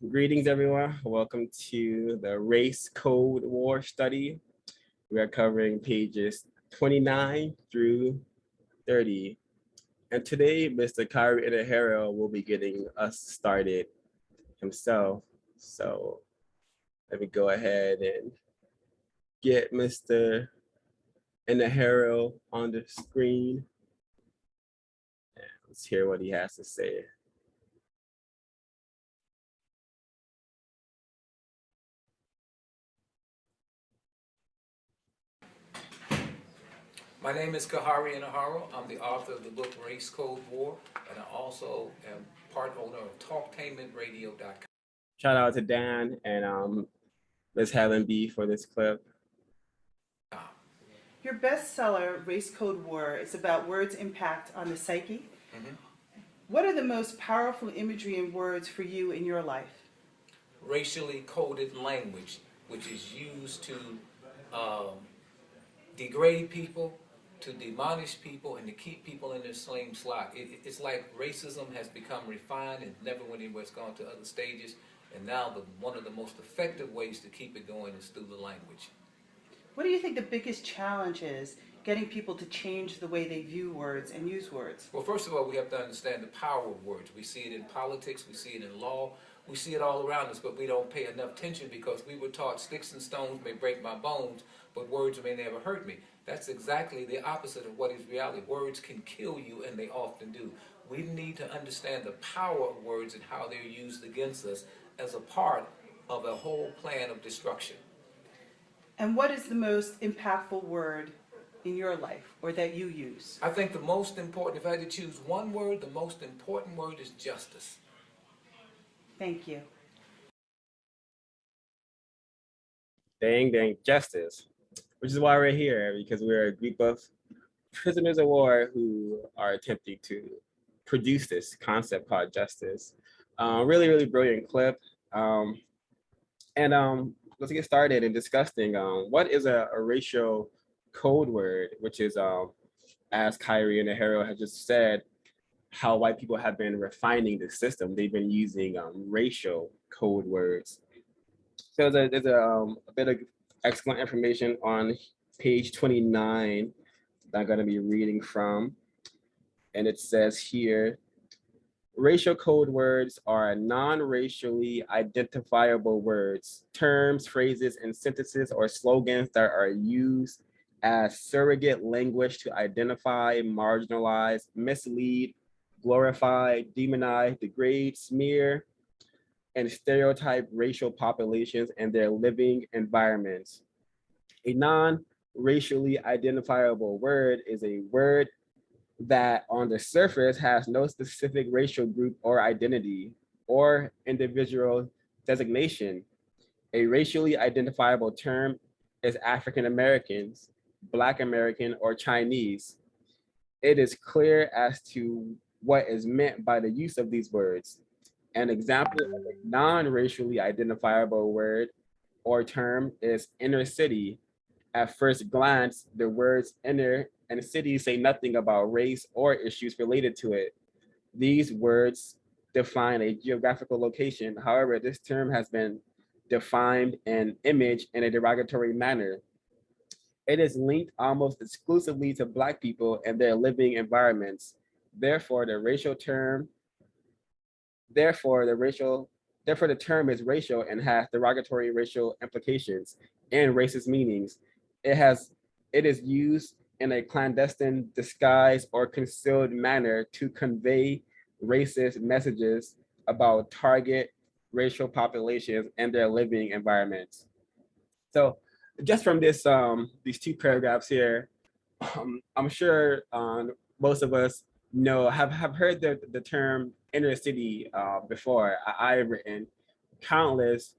Greetings, everyone. Welcome to the Race Code War study. We are covering pages 29 through 30. And today, Mr. Kyrie Inahara will be getting us started himself. So let me go ahead and get Mr. Inahara on the screen. And let's hear what he has to say. My name is Kahari Inahara. I'm the author of the book Race Code War, and I also am part owner of TalkTainmentradio.com. Shout out to Dan and Ms. Helen B for this clip. Your bestseller, Race Code War, is about words' impact on the psyche. What are the most powerful imagery and words for you in your life? Racially coded language, which is used to degrade people, to demolish people, and to keep people in their same slot. It's like racism has become refined and never went anywhere. It's gone to other stages, and now one of the most effective ways to keep it going is through the language. What do you think the biggest challenge is getting people to change the way they view words and use words? Well, first of all, we have to understand the power of words. We see it in politics, we see it in law, we see it all around us, but we don't pay enough attention because we were taught sticks and stones may break my bones, but words may never hurt me. That's exactly the opposite of what is reality. Words can kill you, and they often do. We need to understand the power of words and how they're used against us as a part of a whole plan of destruction. And what is the most impactful word in your life or that you use? I think the most important, if I had to choose one word, the most important word is justice. Thank you. Dang, justice, which is why we're here, because we're a group of prisoners of war who are attempting to produce this concept called justice. Really brilliant clip. Let's get started in discussing what is a racial code word, which is, as Kyrie and Nahara had just said, how white people have been refining the system. They've been using racial code words. So there's a bit of excellent information on page 29 that I'm going to be reading from. And it says here, racial code words are non-racially identifiable words, terms, phrases, and sentences or slogans that are used as surrogate language to identify, marginalize, mislead, glorify, demonize, degrade, smear, and stereotype racial populations and their living environments. A non-racially identifiable word is a word that on the surface has no specific racial group or identity or individual designation. A racially identifiable term is African Americans, Black American, or Chinese. It is clear as to what is meant by the use of these words. An example of a non-racially identifiable word or term is inner city. At first glance, the words inner and city say nothing about race or issues related to it. These words define a geographical location. However, this term has been defined an image in a derogatory manner. It is linked almost exclusively to Black people and their living environments. Therefore, the term is racial and has derogatory racial implications and racist meanings. It is used in a clandestine, disguised, or concealed manner to convey racist messages about target racial populations and their living environments. So just from this, these two paragraphs here, I'm sure most of us have heard the term inner city before. I've written countless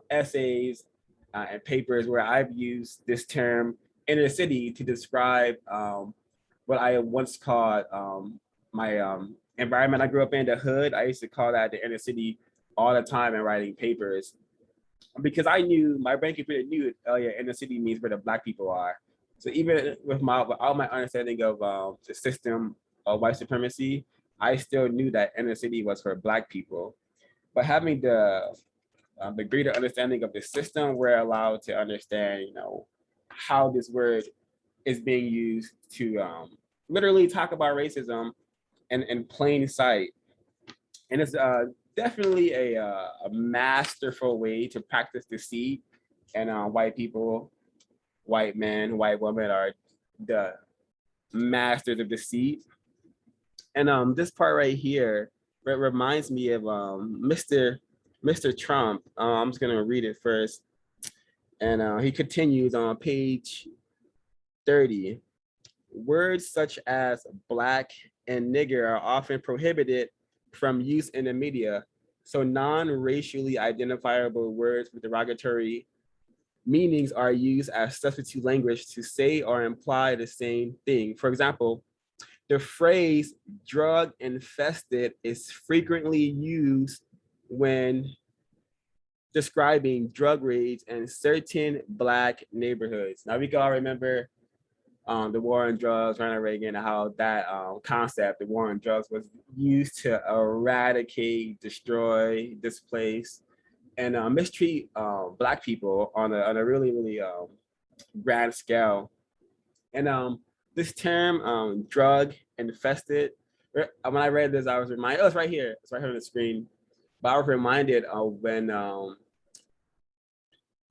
essays and papers where I've used this term inner city to describe what I once called my environment I grew up in, the hood. I used to call that the inner city all the time in writing papers, because I knew my brain computer knew, oh yeah, inner city means where the Black people are. So even with all my understanding of the system of white supremacy, I still knew that inner city was for Black people. but having the greater understanding of the system, we're allowed to understand, how this word is being used to literally talk about racism in plain sight. And it's definitely a masterful way to practice deceit. And white people, white men, white women are the masters of deceit. And this part right here, it reminds me of Mr. Trump. I'm just gonna read it first. And he continues on page 30. Words such as black and nigger are often prohibited from use in the media. So non-racially identifiable words with derogatory meanings are used as substitute language to say or imply the same thing. For example, the phrase drug infested is frequently used when describing drug raids in certain Black neighborhoods. Now we can all remember the war on drugs, Ronald Reagan, and how that concept, the war on drugs, was used to eradicate, destroy, displace, and mistreat Black people on a really, really grand scale. And this term, drug infested, when I read this, I was reminded, it's right here. It's right here on the screen. But I was reminded of when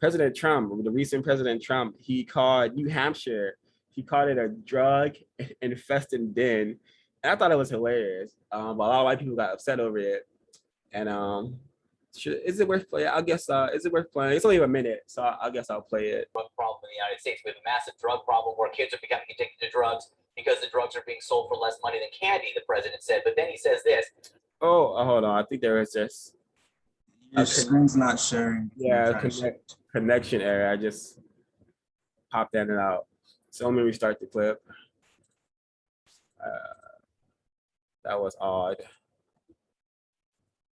President Trump, the recent President Trump, he called New Hampshire, he called it a drug infested den. And I thought it was hilarious. But a lot of white people got upset over it. And is it worth playing? I guess, is it worth playing? It's only a minute, so I guess I'll play it. Drug problem in the United States. We have a massive drug problem where kids are becoming addicted to drugs because the drugs are being sold for less money than candy, the president said. But then he says this. Oh, hold on. I think there is just your screen's not sharing. Yeah, connection error. I just popped in and out. So let me restart the clip. That was odd.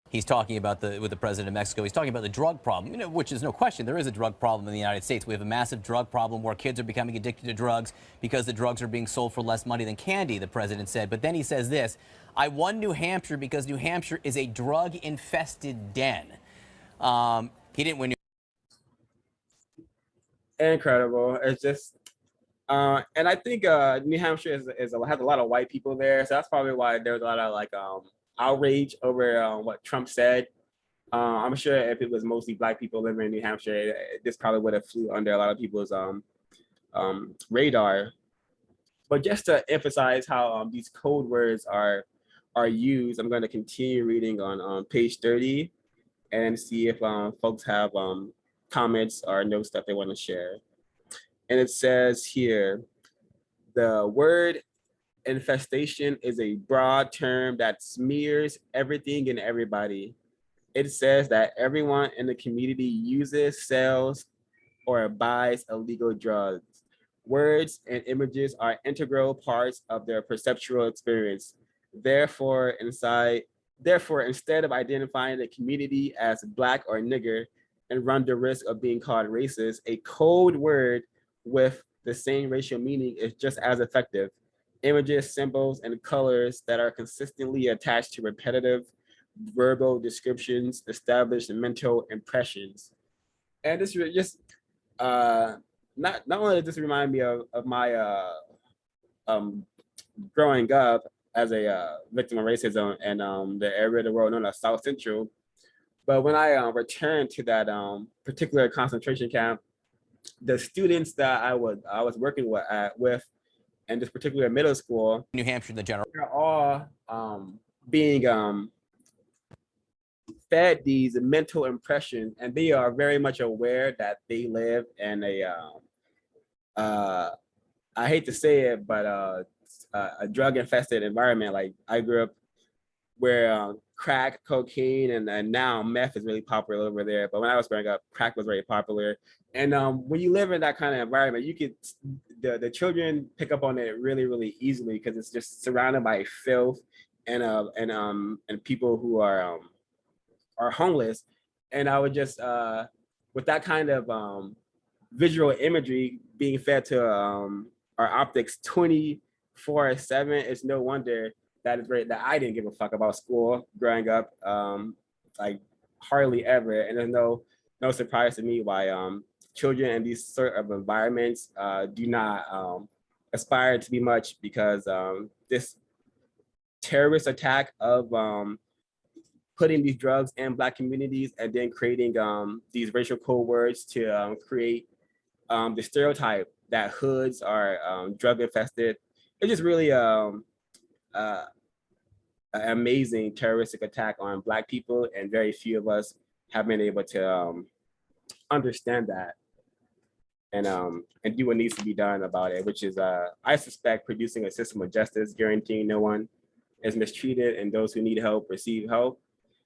He's talking about with the president of Mexico. He's talking about the drug problem, which is no question. There is a drug problem in the United States. We have a massive drug problem where kids are becoming addicted to drugs because the drugs are being sold for less money than candy, the president said. But then he says this: I won New Hampshire because New Hampshire is a drug-infested den. He didn't win. Incredible. It's just, and I think New Hampshire has a lot of white people there, so that's probably why there's a lot of outrage over what Trump said. I'm sure if it was mostly Black people living in New Hampshire, this probably would have flew under a lot of people's radar. But just to emphasize how these code words are used, I'm going to continue reading on page 30 and see if folks have comments or notes that they want to share. And it says here, the word infestation is a broad term that smears everything and everybody. It says that everyone in the community uses, sells, or buys illegal drugs. Words and images are integral parts of their perceptual experience. Therefore, instead of identifying the community as Black or nigger and run the risk of being called racist, a code word with the same racial meaning is just as effective. Images, symbols, and colors that are consistently attached to repetitive verbal descriptions establish mental impressions. And this just not only does this remind me of my growing up as a victim of racism in the area of the world known as South Central, but when I returned to that particular concentration camp, the students that I was working with in this particular middle school, New Hampshire, the general, they're all being fed these mental impressions, and they are very much aware that they live in a I hate to say it, but a drug infested environment. Like I grew up where crack, cocaine, and now meth is really popular over there. But when I was growing up, crack was very popular. And when you live in that kind of environment, you could the children pick up on it really, really easily because it's just surrounded by filth and people who are homeless. And I would just with that kind of visual imagery being fed to our optics 24/7, it's no wonder that I didn't give a fuck about school growing up. Like hardly ever, and there's no surprise to me why children in these sort of environments do not aspire to be much, because this terrorist attack of putting these drugs in Black communities and then creating these racial code words to create the stereotype that hoods are drug infested. It's just really an amazing terroristic attack on Black people, and very few of us have been able to understand that and do what needs to be done about it, which is I suspect producing a system of justice guaranteeing no one is mistreated and those who need help receive help.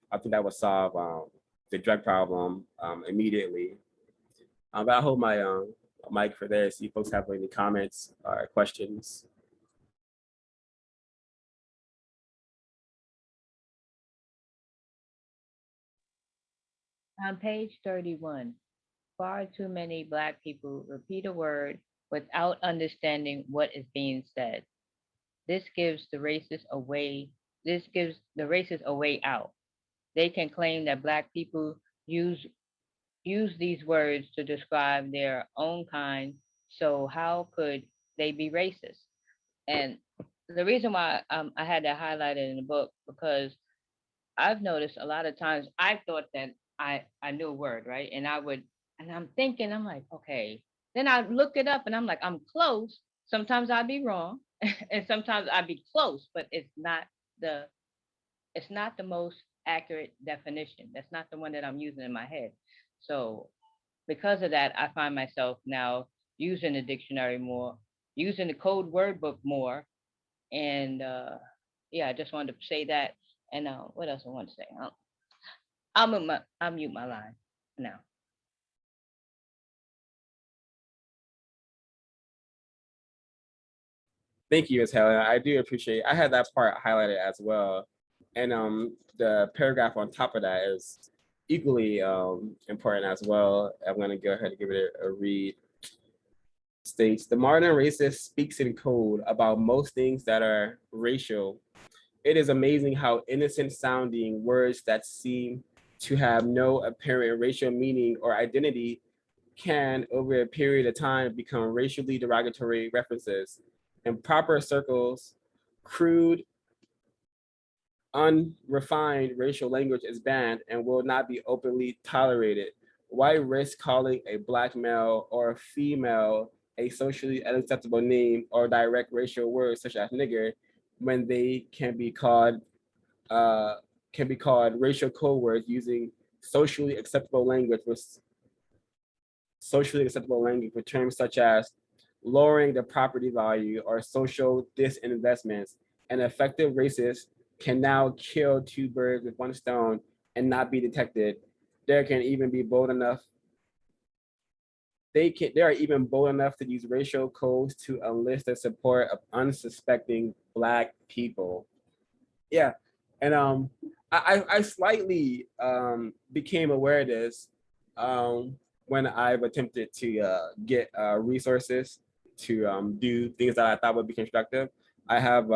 I think that would solve the drug problem immediately. But I hold my mic for there, see if folks have any comments or questions. On page 31, far too many Black people repeat a word without understanding what is being said. This gives the racists a way out. They can claim that Black people use these words to describe their own kind, so how could they be racist? And the reason why I had that highlighted in the book, because I've noticed a lot of times I thought that I knew a word, right? And I'm thinking, I'm like, okay. Then I look it up and I'm like, I'm close. Sometimes I'd be wrong and sometimes I'd be close, but the it's not the most accurate definition. That's not the one that I'm using in my head. So because of that, I find myself now using the dictionary more, using the code word book more. And yeah, I just wanted to say that. And what else I want to say? I'll mute my line now. Thank you, Ms. Helen. I do appreciate. I had that part highlighted as well, and the paragraph on top of that is equally important as well. I'm going to go ahead and give it a read. States, the modern racist speaks in code about most things that are racial. It is amazing how innocent sounding words that seem to have no apparent racial meaning or identity can, over a period of time, become racially derogatory references. In proper circles, crude, unrefined racial language is banned and will not be openly tolerated. Why risk calling a Black male or a female a socially unacceptable name or direct racial words such as nigger when they can be called racial code words using socially acceptable language with terms such as lowering the property value or social disinvestments. An effective racist can now kill two birds with one stone and not be detected. There can even be bold enough. They are even bold enough to use racial codes to enlist the support of unsuspecting Black people. Yeah, and I slightly became aware of this when I've attempted to get resources to do things that I thought would be constructive. I have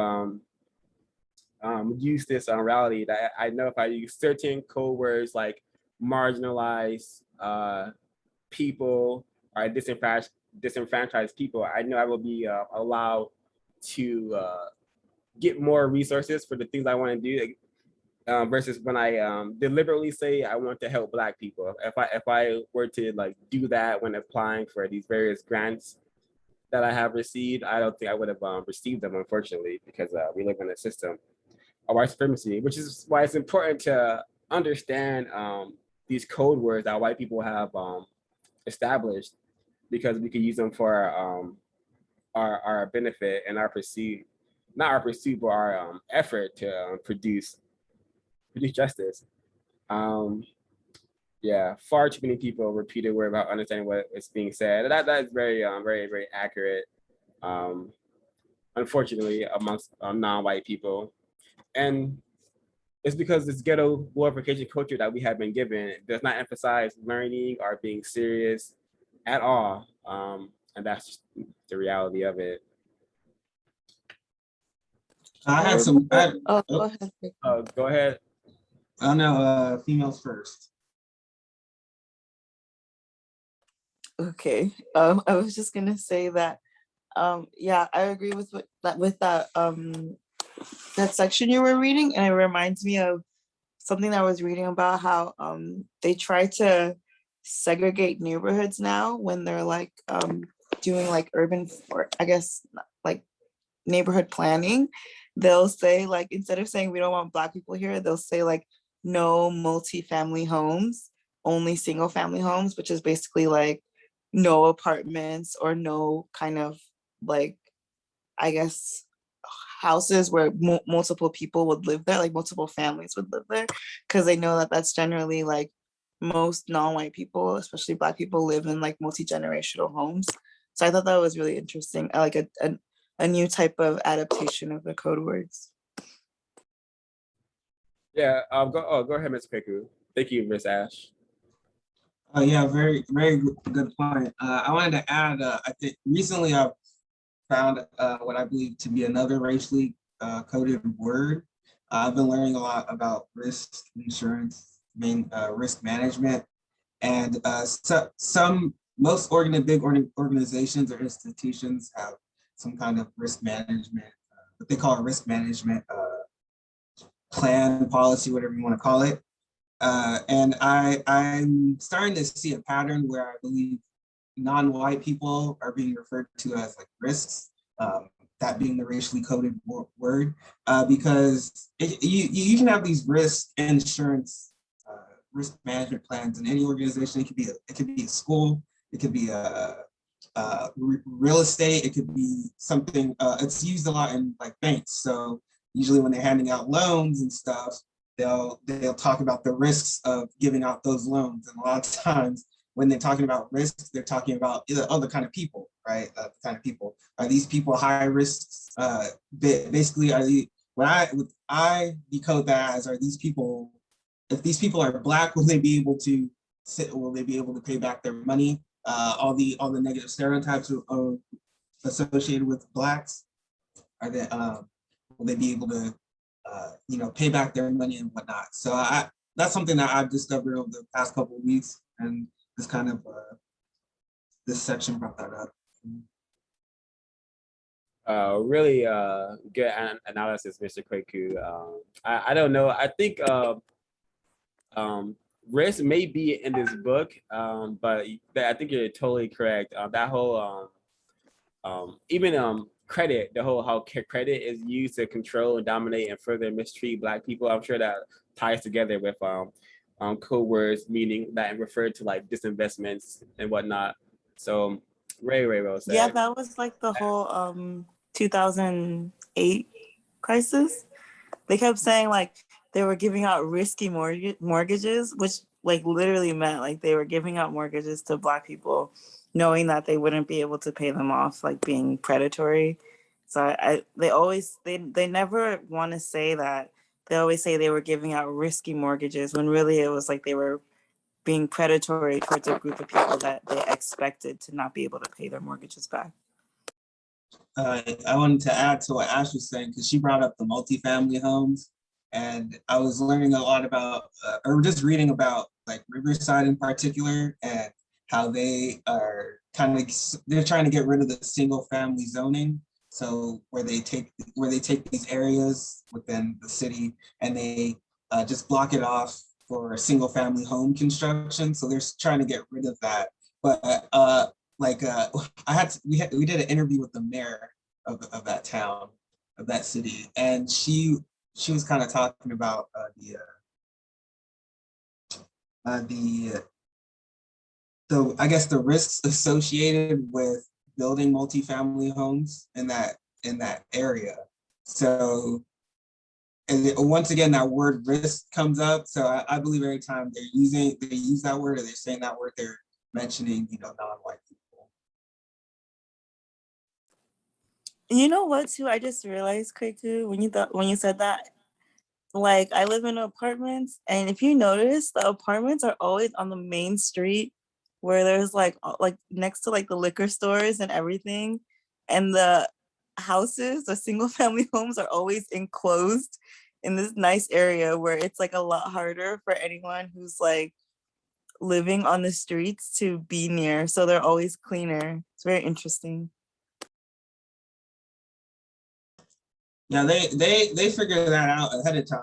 used this reality that I know if I use certain code words like marginalized people or disenfranchised people, I know I will be allowed to get more resources for the things I want to do. Versus when I deliberately say I want to help Black people. If I were to like do that when applying for these various grants that I have received, I don't think I would have received them, unfortunately, because we live in a system of white supremacy, which is why it's important to understand these code words that white people have established, because we could use them for our benefit and our pursuit, not our pursuit, but our effort to produce justice. Yeah, far too many people repeat a word without understanding what is being said. That is very, very accurate. Unfortunately, amongst non-white people, and it's because this ghetto glorification culture that we have been given does not emphasize learning or being serious at all, and that's just the reality of it. I had some. Oh, go ahead. Go ahead. Oh no, females first. Okay. I was just gonna say that yeah, I agree with that section you were reading, and it reminds me of something that I was reading about how they try to segregate neighborhoods now when they're like doing like urban, or I guess like neighborhood planning. They'll say like, instead of saying we don't want Black people here, they'll say like no multi-family homes, only single family homes, which is basically like no apartments or no kind of like, I guess, houses where multiple people would live there, like multiple families would live there, because they know that that's generally like most non-white people, especially Black people, live in like multi-generational homes. So I thought that was really interesting, like a new type of adaptation of the code words. Yeah, go ahead, Ms. Piku. Thank you, Miss Ash. Yeah, very good point. I wanted to add, I think recently I've found what I believe to be another racially coded word. I've been learning a lot about risk insurance, risk management, and most big organizations or institutions have some kind of risk management, what they call a risk management plan, policy, whatever you want to call it. And I'm starting to see a pattern where I believe non-white people are being referred to as like risks, that being the racially coded word, because you can have these risk insurance, risk management plans in any organization. It could be a school, it could be real estate, it could be something. It's used a lot in like banks. So usually when they're handing out loans and stuff, they'll talk about the risks of giving out those loans, and a lot of times when they're talking about risks, they're talking about the other kind of people, right? Kind of people. Are these people high risks? Basically, what I decode that as, are these people, if these people are Black, will they be able to pay back their money? All the negative stereotypes associated with Blacks, are they will they be able to pay back their money and whatnot? So that's something that I've discovered over the past couple of weeks, and this kind of this section brought that up. Really good analysis, Mr. Kweku. I don't know. I think risk may be in this book, but I think you're totally correct. That whole even credit, the whole how credit is used to control and dominate and further mistreat Black people. I'm sure that ties together with code words meaning that and referred to like disinvestments and whatnot. So very well said. Yeah, that was like the whole 2008 crisis. They kept saying like they were giving out risky mortgages, which like literally meant like they were giving out mortgages to Black people, knowing that they wouldn't be able to pay them off, like being predatory. So they never want to say that. They always say they were giving out risky mortgages when really it was like they were being predatory towards a group of people that they expected to not be able to pay their mortgages back. I wanted to add to what Ash was saying, because she brought up the multifamily homes, and I was learning a lot about, or just reading about like Riverside in particular, and how they are they're trying to get rid of the single family zoning. So where they take these areas within the city and they just block it off for single family home construction. So they're trying to get rid of that. But we did an interview with the mayor of that town, of that city, and she was kind of talking about I guess the risks associated with building multifamily homes in that area. So, and once again, that word risk comes up. So I believe every time they use that word or they're saying that word, they're mentioning non-white people. You know what too? I just realized, Kweku, when you said that, like I live in apartments, and if you notice, the apartments are always on the main street where there's like next to like the liquor stores and everything, and the houses, the single family homes, are always enclosed in this nice area where it's like a lot harder for anyone who's like living on the streets to be near. So they're always cleaner. It's very interesting. Yeah, they figure that out ahead of time,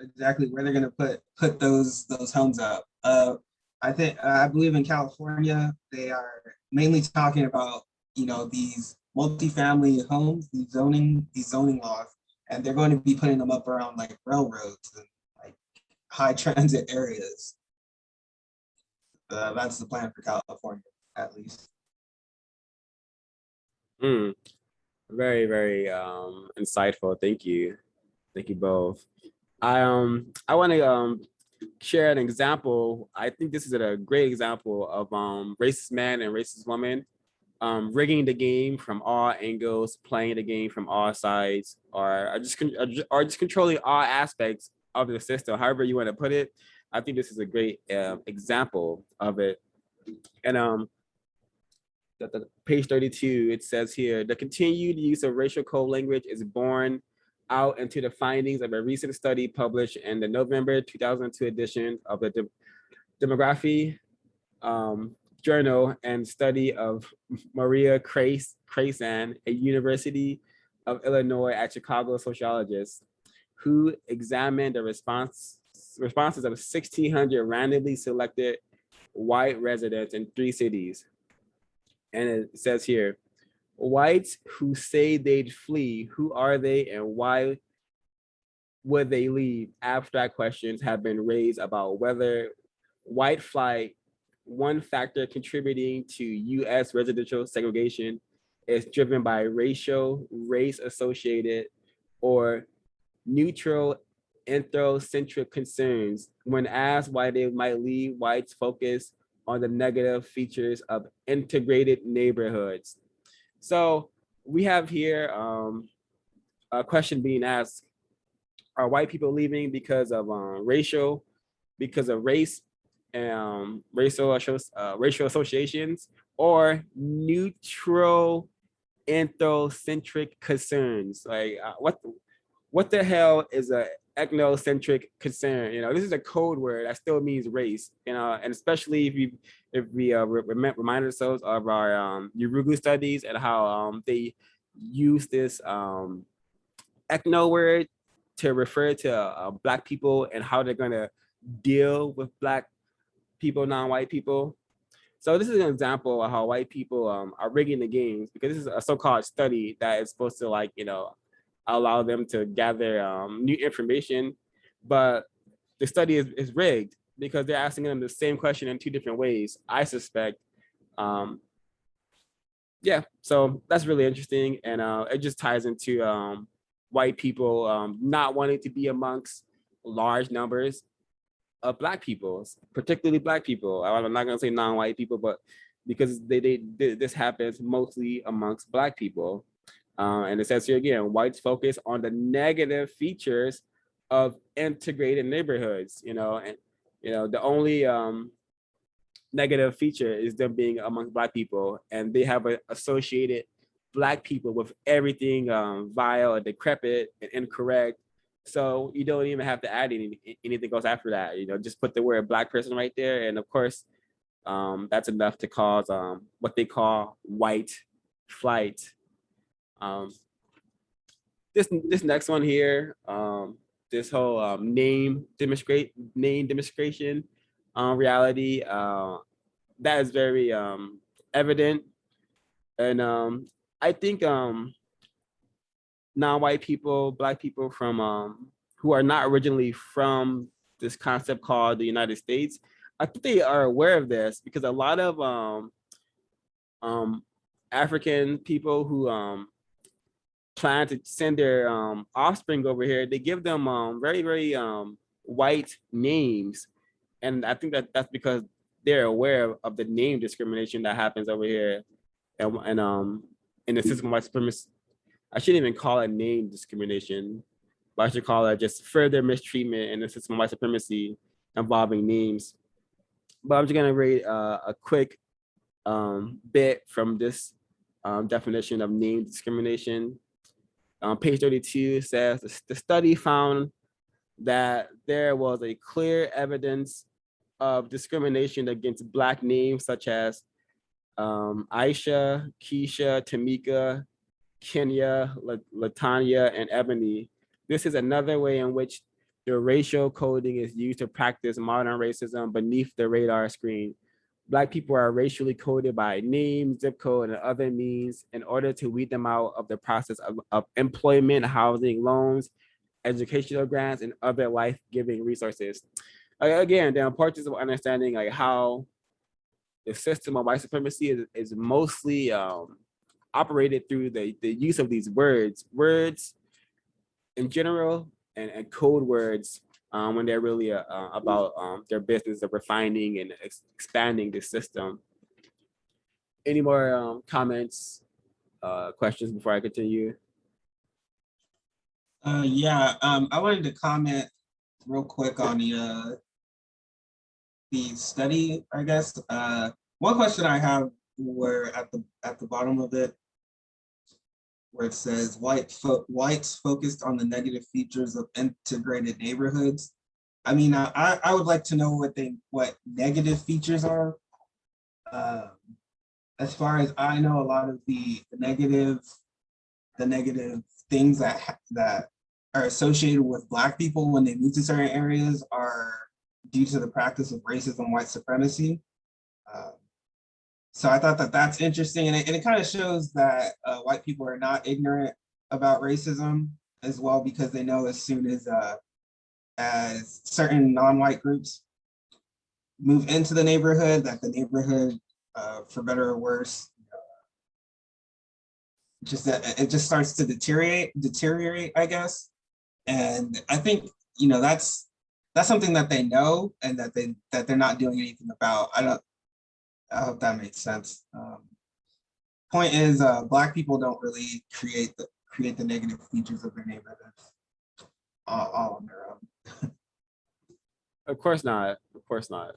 exactly where they're gonna put those homes up. I believe in California, they are mainly talking about, you know, these multifamily homes, these zoning laws, and they're going to be putting them up around like railroads and like high transit areas. That's the plan for California, at least. Very, very insightful. Thank you. Thank you both. I want to share an example. I think this is a great example of racist man and racist woman rigging the game from all angles, playing the game from all sides, or just controlling all aspects of the system. However you want to put it, I think this is a great example of it. And page 32, it says here, the continued use of racial code language is born out into the findings of a recent study published in the November 2002 edition of the Demography Journal and Study of Maria Crayson, a University of Illinois at Chicago sociologist, who examined the responses of 1,600 randomly selected white residents in 3 cities. And it says here, whites who say they'd flee, who are they and why would they leave? Abstract questions have been raised about whether white flight, one factor contributing to US residential segregation, is driven by race-associated, or neutral ethnocentric concerns. When asked why they might leave, whites focus on the negative features of integrated neighborhoods. So we have here a question being asked: are white people leaving because of race and racial associations, or neutral ethnocentric concerns? Like what the hell is a ethnocentric concern? You know, this is a code word that still means race. You know, and especially if we remind ourselves of our Urugu studies and how they use this ethno word to refer to Black people and how they're gonna deal with Black people, non-white people. So this is an example of how white people are rigging the games, because this is a so-called study that is supposed to, like, you know, allow them to gather new information, but the study is rigged because they're asking them the same question in 2 different ways, I suspect. Yeah, so that's really interesting, and it just ties into white people not wanting to be amongst large numbers of Black people, particularly Black people. I'm not gonna say non-white people, but because this happens mostly amongst Black people. And it says here again, whites focus on the negative features of integrated neighborhoods, you know, and you know the only negative feature is them being among Black people, and they have associated Black people with everything vile and decrepit and incorrect. So you don't even have to add anything else after that. You know, just put the word Black person right there, and of course, that's enough to cause what they call white flight. This next one here, this whole name demonstration reality, that is very evident, and I think non-white people, Black people from who are not originally from this concept called the United States, I think they are aware of this, because a lot of African people who plan to send their offspring over here, they give them very, very white names. And I think that's because they're aware of the name discrimination that happens over here. And in the system of white supremacy, I shouldn't even call it name discrimination, but I should call it just further mistreatment in the system of white supremacy involving names. But I'm just gonna read a quick bit from this definition of name discrimination. Page 32 says the study found that there was a clear evidence of discrimination against Black names such as Aisha, Keisha, Tamika, Kenya, Latanya, and Ebony. This is another way in which the racial coding is used to practice modern racism beneath the radar screen. Black people are racially coded by name, zip code, and other means in order to weed them out of the process of employment, housing, loans, educational grants, and other life-giving resources. Again, the importance of understanding like how the system of white supremacy is mostly operated through the use of these words in general, and code words when they're really about their business of refining and expanding the system. Any more comments, questions before I continue? I wanted to comment real quick on the study, I guess. One question I have were at the bottom of it, where it says whites focused on the negative features of integrated neighborhoods. I mean, I would like to know what negative features are. As far as I know, a lot of the negative things that are associated with Black people when they move to certain areas are due to the practice of racism, white supremacy. So I thought that that's interesting, and it kind of shows that white people are not ignorant about racism as well, because they know as soon as certain non-white groups move into the neighborhood, that the neighborhood, for better or worse, it just starts to deteriorate, I guess. And I think that's something that they know and that they're not doing anything about. I hope that makes sense. Point is, Black people don't really create the negative features of their neighborhoods all on their own. Of course not. Of course not.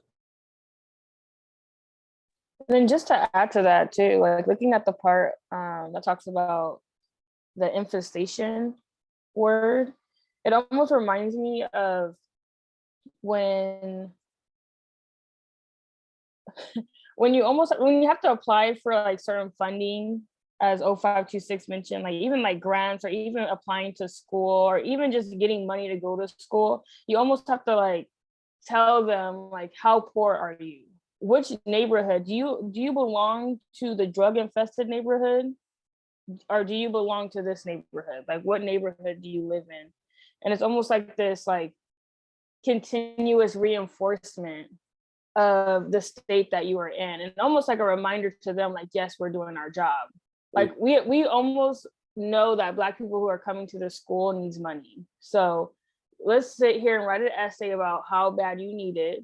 And then just to add to that too, like looking at the part that talks about the infestation word, it almost reminds me of when you have to apply for like certain funding, as 0526 mentioned, like even like grants or even applying to school or even just getting money to go to school, you almost have to like tell them like, how poor are you? Which neighborhood do you belong to? The drug infested neighborhood, or do you belong to this neighborhood? Like, what neighborhood do you live in? And it's almost like this like continuous reinforcement of the state that you are in, and almost like a reminder to them, like, yes, we're doing our job. Like we almost know that Black people who are coming to the school needs money. So let's sit here and write an essay about how bad you need it,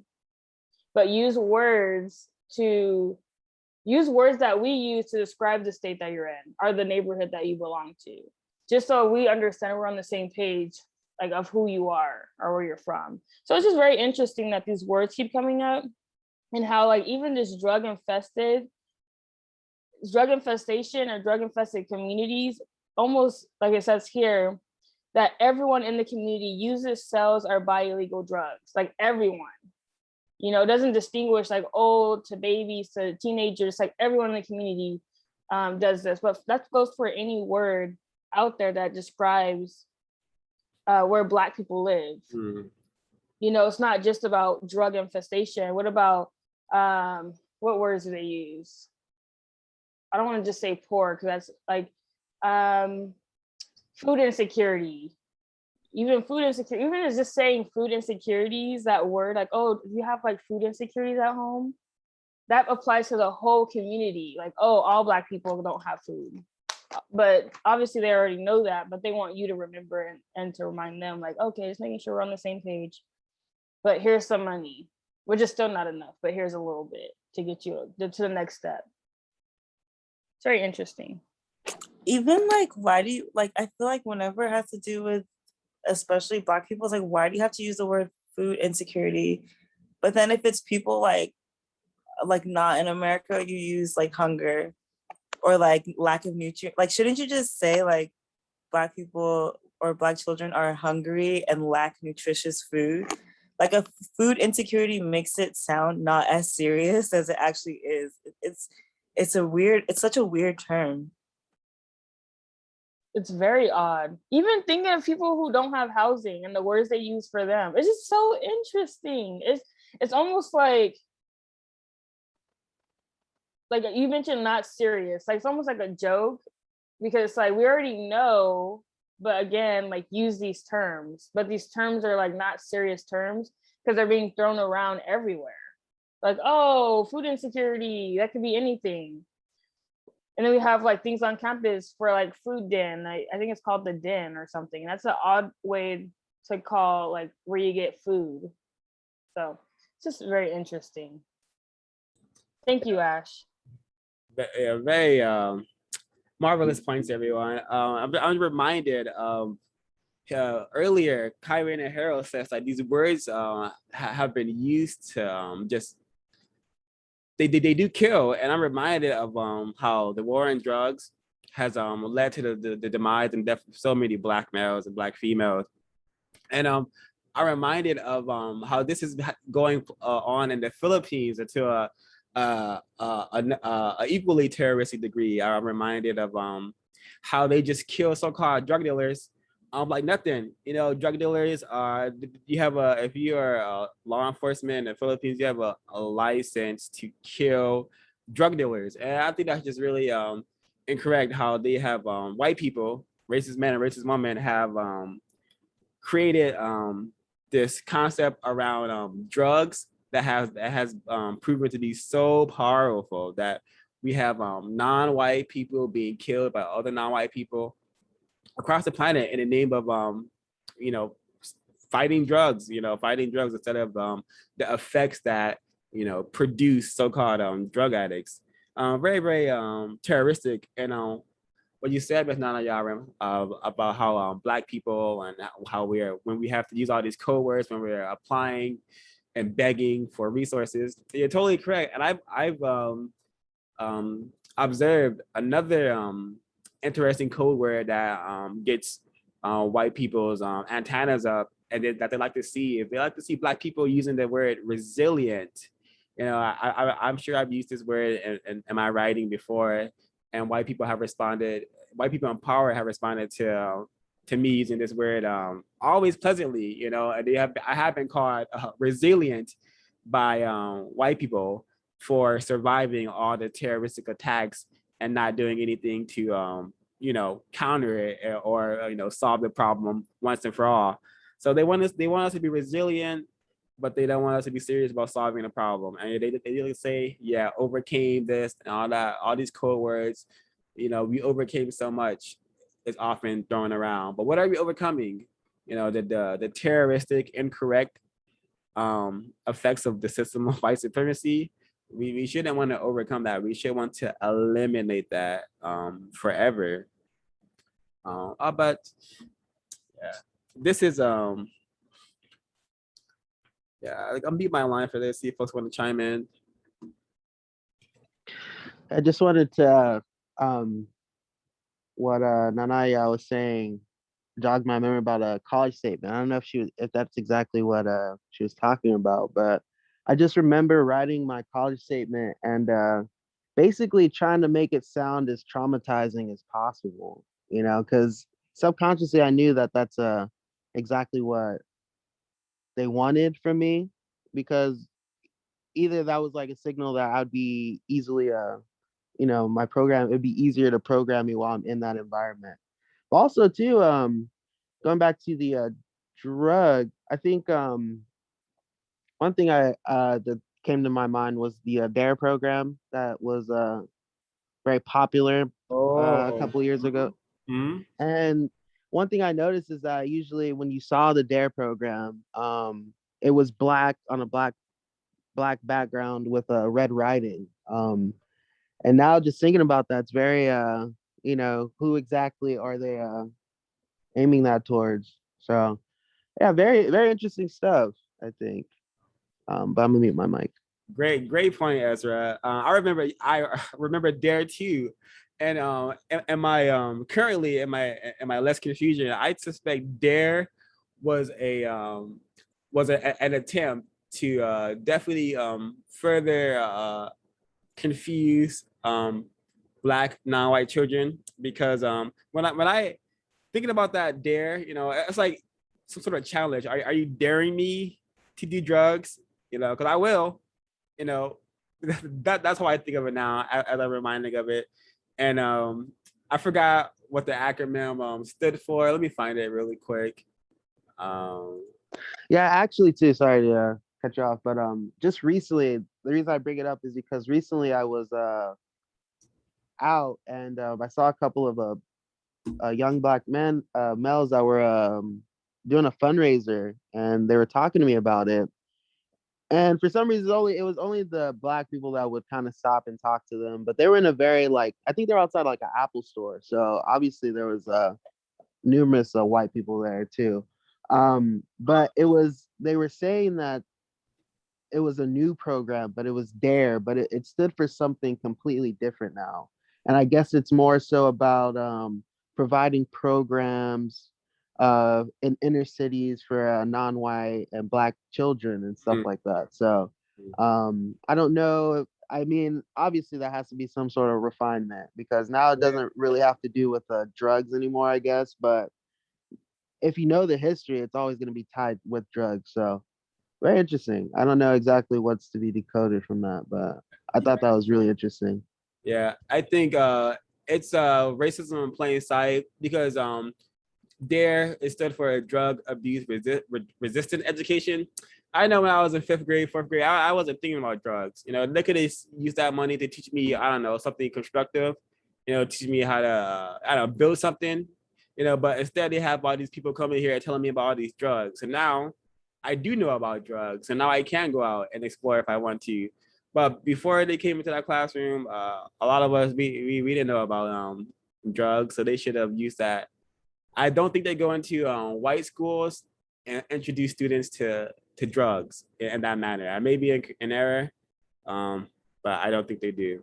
but use words that we use to describe the state that you're in or the neighborhood that you belong to, just so we understand we're on the same page, like of who you are or where you're from. So it's just very interesting that these words keep coming up, and how like even this drug infestation or drug infested communities, almost like it says here, that everyone in the community uses, sells, or buy illegal drugs. Like everyone. It doesn't distinguish like old to babies to teenagers, like everyone in the community does this. But that goes for any word out there that describes where Black people live. It's not just about drug infestation. What about, what words do they use? I don't want to just say poor, because that's like food insecurity. Even food insecurity, even as just saying food insecurities, that word, like, oh, you have like food insecurities at home, that applies to the whole community. Like, oh, all Black people don't have food. But obviously they already know that, but they want you to remember and to remind them, like, okay, just making sure we're on the same page. But here's some money, which is still not enough, but here's a little bit to get you to the next step. It's very interesting. Even like, why do you, like, I feel like whenever it has to do with especially Black people, it's like, why do you have to use the word food insecurity? But then if it's people like not in America, you use like hunger or like lack of nutrient. Like, shouldn't you just say like Black people or Black children are hungry and lack nutritious food. Like a food insecurity makes it sound not as serious as it actually is. It's such a weird term. It's very odd. Even thinking of people who don't have housing and the words they use for them, it's just so interesting. It's almost like you mentioned not serious. Like it's almost like a joke because like we already know, but again, like use these terms, but these terms are like not serious terms because they're being thrown around everywhere. Like, oh, food insecurity, that could be anything. And then we have like things on campus for like food den. I think it's called the den or something. That's an odd way to call like where you get food. So it's just very interesting. Thank you, Ash. Yeah, very marvelous points, everyone. I'm reminded of earlier, Kyrie and Harold says like these words have been used to just they do kill, and I'm reminded of how the war on drugs has led to the demise and death of so many Black males and Black females, and I'm reminded of how this is going on in the Philippines to a equally terroristic degree. I'm reminded of how they just kill so-called drug dealers like nothing. You know, drug dealers are, you have if you are a law enforcement in the Philippines, you have a license to kill drug dealers. And I think that's just really incorrect how they have white people, racist men and racist women have created this concept around drugs that has proven to be so powerful that we have non-white people being killed by other non-white people across the planet in the name of you know, fighting drugs instead of the effects that produce so-called drug addicts. Very very terroristic. And what you said, Ms. Nana Yarim, about how Black people and how when we have to use all these code words when we're applying and begging for resources, you're totally correct. And I've observed another interesting code word that gets white people's antennas up, and that they like to see. If they like to see Black people using the word resilient, I'm sure I've used this word in my writing before, and white people have responded. White people in power have responded to me using this word always pleasantly. And I have been called resilient by white people for surviving all the terroristic attacks and not doing anything to counter it or solve the problem once and for all. So they want us to be resilient, but they don't want us to be serious about solving the problem. And they really say, yeah, overcame this and all that, all these code words, we overcame so much is often thrown around. But what are we overcoming? The terroristic, incorrect effects of the system of white supremacy. We shouldn't want to overcome that. We should want to eliminate that forever. But yeah, this is yeah, I'll mute my line for this. See if folks want to chime in. I just wanted to what Nanaya was saying jogged my memory about a college statement. I don't know if that's exactly what she was talking about, but I just remember writing my college statement and basically trying to make it sound as traumatizing as possible, because subconsciously I knew that that's exactly what they wanted from me, because either that was like a signal that I'd be easily my program, it'd be easier to program me while I'm in that environment. But also too, going back to the drug, I think one thing that came to my mind was the DARE program that was very popular a couple years ago. Mm-hmm. And one thing I noticed is that usually when you saw the DARE program, it was black on a black background with a red writing. And now just thinking about that, it's very who exactly are they aiming that towards? So yeah, very very interesting stuff, I think. But I'm gonna mute my mic. Great point, Ezra. I remember Dare too. and my currently in my less confusion, I suspect Dare was an attempt to definitely further confuse Black non-white children, because when I thinking about that Dare, it's like some sort of challenge. Are you daring me to do drugs? Because I will. You know, that's how I think of it now as I'm reminding of it. And I forgot what the acronym stood for. Let me find it really quick. Um, Yeah, actually, too. Sorry to cut you off, but just recently, the reason I bring it up is because recently I was out and I saw a couple of young Black males that were doing a fundraiser, and they were talking to me about it. And for some reason, it was only the Black people that would kind of stop and talk to them. But they were in a very I think they were outside like an Apple store, so obviously there was numerous white people there too. But they were saying that it was a new program, but it was DARE, but it stood for something completely different now. And I guess it's more so about providing programs in inner cities for non-white and Black children and stuff like that. So I don't know. I mean, obviously that has to be some sort of refinement, because now it doesn't really have to do with drugs anymore, I guess. But if you know the history, it's always going to be tied with drugs. So very interesting. I don't know exactly what's to be decoded from that, but I thought that was really interesting. yeah, I think it's racism in plain sight, because DARE is stood for drug abuse resistant education. I know when I was in 5th grade, 4th grade, I wasn't thinking about drugs. They could have used that money to teach me, I don't know, something constructive. Teach me how to, I don't know, build something. But instead they have all these people coming here telling me about all these drugs. And now I do know about drugs, and now I can go out and explore if I want to. But before they came into that classroom, a lot of us we didn't know about drugs, so they should have used that. I don't think they go into white schools and introduce students to drugs in that manner. I may be in error, but I don't think they do.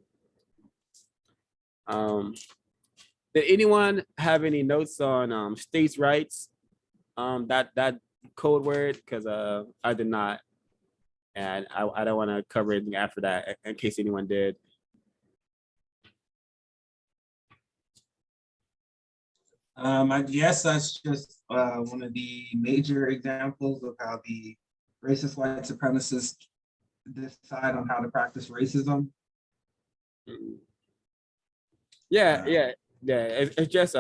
Did anyone have any notes on states' rights? That code word, because I did not, and I don't want to cover anything after that in case anyone did. I guess that's just one of the major examples of how the racist white supremacists decide on how to practice racism. Yeah. It's just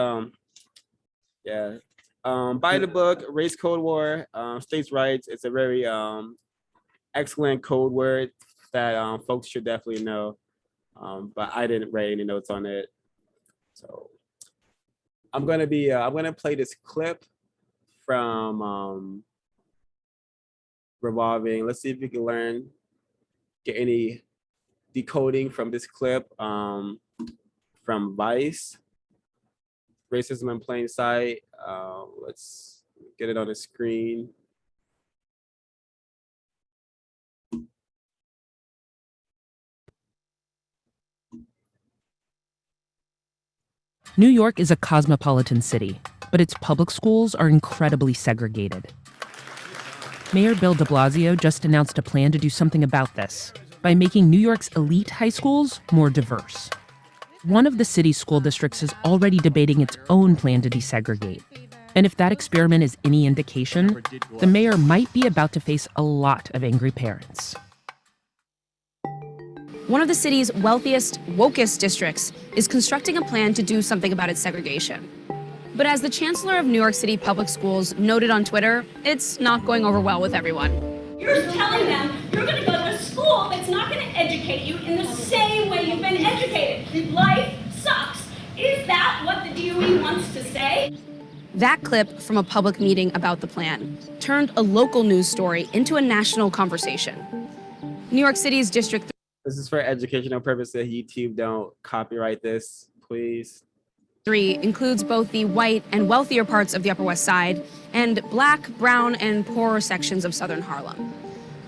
yeah. Buy the book, Race Code War, States' Rights. It's a very excellent code word that folks should definitely know. But I didn't write any notes on it. So I'm gonna play this clip from Revolving. Let's see if we can get any decoding from this clip from Vice. Racism in Plain Sight. Let's get it on the screen. New York is a cosmopolitan city, but its public schools are incredibly segregated. Mayor Bill de Blasio just announced a plan to do something about this by making New York's elite high schools more diverse. One of the city's school districts is already debating its own plan to desegregate. And if that experiment is any indication, the mayor might be about to face a lot of angry parents. One of the city's wealthiest, wokest districts is constructing a plan to do something about its segregation. But as the chancellor of New York City Public Schools noted on Twitter, it's not going over well with everyone. You're telling them you're going to go to a school that's not going to educate you in the same way you've been educated. Life sucks. Is that what the DOE wants to say? That clip from a public meeting about the plan turned a local news story into a national conversation. New York City's District This is for educational purposes. YouTube, don't copyright this, please. 3 includes both the white and wealthier parts of the Upper West Side and Black, brown, and poorer sections of Southern Harlem.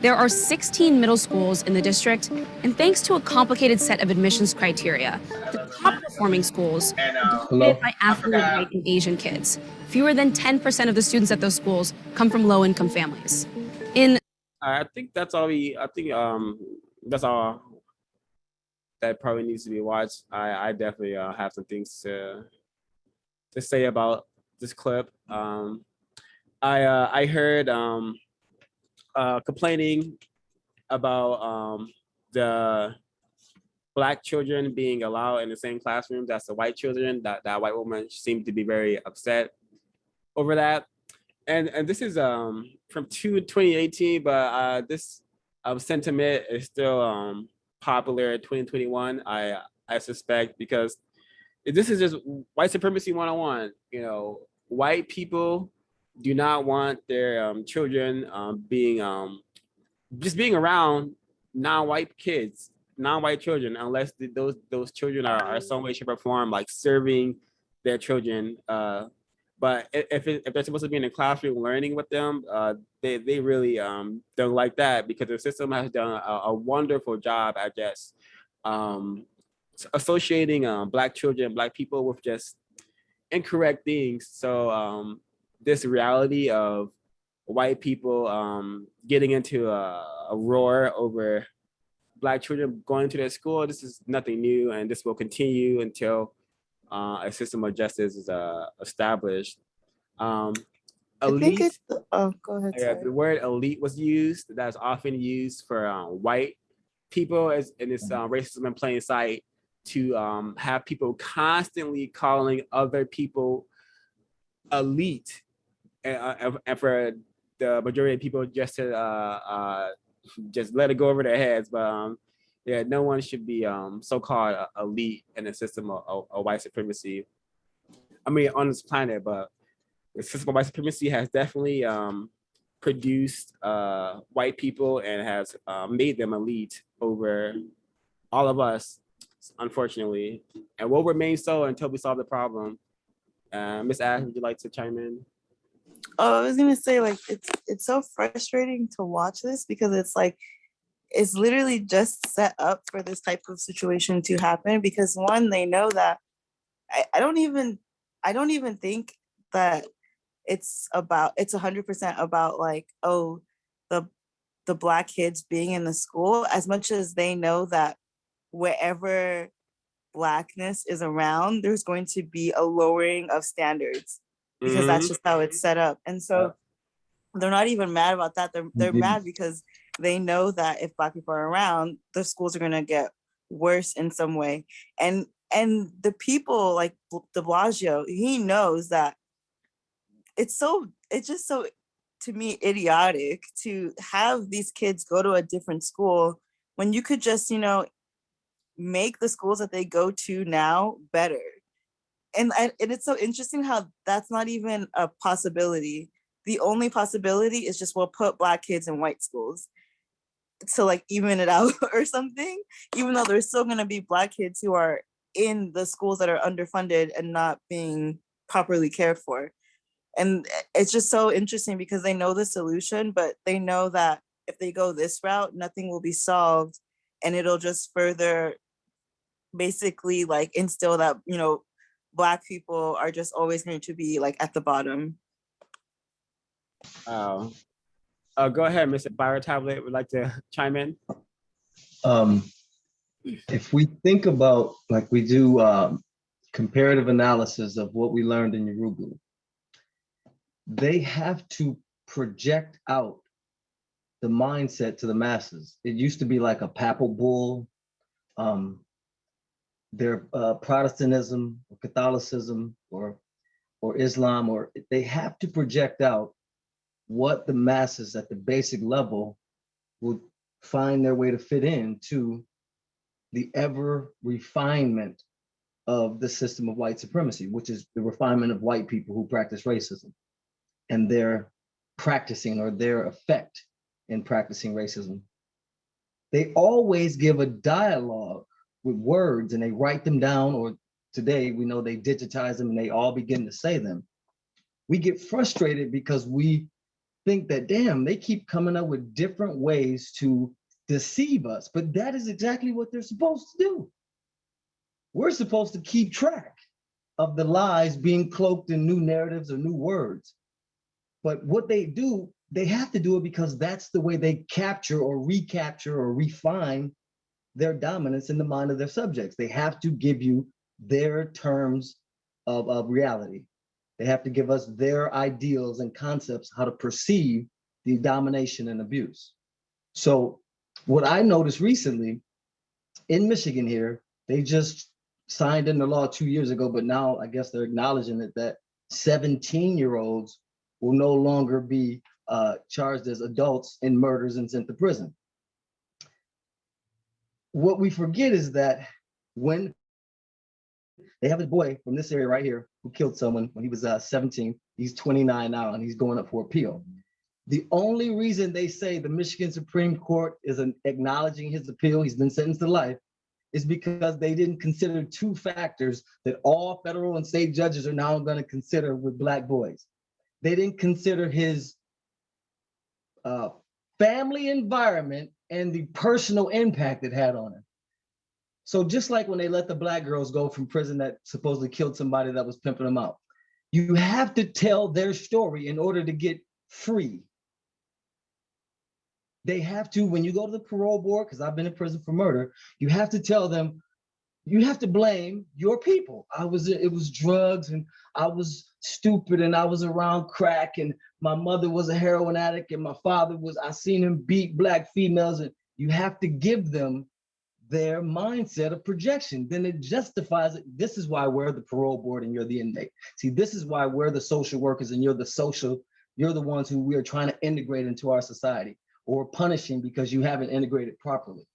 There are 16 middle schools in the district, and thanks to a complicated set of admissions criteria, the top performing schools are dominated by affluent white and Asian kids. Fewer than 10% of the students at those schools come from low-income families. I think that's all that's all that probably needs to be watched. I definitely have some things to say about this clip. I heard complaining about the Black children being allowed in the same classrooms as the white children. That white woman seemed to be very upset over that. And this is from 2018, but this sentiment is still popular in 2021. I suspect, because this is just white supremacy 101. You know, white people do not want their children being around non-white kids, non-white children, unless those children are some way, shape, or form like serving their children. But if they're supposed to be in a classroom learning with them, they really don't like that, because the system has done a wonderful job at just associating Black children, Black people with just incorrect things. So this reality of white people getting into a roar over Black children going to their school, this is nothing new, and this will continue until a system of justice is established. Elite, go ahead. yeah, the word elite was used. That's often used for white people, as in this racism in plain sight, to have people constantly calling other people elite, and for the majority of people just to just let it go over their heads. But yeah, no one should be so-called elite in a system of white supremacy. I mean, on this planet, but the system of white supremacy has definitely produced white people and has made them elite over all of us, unfortunately, and will remain so until we solve the problem. Miss Ash, would you like to chime in? Oh, I was gonna say, like, it's so frustrating to watch this, because it's like it's literally just set up for this type of situation to happen, because one, they know that I don't even think that it's 100% about like, oh, the Black kids being in the school, as much as they know that wherever Blackness is around, there's going to be a lowering of standards, because that's just how it's set up. And so they're not even mad about that. They're mad because they know that if Black people are around, the schools are going to get worse in some way. And the people like de Blasio, he knows that it's just so, to me, idiotic to have these kids go to a different school when you could just, make the schools that they go to now better. And it's so interesting how that's not even a possibility. The only possibility is just, we'll put Black kids in white schools to like even it out or something, even though there's still going to be Black kids who are in the schools that are underfunded and not being properly cared for. And it's just so interesting, because they know the solution, but they know that if they go this route, nothing will be solved, and it'll just further basically like instill that, Black people are just always going to be like at the bottom. Go ahead, Mr. Byron Tablet would like to chime in. If we think about, like we do comparative analysis of what we learned in Urugu, they have to project out the mindset to the masses. It used to be like a papal bull. Their Protestantism or Catholicism or Islam, or they have to project out what the masses at the basic level will find their way to fit into the ever refinement of the system of white supremacy, which is the refinement of white people who practice racism and their practicing, or their effect in practicing racism. They always give a dialogue with words, and they write them down, or today we know they digitize them and they all begin to say them. We get frustrated because we think that, damn, they keep coming up with different ways to deceive us, but that is exactly what they're supposed to do. We're supposed to keep track of the lies being cloaked in new narratives or new words. But what they do, they have to do it because that's the way they capture or recapture or refine their dominance in the mind of their subjects. They have to give you their terms of reality. They have to give us their ideals and concepts, how to perceive the domination and abuse. So what I noticed recently in Michigan here, they just signed into law 2 years ago, but now I guess they're acknowledging it, that 17-year-olds will no longer be charged as adults in murders and sent to prison. What we forget is that when they have a boy from this area right here who killed someone when he was 17, he's 29 now and he's going up for appeal. The only reason they say the Michigan Supreme Court is acknowledging his appeal, he's been sentenced to life, is because they didn't consider two factors that all federal and state judges are now going to consider with Black boys. They didn't consider his family environment and the personal impact it had on him. So just like when they let the Black girls go from prison that supposedly killed somebody that was pimping them out, you have to tell their story in order to get free. They have to, when you go to the parole board, because I've been in prison for murder, you have to tell them, you have to blame your people. It was drugs and I was stupid and I was around crack and my mother was a heroin addict and my father was, I seen him beat Black females, and you have to give them their mindset of projection. Then it justifies it. This is why we're the parole board and you're the inmate. See, this is why we're the social workers and you're the ones who we are trying to integrate into our society, or punishing because you haven't integrated properly.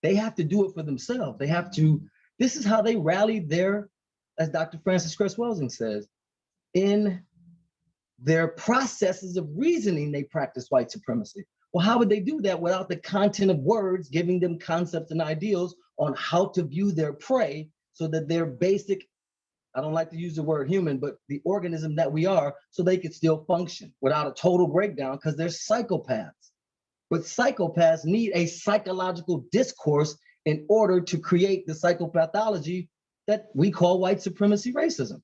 They have to do it for themselves. They have to, this is how they rally their, as Dr. Francis Cress Welsing says, in their processes of reasoning, they practice white supremacy. Well, how would they do that without the content of words giving them concepts and ideals on how to view their prey so that their basic, I don't like to use the word human, but the organism that we are, so they could still function without a total breakdown, because they're psychopaths. But psychopaths need a psychological discourse in order to create the psychopathology that we call white supremacy racism.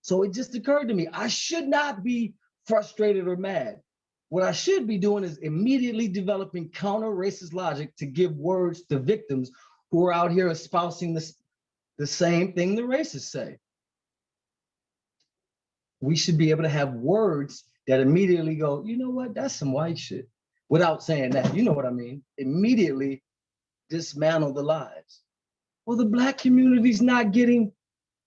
So it just occurred to me, I should not be frustrated or mad. What I should be doing is immediately developing counter racist logic to give words to victims who are out here espousing the same thing the racists say. We should be able to have words that immediately go, you know what, that's some white shit. Without saying that, you know what I mean? Immediately dismantle the lies. Well, the Black community's not getting,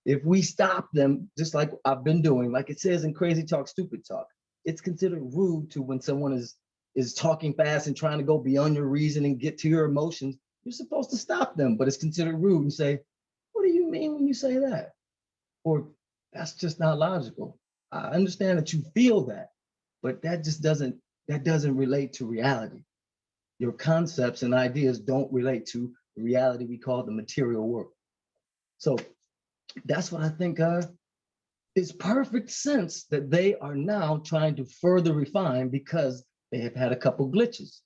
if we stop them, just like I've been doing, like it says in Crazy Talk, Stupid Talk, it's considered rude to when someone is talking fast and trying to go beyond your reason and get to your emotions. You're supposed to stop them, but it's considered rude and say, what do you mean when you say that? Or that's just not logical. I understand that you feel that, but that just doesn't relate to reality. Your concepts and ideas don't relate to the reality we call the material world. So that's what I think is perfect sense that they are now trying to further refine, because they have had a couple glitches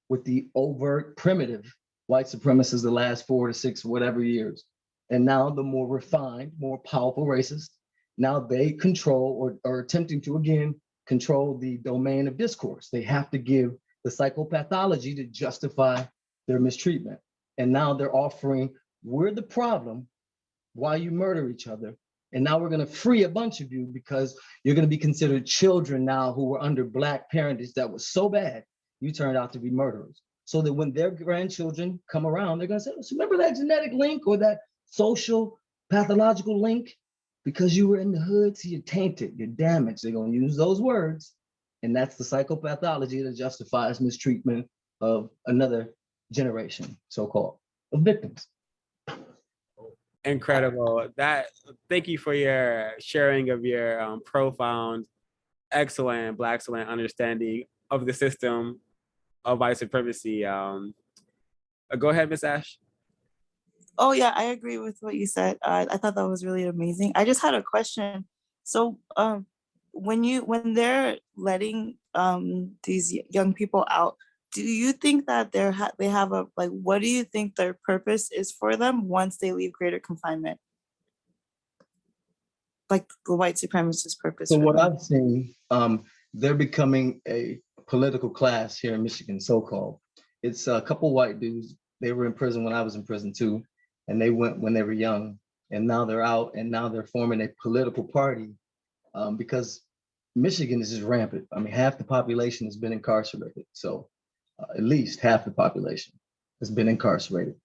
with the overt primitive white supremacists the last 4 to 6 whatever years. And now the more refined, more powerful racists, now they control or are attempting to again control the domain of discourse. They have to give the psychopathology to justify their mistreatment. And now they're offering, we're the problem, why you murder each other. And now we're gonna free a bunch of you because you're gonna be considered children now who were under Black parentage that was so bad, you turned out to be murderers. So that when their grandchildren come around, they're gonna say, so remember that genetic link or that social pathological link? Because you were in the hood, so you're tainted, you're damaged. They're gonna use those words. And that's the psychopathology that justifies mistreatment of another generation, so-called, of victims. Incredible. Thank you for your sharing of your profound, excellent understanding of the system of white supremacy. Go ahead, Miss Ash. Oh yeah, I agree with what you said. I thought that was really amazing. I just had a question. So when they're letting these young people out, do you think that they have a, like, what do you think their purpose is for them once they leave greater confinement? Like the white supremacist purpose. So for what them. I've seen, they're becoming a political class here in Michigan, so-called. It's a couple white dudes. They were in prison when I was in prison too, and they went when they were young, and now they're out, and now they're forming a political party because Michigan is just rampant. I mean, half the population has been incarcerated. So at least half the population has been incarcerated.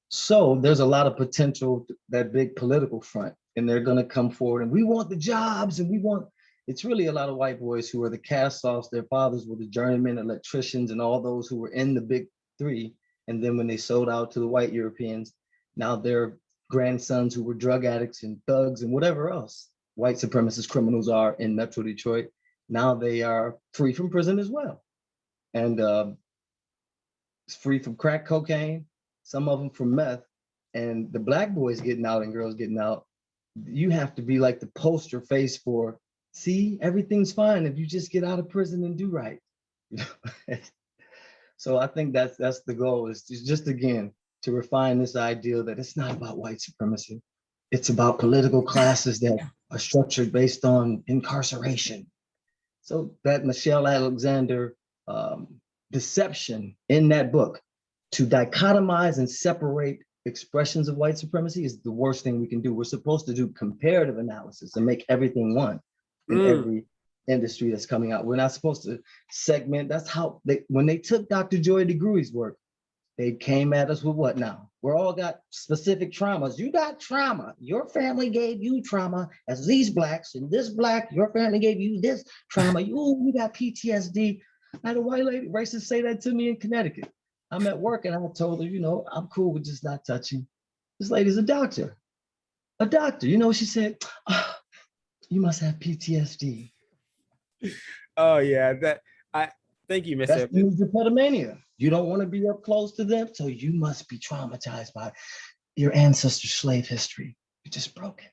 So there's a lot of potential, that big political front, and they're going to come forward and we want the jobs and we want, it's really a lot of white boys who are the cast-offs. Their fathers were the journeymen, electricians, and all those who were in the big three. And then when they sold out to the white Europeans, now their grandsons who were drug addicts and thugs and whatever else white supremacist criminals are in Metro Detroit, now they are free from prison as well. And free from crack cocaine, some of them from meth, and the black boys getting out and girls getting out. You have to be like the poster face for, see, everything's fine if you just get out of prison and do right. So I think that's the goal, is just again, to refine this idea that it's not about white supremacy. It's about political classes that are structured based on incarceration. So that Michelle Alexander deception in that book to dichotomize and separate expressions of white supremacy is the worst thing we can do. We're supposed to do comparative analysis and make everything one in every industry that's coming out. We're not supposed to segment. That's how when they took Dr. Joy DeGruy's work, they came at us with what now? We're all got specific traumas. You got trauma. Your family gave you trauma as these blacks, and this black, your family gave you this trauma. You got PTSD. I had a white lady racist say that to me in Connecticut. I'm at work and I told her, I'm cool with just not touching. This lady's a doctor. A doctor. She said, oh, you must have PTSD. Oh yeah, thank you, Mr. That's mesopotamia. You don't want to be up close to them, so you must be traumatized by your ancestors' slave history. You're just broken.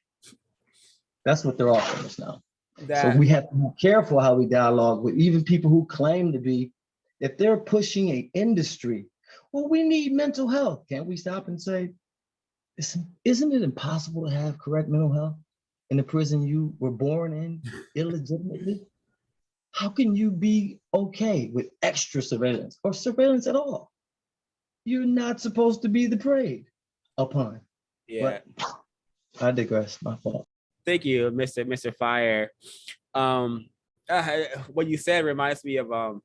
That's what they're offering us now. So we have to be careful how we dialogue with even people who claim to be, if they're pushing an industry, well, we need mental health. Can't we stop and say, isn't it impossible to have correct mental health in the prison you were born in illegitimately? How can you be okay with extra surveillance or surveillance at all? You're not supposed to be preyed upon. Yeah. But I digress, my fault. Thank you, Mr. Fire. What you said reminds me of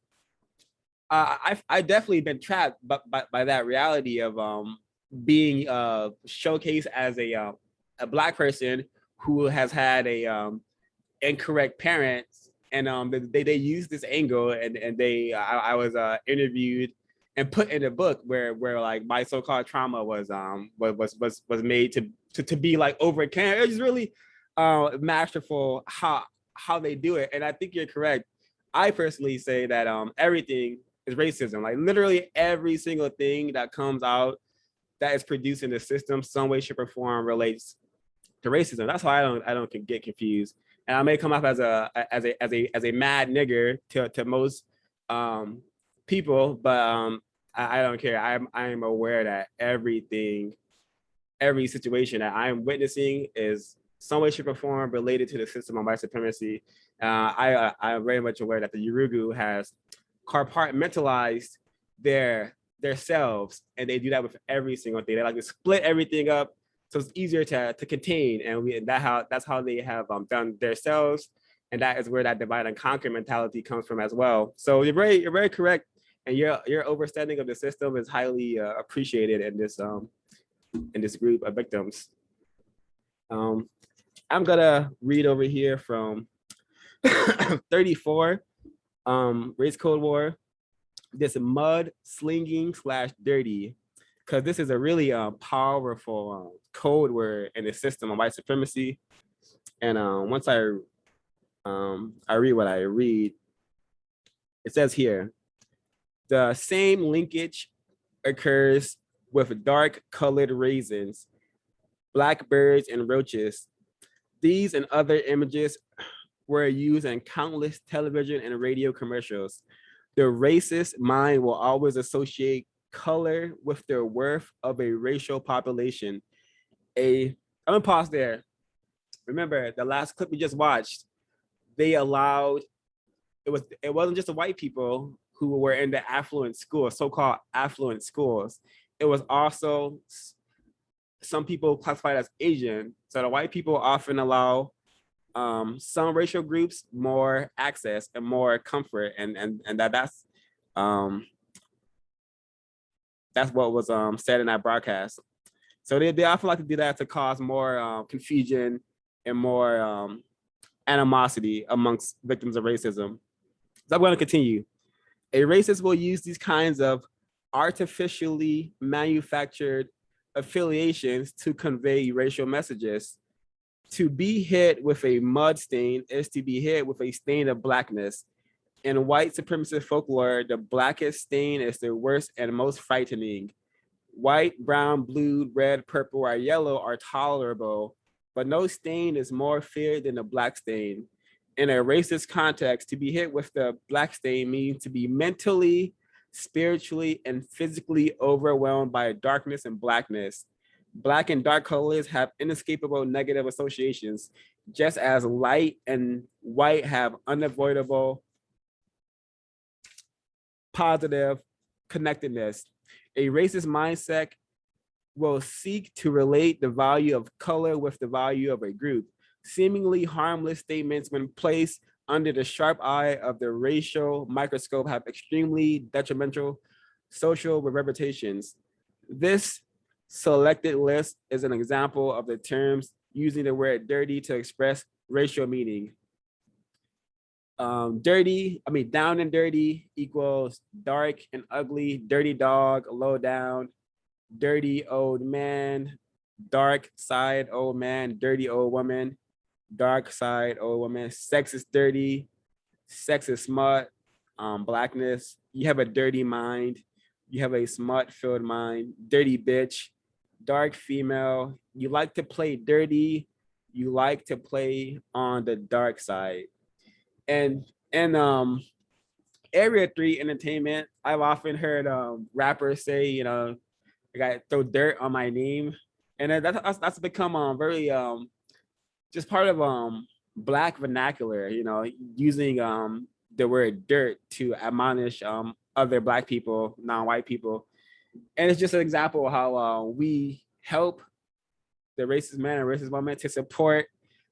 I definitely been trapped by that reality of being showcased as a black person who has had a incorrect parents, and they used this angle, and I was interviewed and put in a book where like my so-called trauma was made to be like over camp. It was really masterful how they do it, and I think you're correct. I personally say that everything is racism. Like literally every single thing that comes out that is produced in the system, some way, shape, or form relates to racism. That's why I don't get confused. And I may come off as a mad nigger to most people, but I don't care. I am aware that every situation that I am witnessing is some way, shape, or form related to the system of white supremacy. I am very much aware that the Yurugu has compartmentalized their selves, and they do that with every single thing. They like to split everything up so it's easier to contain, and that's how they have done their selves, and that is where that divide and conquer mentality comes from as well. So you're very correct, and your understanding of the system is highly appreciated in this group of victims. I'm gonna read over here from 34, Race Code War, this mud slinging / dirty, because this is a really powerful code word in the system of white supremacy. And once I read what I read, it says here, the same linkage occurs with dark colored raisins, blackbirds, and roaches. These and other images were used in countless television and radio commercials. The racist mind will always associate color with the worth of a racial population. I'm gonna pause there. Remember the last clip we just watched, they allowed, it wasn't just the white people who were in the affluent schools, so-called affluent schools. It was also some people classified as Asian. So the white people often allow some racial groups more access and more comfort, and that's what was said in that broadcast. So they often like to do that to cause more confusion and more animosity amongst victims of racism. So I'm going to continue. A racist will use these kinds of artificially manufactured affiliations to convey racial messages. To be hit with a mud stain is to be hit with a stain of blackness. In white supremacist folklore, the blackest stain is the worst and most frightening. White, brown, blue, red, purple, or yellow are tolerable, but no stain is more feared than the black stain. In a racist context, to be hit with the black stain means to be mentally, spiritually, and physically overwhelmed by darkness and blackness. Black and dark colors have inescapable negative associations, just as light and white have unavoidable positive connectedness. A racist mindset will seek to relate the value of color with the value of a group. Seemingly harmless statements, when placed under the sharp eye of the racial microscope, have extremely detrimental social reverberations. This selected list is an example of the terms using the word dirty to express racial meaning. Down and dirty equals dark and ugly, dirty dog, low down, dirty old man, dark side old man, dirty old woman, dark side old woman, sex is dirty, sex is smut, blackness, you have a dirty mind, you have a smut-filled mind, dirty bitch, dark female, you like to play dirty, you like to play on the dark side. And Area 3 entertainment, I've often heard rappers say, you know, I got throw dirt on my name. And then that's become very just part of black vernacular, you know, using the word dirt to admonish other black people, non-white people. And it's just an example of how we help the racist man and racist woman to support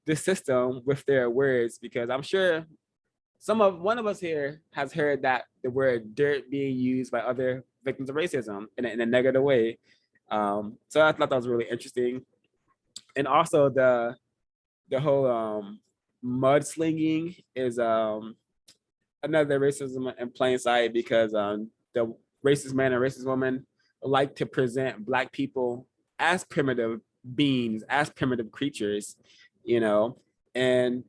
the system with their words, because I'm sure one of us here has heard that the word dirt being used by other victims of racism in a negative way. So I thought that was really interesting. And also the whole mudslinging is another racism in plain sight, because the racist man and racist woman like to present black people as primitive beings, as primitive creatures, you know, and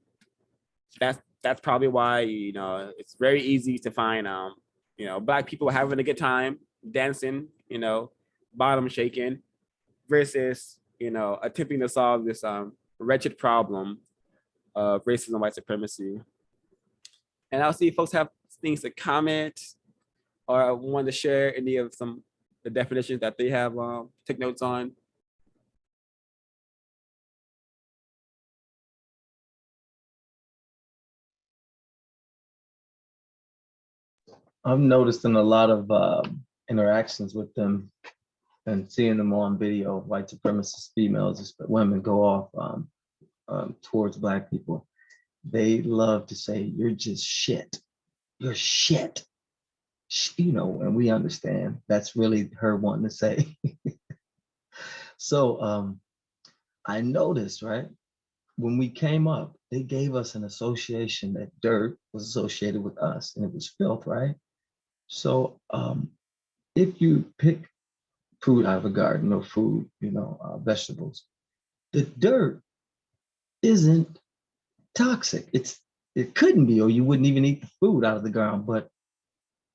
that's probably why, you know, it's very easy to find you know, black people having a good time dancing, you know, bottom shaking, versus, you know, attempting to solve this wretched problem of racism and white supremacy. And I'll see if folks have things to comment or want to share any of the definitions that they have took notes on. I've noticed in a lot of interactions with them and seeing them on video, white supremacist females, women go off towards black people. They love to say, "You're just shit. You're shit." You know, and we understand that's really her wanting to say. So I noticed, right, when we came up, they gave us an association that dirt was associated with us, and it was filth, right? So if you pick food out of a garden or food, you know, vegetables, the dirt isn't toxic. It couldn't be, or you wouldn't even eat the food out of the ground. But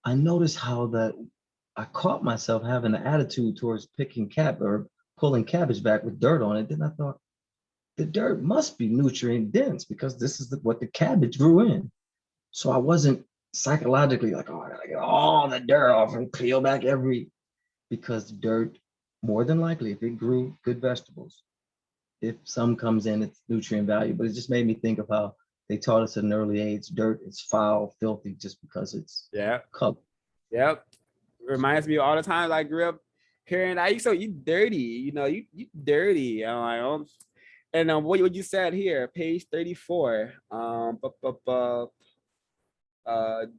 I noticed how that I caught myself having an attitude towards picking or pulling cabbage back with dirt on it. Then I thought, the dirt must be nutrient dense because this is what the cabbage grew in. So I wasn't psychologically like, oh, I gotta get all the dirt off and peel back because dirt, more than likely, if it grew good vegetables, if some comes in, it's nutrient value. But it just made me think of how they taught us at an early age, dirt is foul, filthy, just because it's color. Yep. Reminds me all the times I grew up hearing, I used to, you dirty, you dirty. I'm like, oh. And what you said here, page 34.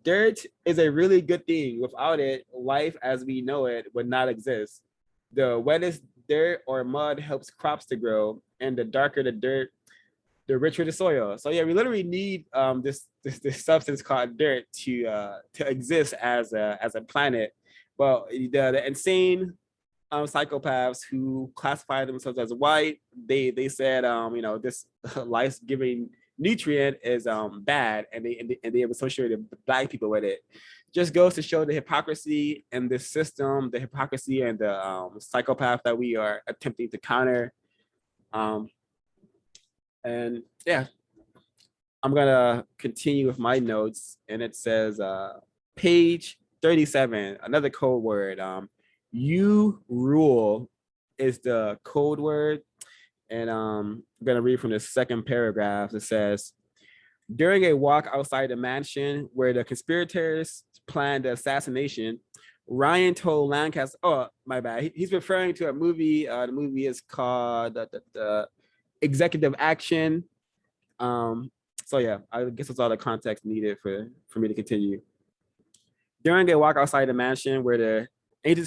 Dirt is a really good thing. Without it, life as we know it would not exist. The wettest dirt or mud helps crops to grow, and the darker the dirt, the richer the soil. So yeah, we literally need this substance called dirt to exist as a planet. But the insane psychopaths who classify themselves as white, they said this life-giving nutrient is bad, and they have associated black people with it. Just goes to show the hypocrisy in this system, the hypocrisy and the psychopath that we are attempting to counter. And yeah, I'm gonna continue with my notes, and it says page 37, another code word. You rule is the code word. And I'm gonna read from the second paragraph. It says, during a walk outside the mansion where the conspirators planned the assassination, Ryan told Lancaster, oh, my bad. He's referring to a movie. The movie is called the Executive Action. So yeah, I guess that's all the context needed for me to continue. During a walk outside the mansion where he's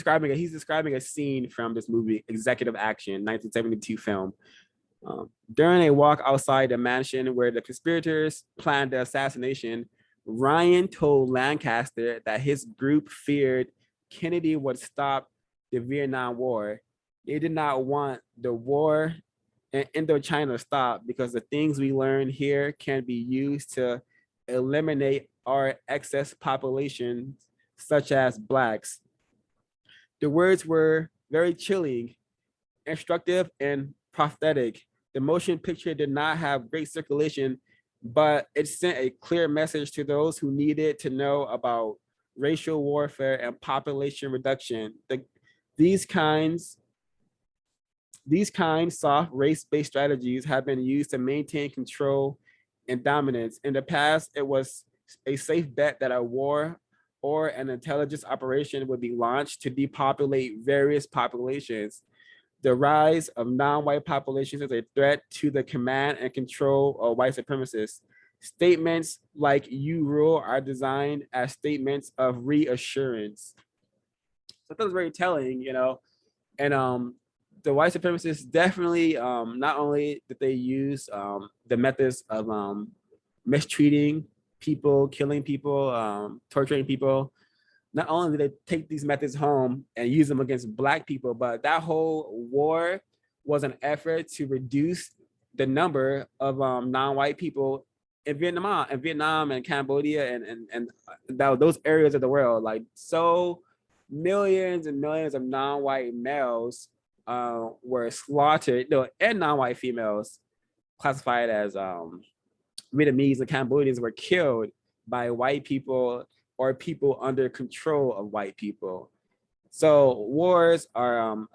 describing a scene from this movie, Executive Action, 1972 film. During a walk outside the mansion where the conspirators planned the assassination, Ryan told Lancaster that his group feared Kennedy would stop the Vietnam War. They did not want the war in Indochina to stop because the things we learn here can be used to eliminate our excess population, such as Blacks. The words were very chilling, instructive, and prophetic. The motion picture did not have great circulation, but it sent a clear message to those who needed to know about racial warfare and population reduction. These kinds soft race-based strategies have been used to maintain control and dominance. In the past, it was a safe bet that a war or an intelligence operation would be launched to depopulate various populations. The rise of non-white populations is a threat to the command and control of white supremacists. Statements like "you rule" are designed as statements of reassurance. So that was very telling, and the white supremacists definitely not only did they use the methods of mistreating people, killing people, torturing people. Not only did they take these methods home and use them against Black people, but that whole war was an effort to reduce the number of non-white people in Vietnam and Cambodia and those areas of the world. Like, so millions and millions of non-white males were slaughtered, and non-white females classified as Vietnamese and Cambodians were killed by white people or people under control of white people. So wars are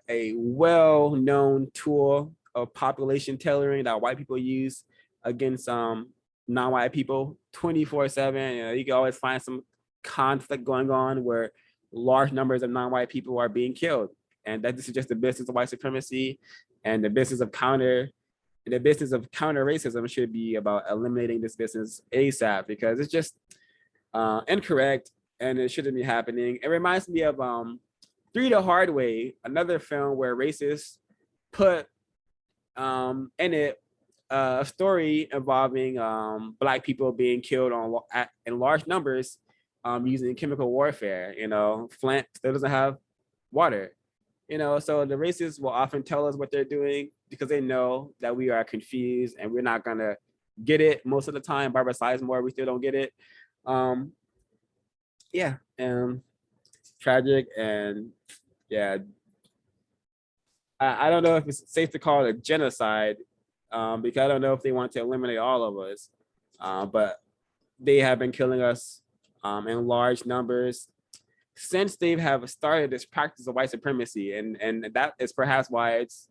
a well-known tool of population tailoring that white people use against non-white people 24/7. You can always find some conflict going on where large numbers of non-white people are being killed. And that this is just the business of white supremacy, and the business of counter racism should be about eliminating this business ASAP, because it's just incorrect and it shouldn't be happening. It reminds me of Three the Hard Way, another film where racists put in it a story involving Black people being killed in large numbers using chemical warfare. Flint still doesn't have water. So the racists will often tell us what they're doing because they know that we are confused and we're not gonna get it most of the time. Barbara Sizemore, we still don't get it. Yeah, tragic, and yeah, I don't know if it's safe to call it a genocide, because I don't know if they want to eliminate all of us, but they have been killing us in large numbers since they have started this practice of white supremacy, and that is perhaps why it's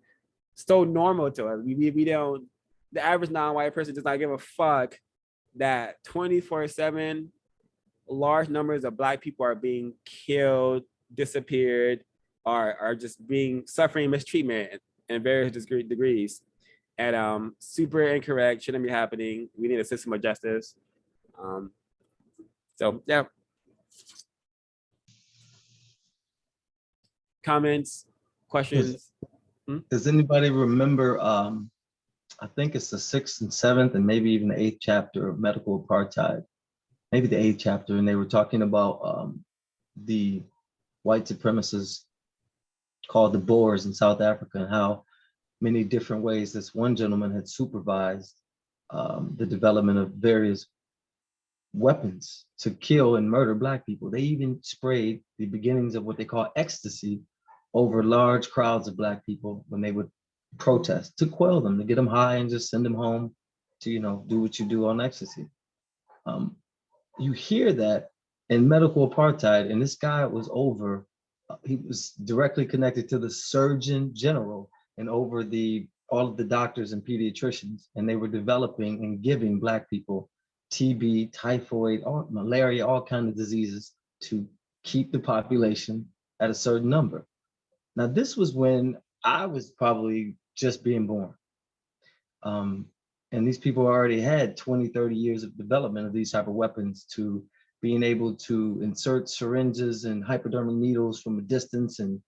so normal to us. We don't, the average non-white person does not give a fuck that 24/7 large numbers of Black people are being killed, disappeared, are just being suffering mistreatment in various degrees. And super incorrect, shouldn't be happening. We need a system of justice. So yeah. Comments, questions? Does anybody remember, I think it's the 6th and 7th and maybe even the 8th chapter of Medical Apartheid, maybe the 8th chapter, and they were talking about the white supremacists called the Boers in South Africa, and how many different ways this one gentleman had supervised the development of various weapons to kill and murder Black people. They even sprayed the beginnings of what they call ecstasy over large crowds of Black people when they would protest, to quell them, to get them high and just send them home to, you know, do what you do on ecstasy. You hear that in medical apartheid, and this guy was over, he was directly connected to the Surgeon General and over all of the doctors and pediatricians, and they were developing and giving Black people TB, typhoid, malaria, all kinds of diseases to keep the population at a certain number. Now, this was when I was probably just being born. And these people already had 20, 30 years of development of these type of weapons, to being able to insert syringes and hypodermic needles from a distance, and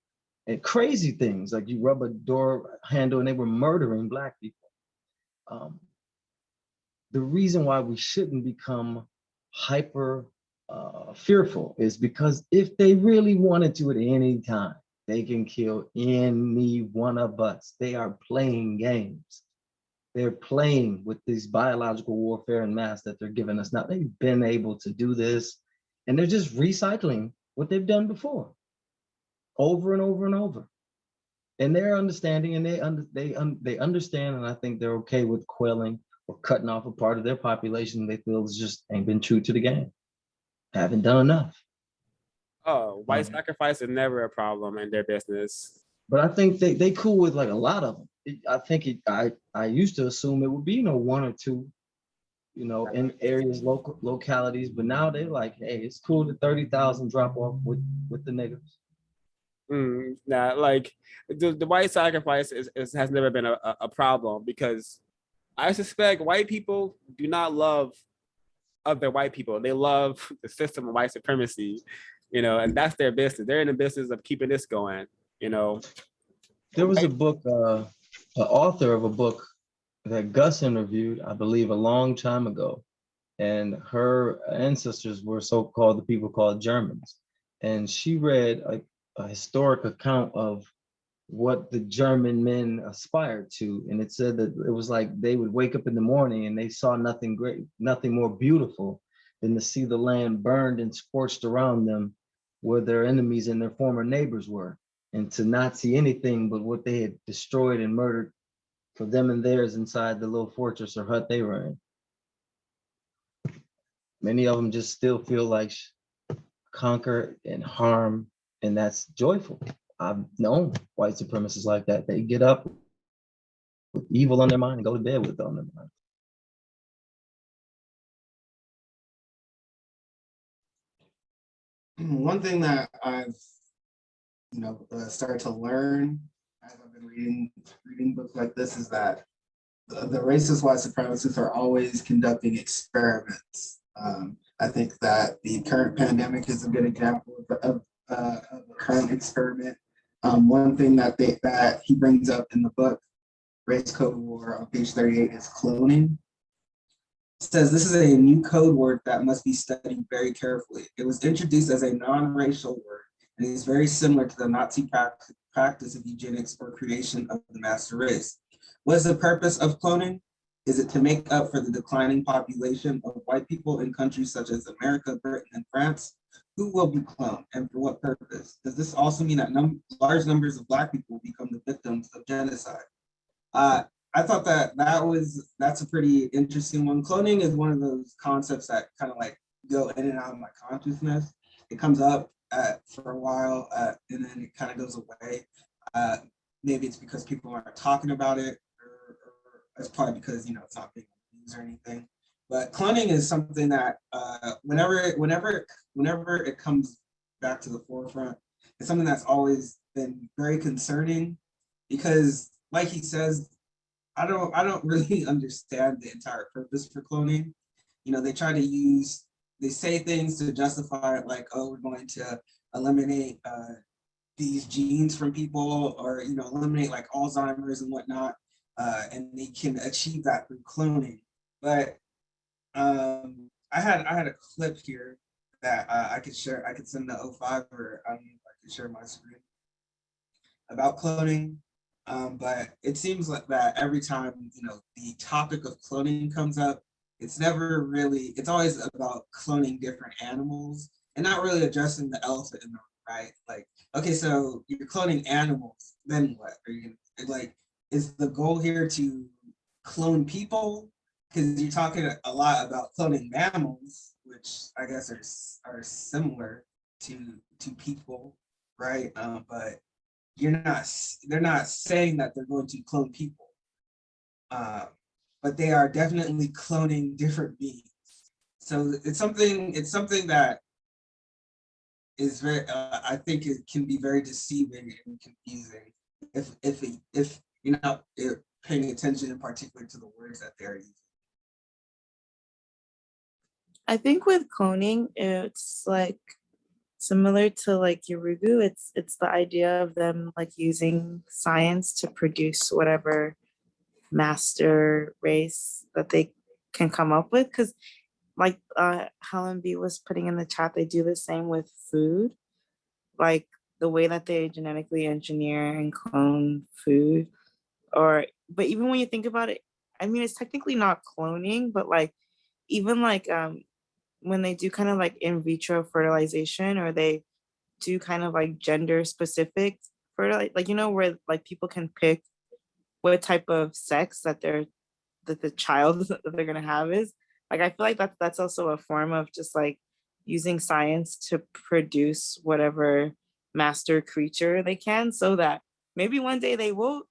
crazy things like you rub a door handle, and they were murdering Black people. The reason why we shouldn't become hyper fearful is because if they really wanted to at any time, they can kill any one of us. They are playing games. They're playing with these biological warfare and mass that they're giving us now. They've been able to do this, and they're just recycling what they've done before, over and over and over. And they're understanding, and they understand, and I think they're okay with quelling or cutting off a part of their population they feel is just ain't been true to the game, haven't done enough. Oh, white sacrifice is never a problem in their business. But I think they cool with like a lot of them. I used to assume it would be, you know, one or two, you know, in areas, localities, but now they're like, hey, it's cool to 30,000 drop off with the niggas. Nah, like the white sacrifice has never been a problem, because I suspect white people do not love other white people. They love the system of white supremacy, you know, and that's their business. They're in the business of keeping this going, you know. There was a book, the author of a book that Gus interviewed, I believe, a long time ago, and her ancestors were so-called the people called Germans, and she read a historic account of what the German men aspired to, and it said that it was like they would wake up in the morning and they saw nothing great, nothing more beautiful than to see the land burned and scorched around them where their enemies and their former neighbors were, and to not see anything but what they had destroyed and murdered for them and theirs inside the little fortress or hut they were in. Many of them just still feel like conquer and harm, and that's joyful. I've known white supremacists like that. They get up with evil on their mind and go to bed with it on their mind. One thing that I've, started to learn as I've been reading books like this is that the racist white supremacists are always conducting experiments. I think that the current pandemic is a good example of a current experiment. One thing that he brings up in the book, Race Code War, on page 38, is cloning. It says this is a new code word that must be studied very carefully. It was introduced as a non-racial word and is very similar to the Nazi practice of eugenics or creation of the master race. What is the purpose of cloning? Is it to make up for the declining population of white people in countries such as America, Britain, and France? Who will be cloned and for what purpose? Does this also mean that large numbers of Black people become the victims of genocide? I I thought that's a pretty interesting one. Cloning is one of those concepts that kind of like go in and out of my consciousness. It comes up for a while, and then it kind of goes away. Maybe it's because people aren't talking about it, or it's probably because it's not big news or anything. But cloning is something that whenever it comes back to the forefront, it's something that's always been very concerning, because, like he says, I don't really understand the entire purpose for cloning. They say things to justify it, like, oh, we're going to eliminate these genes from people, or eliminate like Alzheimer's and whatnot, and they can achieve that through cloning. But I had a clip here that I could share. I could send the O5, or I don't know if I could share my screen about cloning. But it seems like that every time the topic of cloning comes up, it's always about cloning different animals and not really addressing the elephant in the room, right? Like, okay, so you're cloning animals, then what? Are you gonna, like, is the goal here to clone people? Because you're talking a lot about cloning mammals, which I guess are similar to people, right? But they're not saying that they're going to clone people, but they are definitely cloning different beings. So it's something that is very, I think it can be very deceiving and confusing if you're not paying attention in particular to the words that they're using. I think with cloning, it's like similar to like Yorugu. It's the idea of them like using science to produce whatever master race that they can come up with. Because like Helen B was putting in the chat, they do the same with food, like the way that they genetically engineer and clone food. But even when you think about it, I mean, it's technically not cloning, but like even like when they do kind of like in vitro fertilization, or they do kind of like gender specific fertilize, like where like people can pick what type of sex that the child that they're gonna have is. Like, I feel like that's also a form of just like using science to produce whatever master creature they can, so that maybe one day they will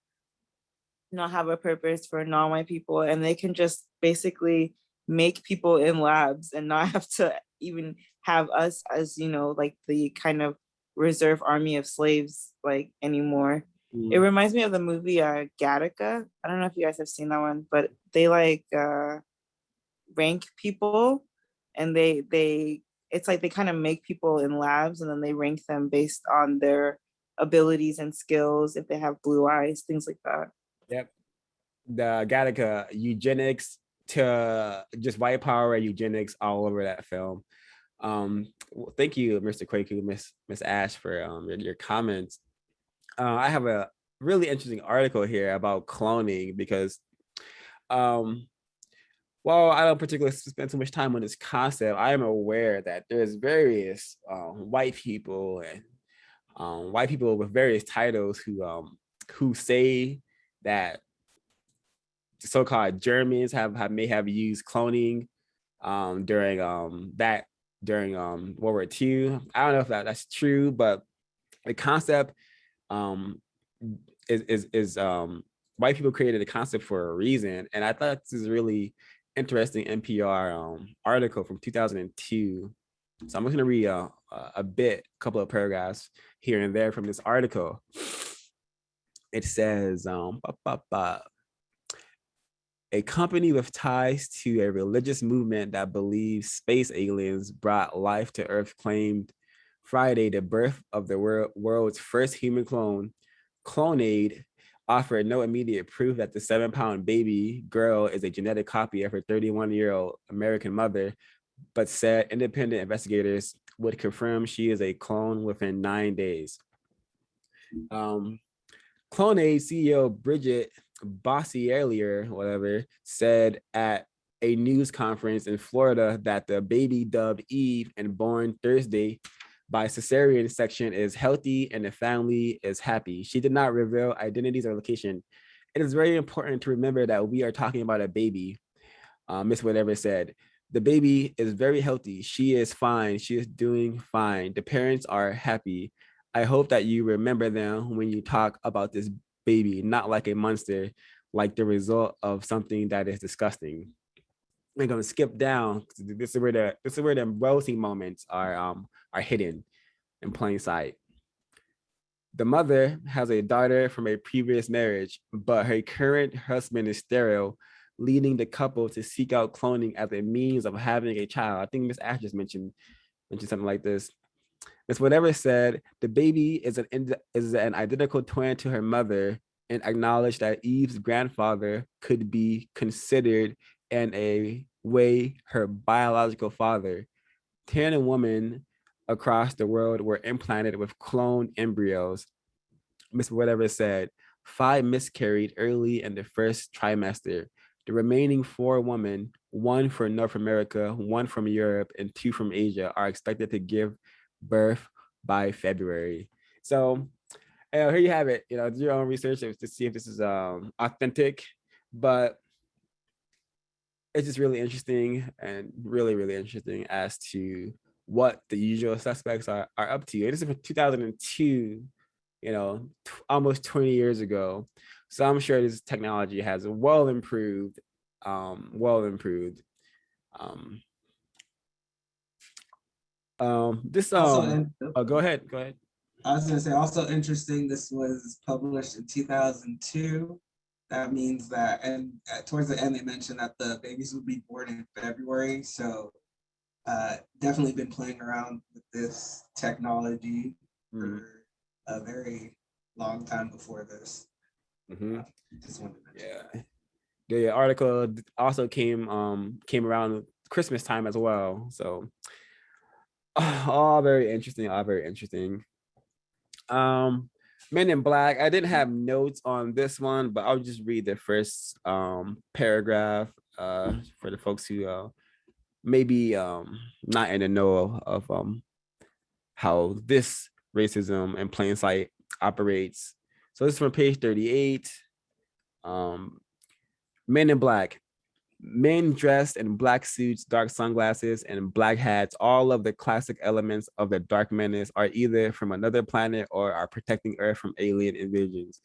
not have a purpose for non-white people, and they can just basically make people in labs and not have to even have us as like the kind of reserve army of slaves like anymore. It reminds me of the movie Gattaca. I don't know if you guys have seen that one, but they like rank people, and they it's like they kind of make people in labs, and then they rank them based on their abilities and skills, if they have blue eyes, things like that. Yep. The Gattaca, eugenics to just white power and eugenics all over that film. Thank you, Mr. Kwaku, Miss Ash, for your comments. I have a really interesting article here about cloning, because while I don't particularly spend too much time on this concept, I am aware that there's various white people and white people with various titles who say that the so-called Germans may have used cloning during World War II. I don't know if that's true, but the concept is white people created a concept for a reason, and I thought this is really interesting NPR article from 2002. So I'm just going to read a couple of paragraphs here and there from this article. It says, a company with ties to a religious movement that believes space aliens brought life to Earth claimed Friday the birth of the world's first human clone. Clonaid offered no immediate proof that the 7-pound baby girl is a genetic copy of her 31-year-old American mother, but said independent investigators would confirm she is a clone within 9 days. Clonaid CEO Bridget Bossier, said at a news conference in Florida that the baby dubbed Eve and born Thursday by cesarean section is healthy and the family is happy. She did not reveal identities or location. it is very important to remember that we are talking about a baby. Miss Whatever said, the baby is very healthy. She is fine. She is doing fine. The parents are happy. I hope that you remember them when you talk about this baby, not like a monster, like the result of something that is disgusting. I'm gonna skip down. This is where the roasting moments are hidden in plain sight. The mother has a daughter from a previous marriage, but her current husband is sterile, leading the couple to seek out cloning as a means of having a child. I think Miss Ash just mentioned something like this. Miss Whatever said the baby is an identical twin to her mother, and acknowledged that Eve's grandfather could be considered in a way her biological father. 10 women across the world were implanted with cloned embryos. Miss Whatever said 5 miscarried early in the first trimester. The remaining 4 women, 1 for North America, 1 from Europe, and 2 from Asia, are expected to give birth by February. So here you have it. Do your own research to see if this is authentic, but it's just really interesting and really, really interesting as to what the usual suspects are up to. And this is from 2002, almost 20 years ago. So I'm sure this technology has well improved, this Also, go ahead. I was going to say, also interesting, this was published in 2002. That means that, and towards the end, they mentioned that the babies would be born in February. So definitely been playing around with this technology for a very long time before this. Just wanted to mention. The article also came around Christmas time as well. So all very interesting. Men in Black. I didn't have notes on this one, but I'll just read the first paragraph for the folks who maybe not in the know of how this racism in plain sight operates. So this is from page 38. Men in Black. Men dressed in black suits, dark sunglasses, and black hats, all of the classic elements of the Dark Menace, are either from another planet or are protecting Earth from alien invasions.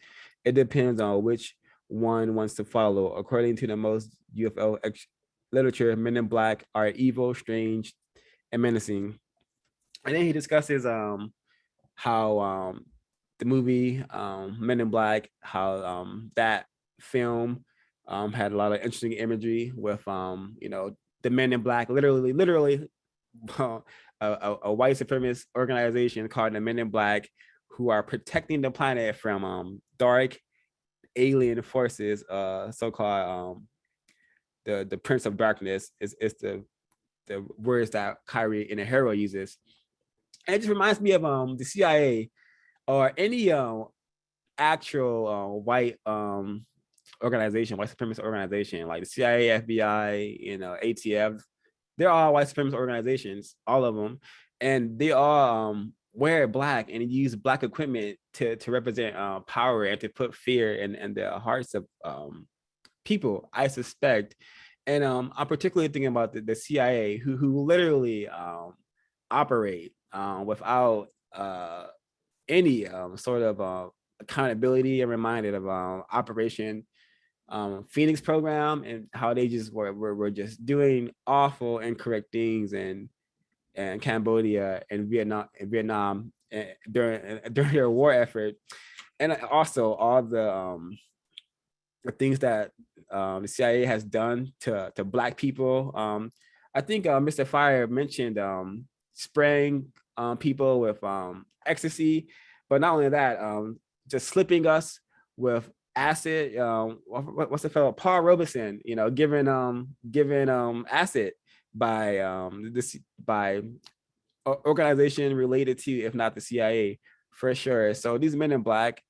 It depends on which one wants to follow. According to the most UFO literature, Men in Black are evil, strange, and menacing. And then he discusses how the movie Men in Black, how that film had a lot of interesting imagery with the Men in Black, literally a white supremacist organization called the Men in Black, who are protecting the planet from dark alien forces, so-called the Prince of Darkness is the words that Kyrie Inahero uses. And it just reminds me of the CIA or any actual white organization, white supremacist organization, like the CIA, FBI, ATF. They're all white supremacist organizations, all of them, and they all wear black and use black equipment to represent power and to put fear in the hearts of people, I suspect. And I'm particularly thinking about the CIA, who literally operate without any sort of accountability. I'm reminded of Operation Phoenix program and how they just were just doing awful, incorrect things in Cambodia and Vietnam during their war effort, and also all the things that the CIA has done to Black people. I think Mr. Fire mentioned spraying people with ecstasy, but not only that, just slipping us with acid. What's the fellow Paul Robeson? Given acid by organization related to, if not the CIA, for sure. So these Men in Black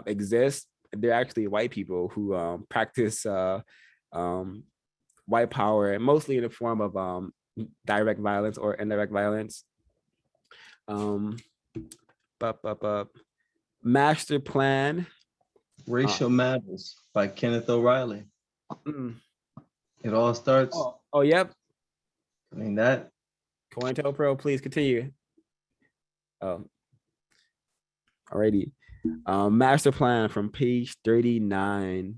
exist. They're actually white people who practice white power, and mostly in the form of direct violence or indirect violence. Master plan. Racial Matters by Kenneth O'Reilly. Mm. It all starts. Oh, yep. I mean that. COINTELPRO, please continue. Oh, alrighty. Master plan from page 39.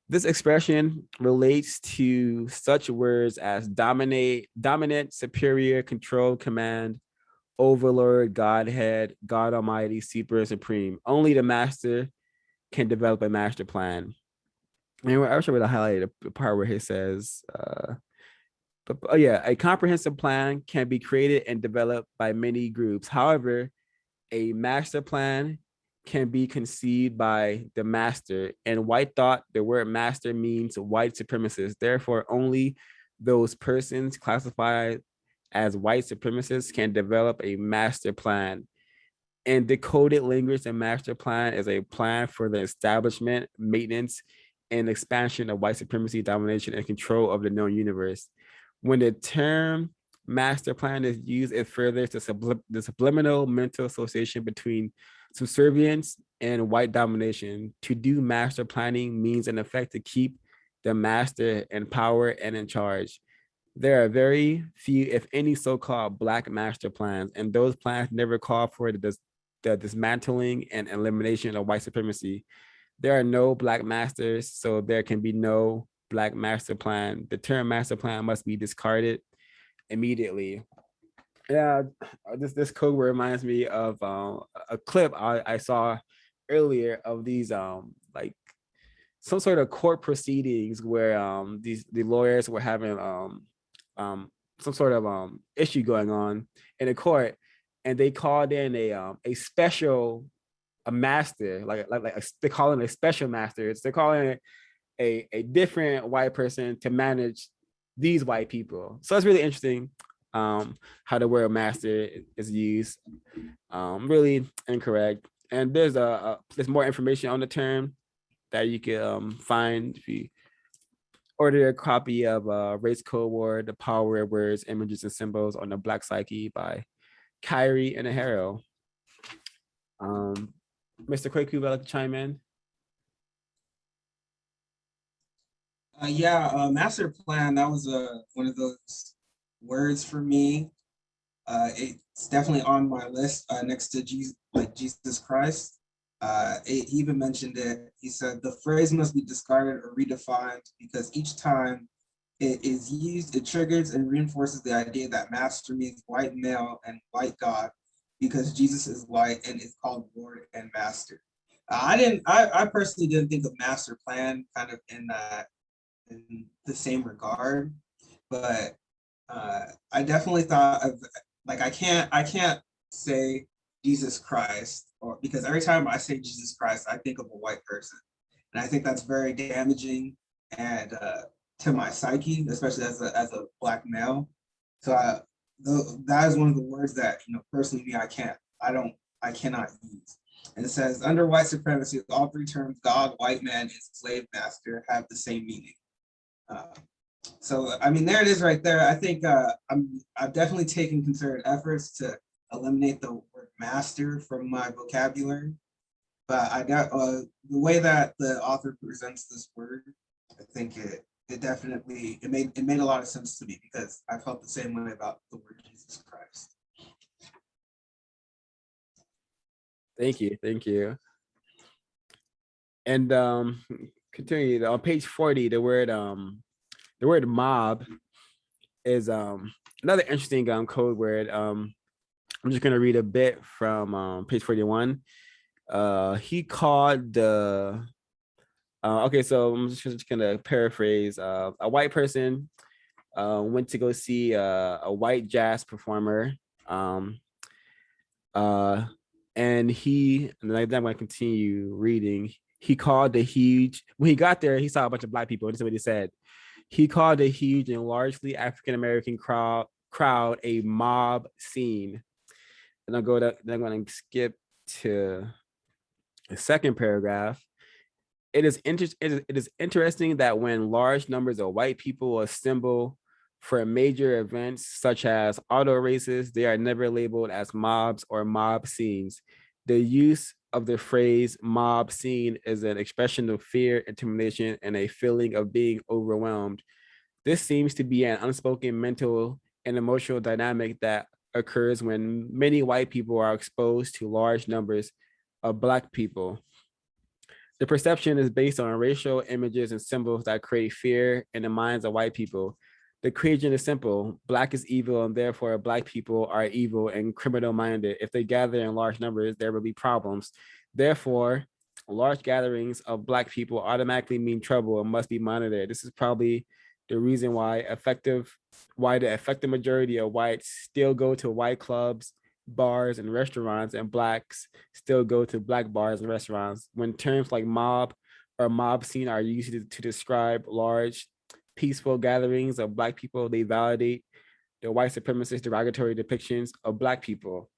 This expression relates to such words as dominant, superior, control, command, overlord, Godhead, God Almighty, super, supreme. Only the master can develop a master plan. And I actually really highlighted the part where he says, a comprehensive plan can be created and developed by many groups. However, a master plan can be conceived by the master. In white thought, the word master means white supremacists. Therefore, only those persons classified as white supremacists can develop a master plan. In decoded language, a master plan is a plan for the establishment, maintenance, and expansion of white supremacy, domination, and control of the known universe. When the term master plan is used, it furthers the subliminal mental association between subservience and white domination. To do master planning means, in effect, to keep the master in power and in charge. There are very few, if any, so-called Black master plans, and those plans never call for the dismantling and elimination of white supremacy. There are no Black masters, so there can be no Black master plan. The term master plan must be discarded immediately. Yeah, this code word reminds me of a clip I saw earlier of these like some sort of court proceedings where the lawyers were having some sort of issue going on in a court, and they called in a special master, they call it a special master. They're calling it a different white person to manage these white people. So it's really interesting how the word master is used. Really incorrect. And there's more information on the term that you can find if you order a copy of Race Code Word, The Power of Words, Images, and Symbols on the Black Psyche by Kyrie and Aharo. Mr. Kwaku, would like to chime in? Master plan, that was one of those words for me. It's definitely on my list next to Jesus Christ. He even mentioned it. He said the phrase must be discarded or redefined because each time it is used, it triggers and reinforces the idea that master means white male and white God, because Jesus is white and is called Lord and Master. I personally didn't think of master plan kind of in the same regard, but I definitely thought of I can't say Jesus Christ, or because every time I say Jesus Christ, I think of a white person, and I think that's very damaging and to my psyche, especially as a Black male. So that is one of the words that personally me I cannot use. And it says under white supremacy, all three terms God, white man, and slave master have the same meaning. So I mean, there it is right there. I think I've definitely taken concerted efforts to eliminate the word master from my vocabulary, but I got the way that the author presents this word, I think it definitely made a lot of sense to me, because I felt the same way about the word Jesus Christ. Thank you. And continue on page 40, the word mob is another interesting code word. I'm just gonna read a bit from page 41. He called the okay, so I'm just gonna paraphrase. A white person went to go see a white jazz performer. And then I'm gonna continue reading. He called the huge, when he got there, he saw a bunch of Black people. This is what he said. He called a huge and largely African-American crowd a mob scene. And I'm going to skip to the second paragraph. It is interesting that when large numbers of white people assemble for major events such as auto races, they are never labeled as mobs or mob scenes. The use of the phrase mob scene is an expression of fear, intimidation, and a feeling of being overwhelmed. This seems to be an unspoken mental and emotional dynamic that occurs when many white people are exposed to large numbers of Black people. The perception is based on racial images and symbols that create fear in the minds of white people. The equation is simple. Black is evil, and therefore Black people are evil and criminal minded. If they gather in large numbers, there will be problems. Therefore, large gatherings of Black people automatically mean trouble and must be monitored. This is probably the reason why the effective majority of whites still go to white clubs, bars, and restaurants, and Blacks still go to Black bars and restaurants. When terms like mob or mob scene are used to describe large, peaceful gatherings of Black people, they validate the white supremacist derogatory depictions of Black people.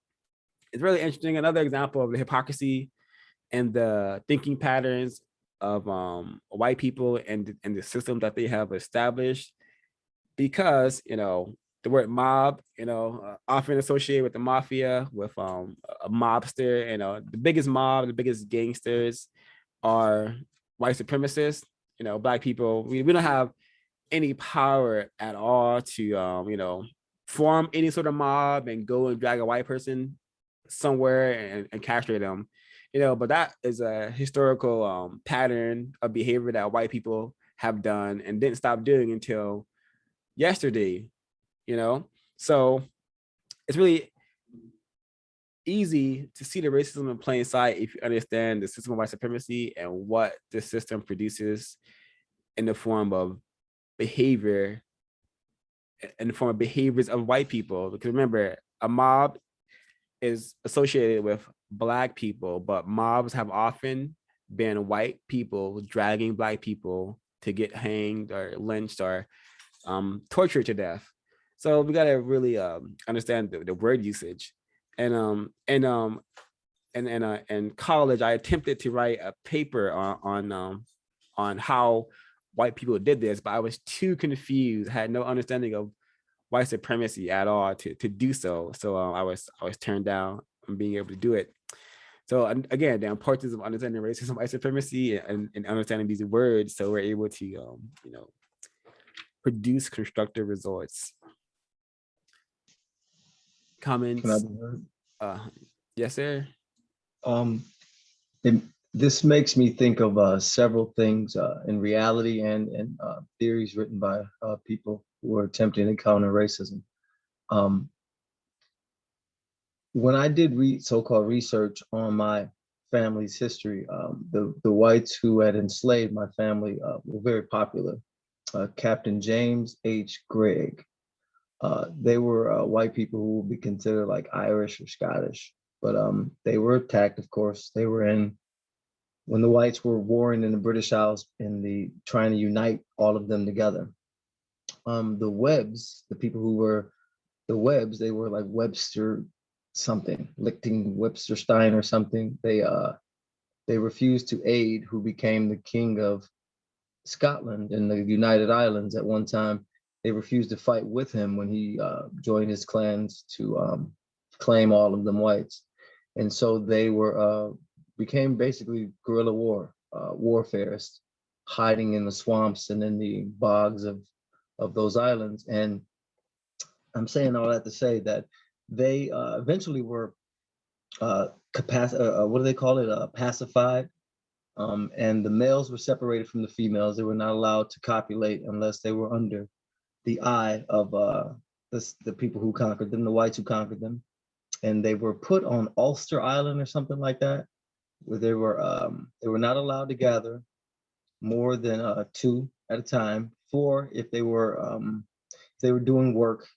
It's really interesting. Another example of the hypocrisy and the thinking patterns of white people and the system that they have established, because the word mob, often associated with the mafia, with a mobster. The biggest mob, the biggest gangsters are white supremacists. Black people, we don't have any power at all to form any sort of mob and go and drag a white person somewhere and castrate them. But that is a historical pattern of behavior that white people have done and didn't stop doing until yesterday. So it's really easy to see the racism in plain sight if you understand the system of white supremacy and what the system produces in the form of behaviors of white people. Because remember, a mob is associated with Black people, but mobs have often been white people dragging Black people to get hanged or lynched or tortured to death. So we gotta really understand the word usage. And in college, I attempted to write a paper on how white people did this, but I was too confused, had no understanding of white supremacy at all to do so. So I was turned down from being able to do it. So again, the importance of understanding racism, white supremacy, and understanding these words, so we're able to produce constructive results. Comments? Can I be heard? Yes, sir. This makes me think of several things in reality and theories written by people who are attempting to counter racism. When I did so-called research on my family's history, the whites who had enslaved my family were very popular. Captain James H. Gregg. They were white people who would be considered like Irish or Scottish, but they were attacked, of course. They were when the whites were warring in the British Isles trying to unite all of them together. The Webbs, the people who were the Webbs, they were like Webster something, Lichting Webster Stein or something. They refused to aid who became the king of Scotland and the United Islands at one time. They refused to fight with him when he joined his clans to claim all of them whites. And so they became basically guerrilla warfares, hiding in the swamps and in the bogs of those islands. And I'm saying all that to say that they eventually were pacified. And the males were separated from the females. They were not allowed to copulate unless they were under the eye of the people who conquered them, the whites who conquered them. And they were put on Ulster Island or something like that, where they were not allowed to gather more than 2 at a time, 4 if they were doing work,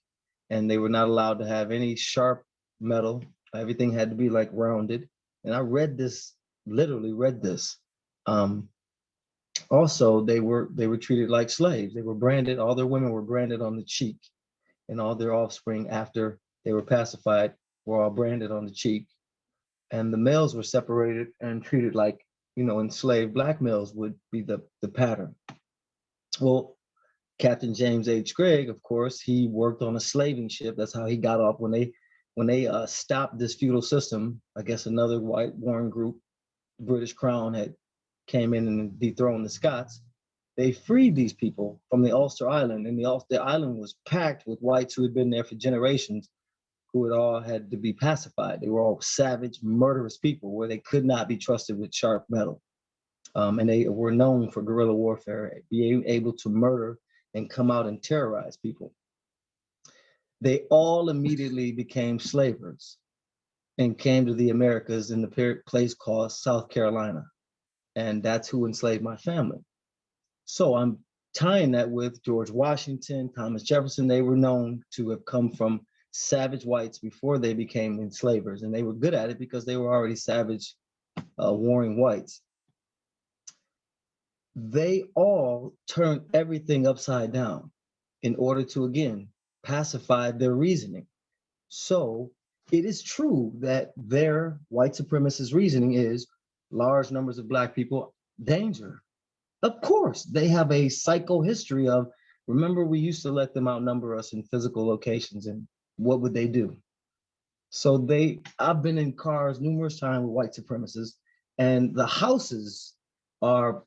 and they were not allowed to have any sharp metal. Everything had to be like rounded. And I literally read this. Also, they were treated like slaves. They were branded, all their women were branded on the cheek, and all their offspring after they were pacified were all branded on the cheek. And the males were separated and treated like, enslaved Black males would be the pattern. Well, Captain James H. Gregg, of course, he worked on a slaving ship. That's how he got off when they stopped this feudal system. I guess another white warring group British Crown had came in and dethroned the Scots, they freed these people from the Ulster Island, and the island was packed with whites who had been there for generations, who had all had to be pacified. They were all savage, murderous people where they could not be trusted with sharp metal. And they were known for guerrilla warfare, being able to murder and come out and terrorize people. They all immediately became slavers and came to the Americas in the place called South Carolina. And that's who enslaved my family. So I'm tying that with George Washington, Thomas Jefferson. They were known to have come from savage whites before they became enslavers. And they were good at it because they were already savage, warring whites. They all turned everything upside down in order to, again, pacify their reasoning. So it is true that their white supremacist reasoning is large numbers of Black people, danger. Of course, they have a psycho-history of, remember, we used to let them outnumber us in physical locations, and what would they do? So I've been in cars numerous times with white supremacists, and the houses are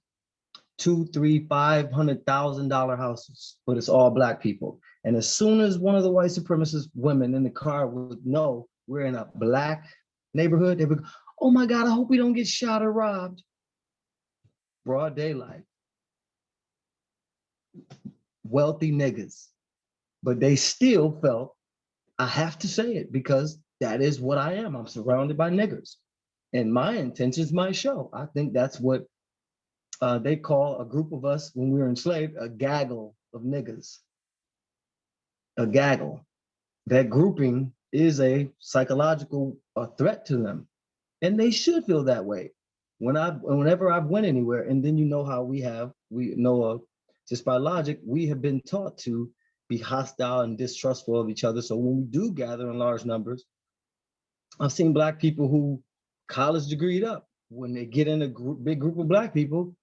$200,000, $300,000, $500,000 houses, but it's all Black people. And as soon as one of the white supremacist women in the car would know we're in a Black neighborhood, they would go, oh my God, I hope we don't get shot or robbed. Broad daylight. Wealthy niggas. But they still felt, I have to say it because that is what I am. I'm surrounded by niggers. And my intentions might show. I think that's what they call a group of us when we were enslaved, a gaggle of niggas. A gaggle. That grouping is a psychological threat to them. And they should feel that way. Whenever I've went anywhere, and then you know how we know just by logic, we have been taught to be hostile and distrustful of each other. So when we do gather in large numbers, I've seen Black people who college degreed up. When they get in a big group of Black people,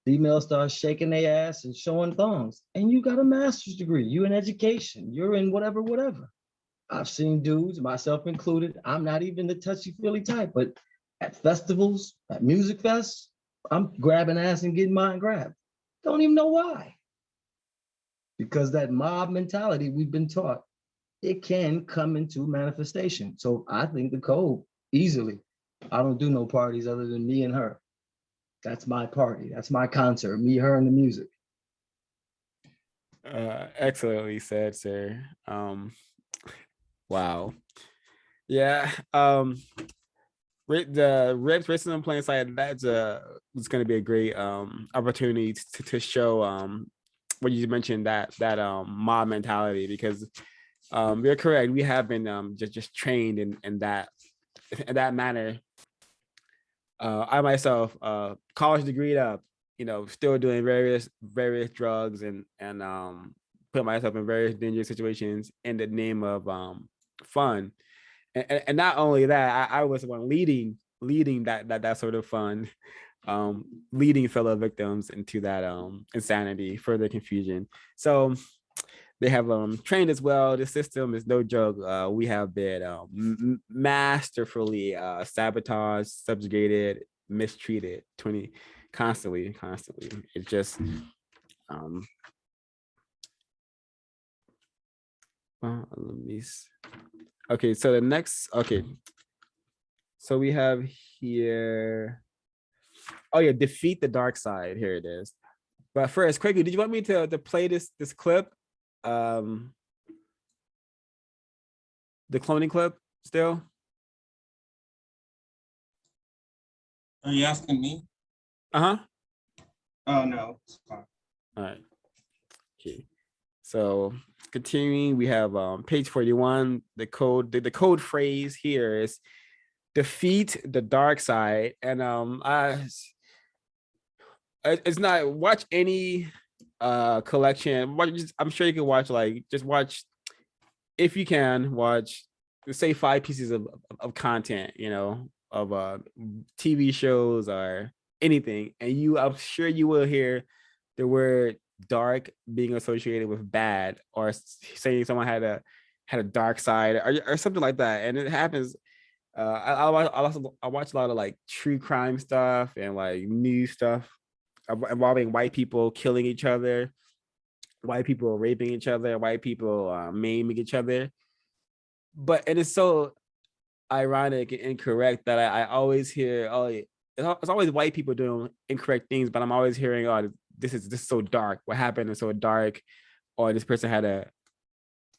females start shaking their ass and showing thongs. And you got a master's degree, you in education, you're in whatever. I've seen dudes, myself included, I'm not even the touchy-feely type, but at festivals, at music fests, I'm grabbing ass and getting mine grabbed. Don't even know why. Because that mob mentality we've been taught, it can come into manifestation. So I think the code, easily, I don't do no parties other than me and her. That's my party, that's my concert, me, her, and the music. Excellently said, sir. Wow. Yeah. The Rips Racism in Plain Sight, that's it's going to be a great opportunity to show what you mentioned, that mob mentality, because you're correct. We have been just trained in that manner. I myself, college degree up, still doing various drugs and put myself in various dangerous situations in the name of fun. And not only that, I was the one leading that sort of fun, leading fellow victims into that insanity, further confusion. So they have trained as well. The system is no joke. We have been masterfully sabotaged, subjugated, mistreated, constantly. It's just well, let me see. Okay, so the next, so we have here, oh yeah, defeat the dark side. Here it is. But first, quickly, did you want me to play this clip? The cloning clip still? Are you asking me? Uh-huh. Oh no, it's fine. All right. Okay. So continuing, we have page 41. The code phrase here is defeat the dark side. And it's not, watch any collection. I'm sure you can watch, just watch, if you can, watch, say 5 pieces of content, of TV shows or anything, and I'm sure you will hear the word dark being associated with bad, or saying someone had a dark side, or something like that. And it happens I watch a lot of like true crime stuff and like news stuff involving white people killing each other, white people raping each other, white people maiming each other. But it is so ironic and incorrect that I always hear, oh, it's always white people doing incorrect things, but I'm always hearing, oh, this is so dark. What happened is so dark, or this person had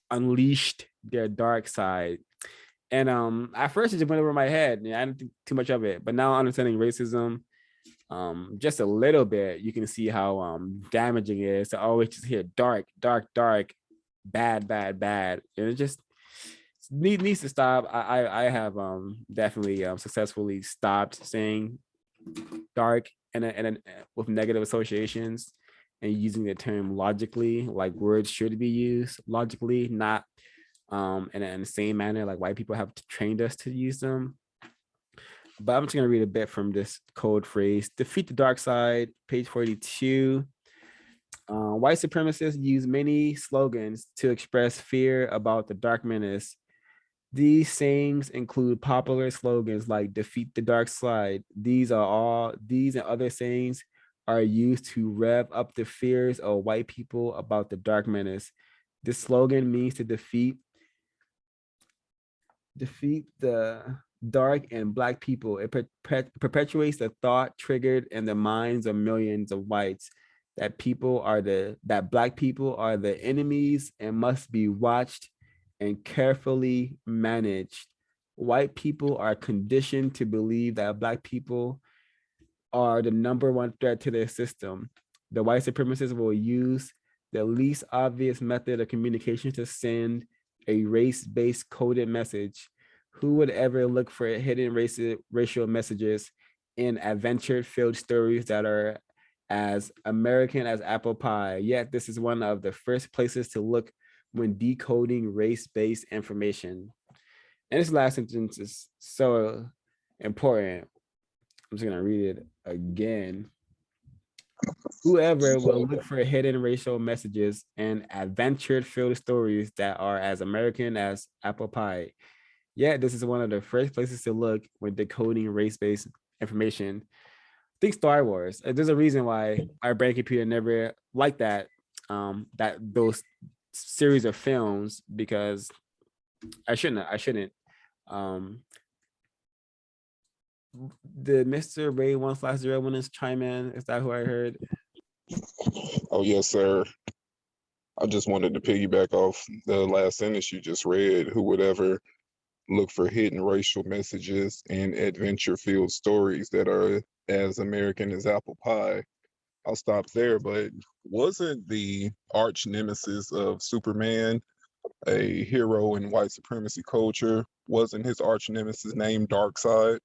unleashed their dark side. And at first it just went over my head. I didn't think too much of it, but now understanding racism, just a little bit, you can see how damaging it is to always just hear dark, dark, dark, bad, bad, bad. And it just needs to stop. I have definitely successfully stopped saying dark and with negative associations and using the term logically, like words should be used logically, not in the same manner like white people have trained us to use them. But I'm just gonna read a bit from this code phrase: defeat the dark side, page 42. White supremacists use many slogans to express fear about the dark menace. These sayings include popular slogans like defeat the dark side. These and other sayings are used to rev up the fears of white people about the dark menace. This slogan means to defeat the dark and black people. It perpetuates the thought triggered in the minds of millions of whites that black people are the enemies and must be watched and carefully managed. White people are conditioned to believe that black people are the number one threat to their system. The white supremacists will use the least obvious method of communication to send a race-based coded message. Who would ever look for hidden racial messages in adventure-filled stories that are as American as apple pie? Yet this is one of the first places to look when decoding race-based information. And this last sentence is so important. I'm just gonna read it again. Whoever will look for hidden racial messages and adventure-filled stories that are as American as apple pie. Yet this is one of the first places to look when decoding race-based information. Think Star Wars. There's a reason why our brain computer never liked those series of films, because I shouldn't. Did Mr. Ray 1/0 want to chime in? Is that who I heard? Oh, yes, sir. I just wanted to piggyback off the last sentence you just read. Who would ever look for hidden racial messages and adventure-filled stories that are as American as apple pie? I'll stop there, but wasn't the arch nemesis of Superman a hero in white supremacy culture? Wasn't his arch nemesis named Darkseid?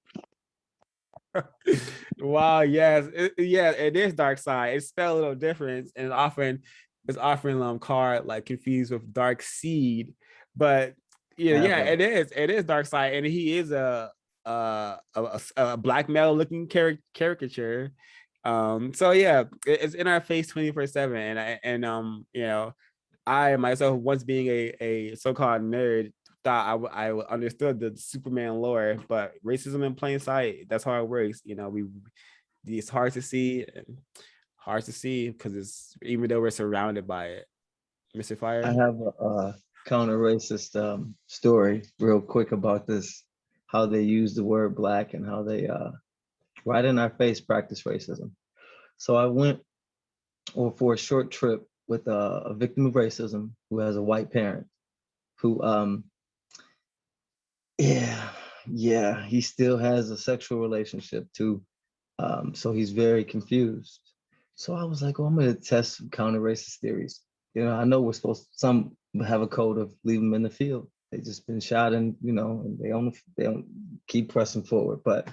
Wow, yes, it is dark side. It's spelled a little different, and it's often called like confused with dark seed. But yeah, it is dark side, and he is a black male looking caricature. So yeah, it's in our face 24/7, and I myself, once being a so-called nerd, thought I understood the Superman lore, but racism in plain sight, that's how it works. It's hard to see because it's, even though we're surrounded by it. Mr. Fire? I have a counter racist story real quick about this, how they use the word black and how they right in our face practice racism. So I went for a short trip with a victim of racism who has a white parent who he still has a sexual relationship too. So he's very confused. So I was like, oh, I'm gonna test some counter racist theories. I know we're supposed to, some have a code of leave them in the field. They just been shot and and they don't keep pressing forward. But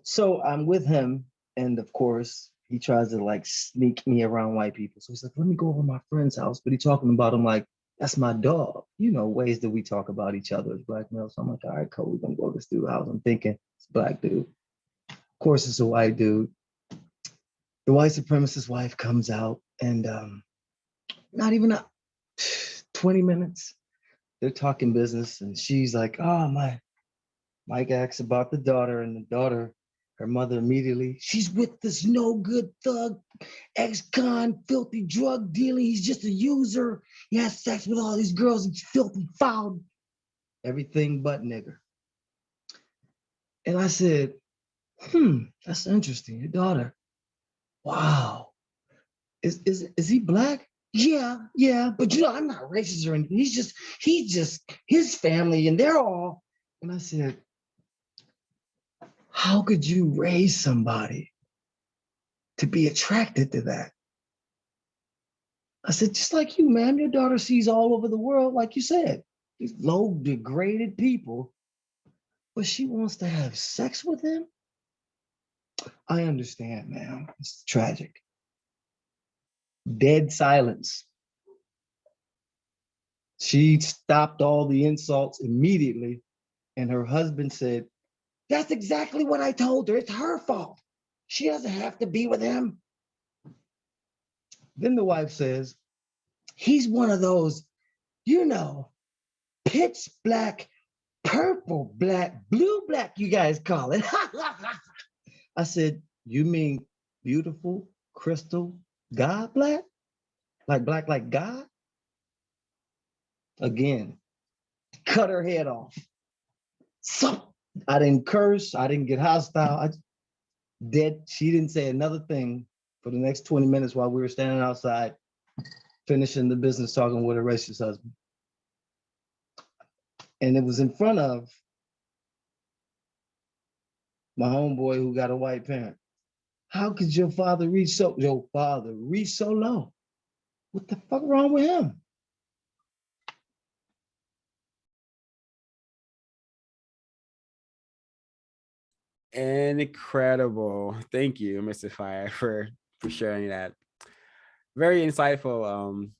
so I'm with him, and of course he tries to like sneak me around white people. So he's like, let me go over to my friend's house, but he's talking about him like, that's my dog. Ways that we talk about each other as black males. So I'm like, all right, cool, we're gonna go to this dude's house. I'm thinking it's a black dude. Of course, it's a white dude. The white supremacist wife comes out, and not even 20 minutes, they're talking business, and she's like, oh, Mike asks about the daughter, and the daughter, her mother immediately, she's with this no good thug, ex-con, filthy drug dealer. He's just a user. He has sex with all these girls. He's filthy, foul, everything but nigger. And I said, that's interesting. Your daughter. Wow. Is he black? Yeah. But you know, I'm not racist or anything. He's just his family, and they're all. And I said, how could you raise somebody to be attracted to that? I said, just like you, ma'am, your daughter sees all over the world, like you said, these low degraded people, but she wants to have sex with him? I understand, ma'am. It's tragic. Dead silence. She stopped all the insults immediately, and her husband said, that's exactly what I told her. It's her fault. She doesn't have to be with him. Then the wife says, he's one of those, you know, pitch black, purple black, blue black, you guys call it. I said, you mean beautiful, crystal, God black? Like black like God? Again, cut her head off. So I didn't curse, I didn't get hostile. Dead. She didn't say another thing for the next 20 minutes while we were standing outside, finishing the business talking with her racist husband. And it was in front of my homeboy who got a white parent. How could your father reach so low? What the fuck wrong with him? Incredible. Thank you, Mr. Fire, for sharing that. Very insightful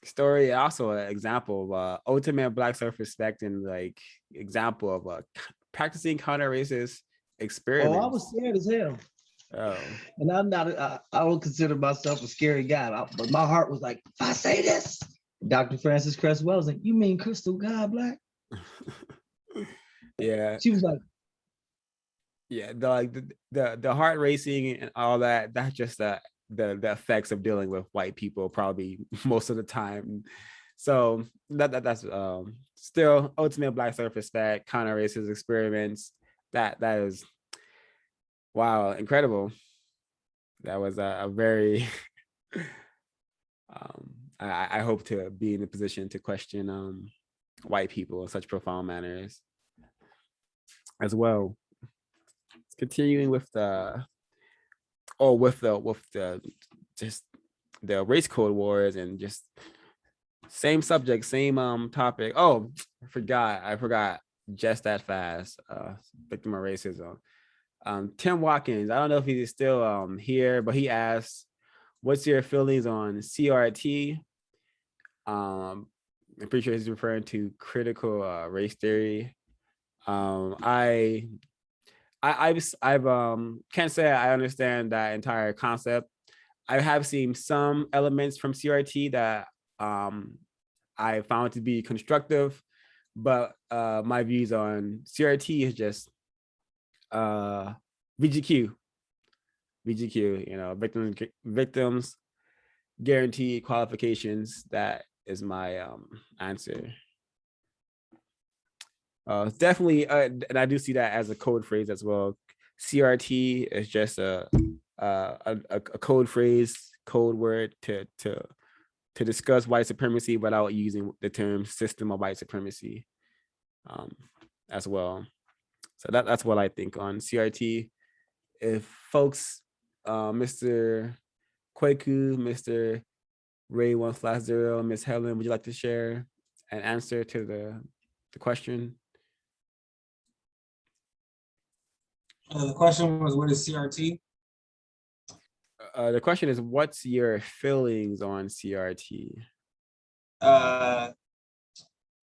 story. Also an example of ultimate Black self-respect and like example of practicing counter-racist experiments. Oh, I was scared as hell. Oh. And I'm not, I don't consider myself a scary guy, but my heart was like, if I say this, Dr. Frances Cresswell was like, you mean Crystal God Black? Yeah. She was like, yeah, the heart racing and all that, that's just the effects of dealing with white people probably most of the time. So that's still ultimate Black self-respect, counter racist experiments. That is, wow, incredible. That was a very I hope to be in a position to question white people in such profound manners as well. Continuing with the just the race code wars and just same subject, same topic. Oh, I forgot just that fast. Victim of racism. Tim Watkins, I don't know if he's still here, but he asked, what's your feelings on CRT? I'm pretty sure he's referring to critical race theory. I've can't say I understand that entire concept. I have seen some elements from CRT that I found to be constructive, but my views on CRT is just VGQ, you know, victims guarantee qualifications. That is my answer. Definitely, and I do see that as a code phrase as well. CRT is just a code phrase, code word to discuss white supremacy without using the term system of white supremacy as well. So that's what I think on CRT. If folks, Mr. Kweku, Mr. Ray 1/0, Miss Helen, would you like to share an answer to the question? The question was, what is CRT? The question is, what's your feelings on CRT? I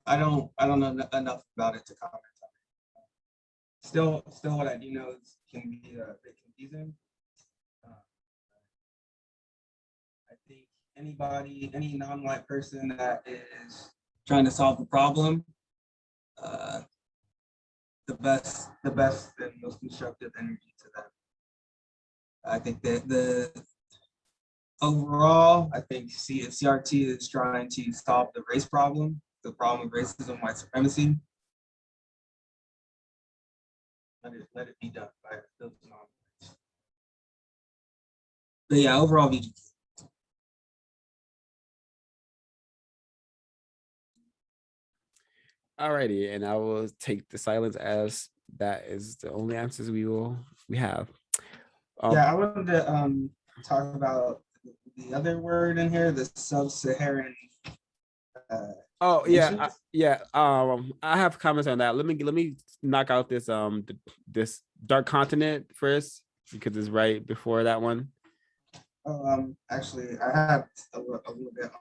don't know enough about it to comment on it. Still, what I do know is it can be a bit confusing. I think any non-white person that is trying to solve the problem, the best and most constructive energy to them. I think that overall, I think CRT is trying to solve the race problem, the problem of racism, white supremacy. Let it be done by those non-whites. But yeah, overall VG. Alrighty, and I will take the silence as that is the only answers we have. Yeah, I wanted to talk about the other word in here, the sub-Saharan. Oh yeah, I have comments on that. Let me knock out this this dark continent first because it's right before that one. Actually, I have a little bit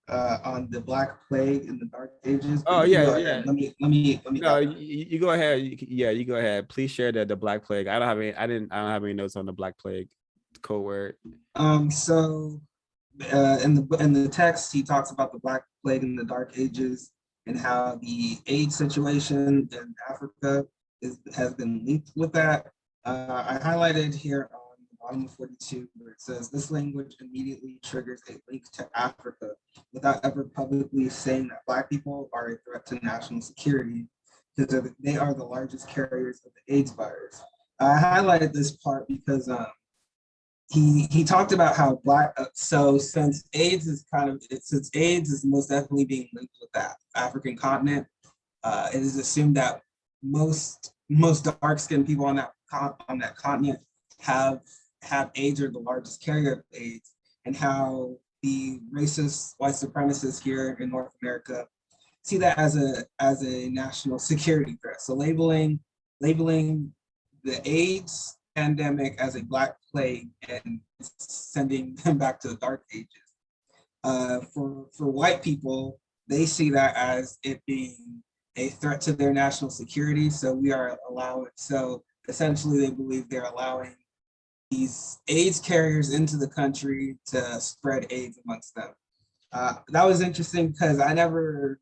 on the Black Plague in the Dark Ages. Oh yeah, yeah. Let me. No, you go ahead. You go ahead. Please share the Black Plague. I don't have any notes on the Black Plague code word. So in the text, he talks about the Black Plague in the Dark Ages and how the AIDS situation in Africa has been linked with that. I highlighted here on the bottom of 42 where it says this language immediately triggers a link to Africa without ever publicly saying that Black people are a threat to national security because they are the largest carriers of the AIDS virus. I highlighted this part because he talked about how since AIDS is most definitely being linked with that African continent, it is assumed that most dark-skinned people on that continent have AIDS or the largest carrier of AIDS, and how the racist white supremacists here in North America see that as a national security threat. So labeling the AIDS pandemic as a Black plague and sending them back to the Dark Ages. For white people, they see that as it being a threat to their national security. So essentially they believe they're allowing these AIDS carriers into the country to spread AIDS amongst them. That was interesting because I never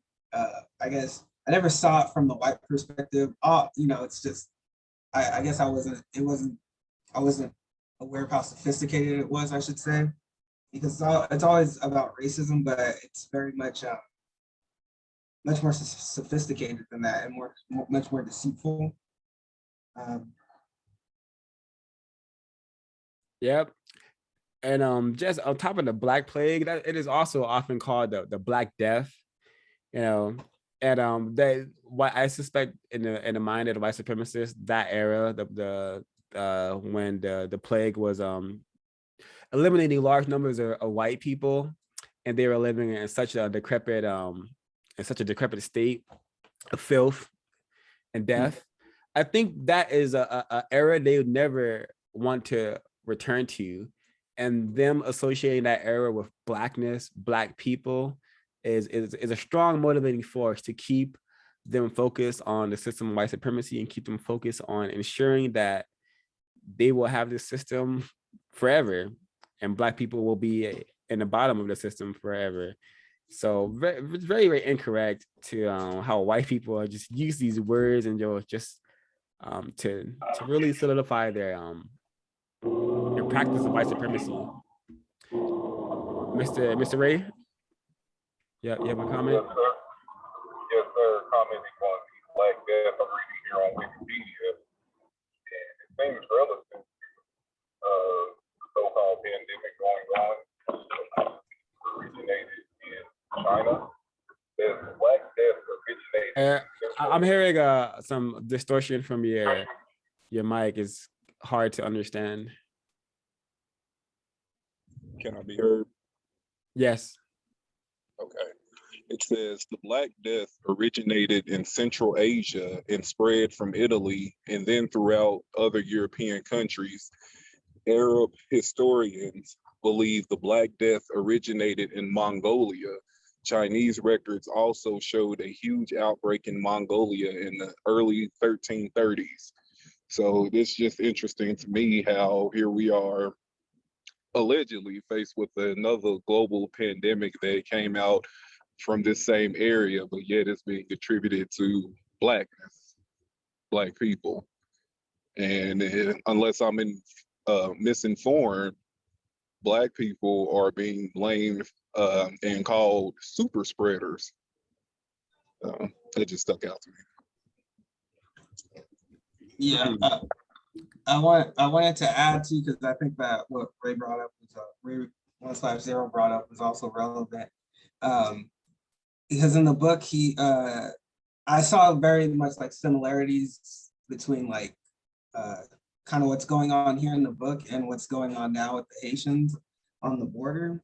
saw it from the white perspective. It's just, I guess I wasn't aware of how sophisticated it was, I should say, because it's always about racism, but it's very much more sophisticated than that and much more deceitful. Yep. And just on top of the Black Plague, that it is also often called the Black Death, and what I suspect in the mind of the white supremacists, that era, when the plague was eliminating large numbers of white people, and they were living in such a decrepit state of filth and death. I think that is a era they would never want to return to, and them associating that era with Blackness, Black people is a strong motivating force to keep them focused on the system of white supremacy and keep them focused on ensuring that they will have this system forever and Black people will be in the bottom of the system forever. So very, very incorrect to how white people just use these words and just to really solidify their practice of white supremacy. Mr. Ray, yeah, you have a comment? Yes, sir. Commenting on the Black Death. I'm reading here on Wikipedia, and it seems relevant to the so-called pandemic going on. Originated in China. The Black Death originated. I'm hearing some distortion from your mic. Is hard to understand. Can I be heard? Yes. Okay. It says the Black Death originated in Central Asia and spread from Italy and then throughout other European countries. Arab historians believe the Black Death originated in Mongolia. Chinese records also showed a huge outbreak in Mongolia in the early 1330s. So it's just interesting to me how here we are allegedly faced with another global pandemic that came out from this same area, but yet it's being attributed to blackness, black people. And unless I'm misinformed, black people are being blamed and called super spreaders. That just stuck out to me. Yeah, I wanted to add too, because I think that what Ray brought up was Ray 150 brought up was also relevant. Because in the book I saw very much like similarities between like kind of what's going on here in the book and what's going on now with the Haitians on the border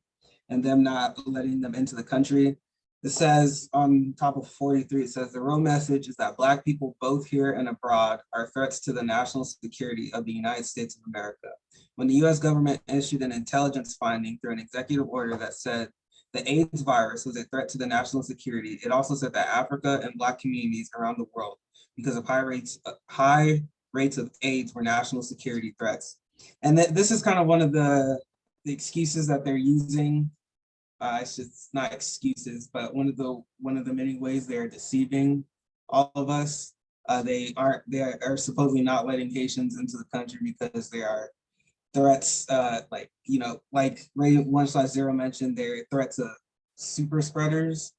and them not letting them into the country. It says on top of 43, it says the real message is that Black people both here and abroad are threats to the national security of the United States of America. When the US government issued an intelligence finding through an executive order that said the AIDS virus was a threat to the national security, it also said that Africa and Black communities around the world, because of high rates of AIDS, were national security threats. And this is kind of one of the excuses that they're using. It's not excuses, but one of the many ways they're deceiving all of us. They are supposedly not letting Haitians into the country because they are threats, like Ray 150 mentioned, they're threats of super spreaders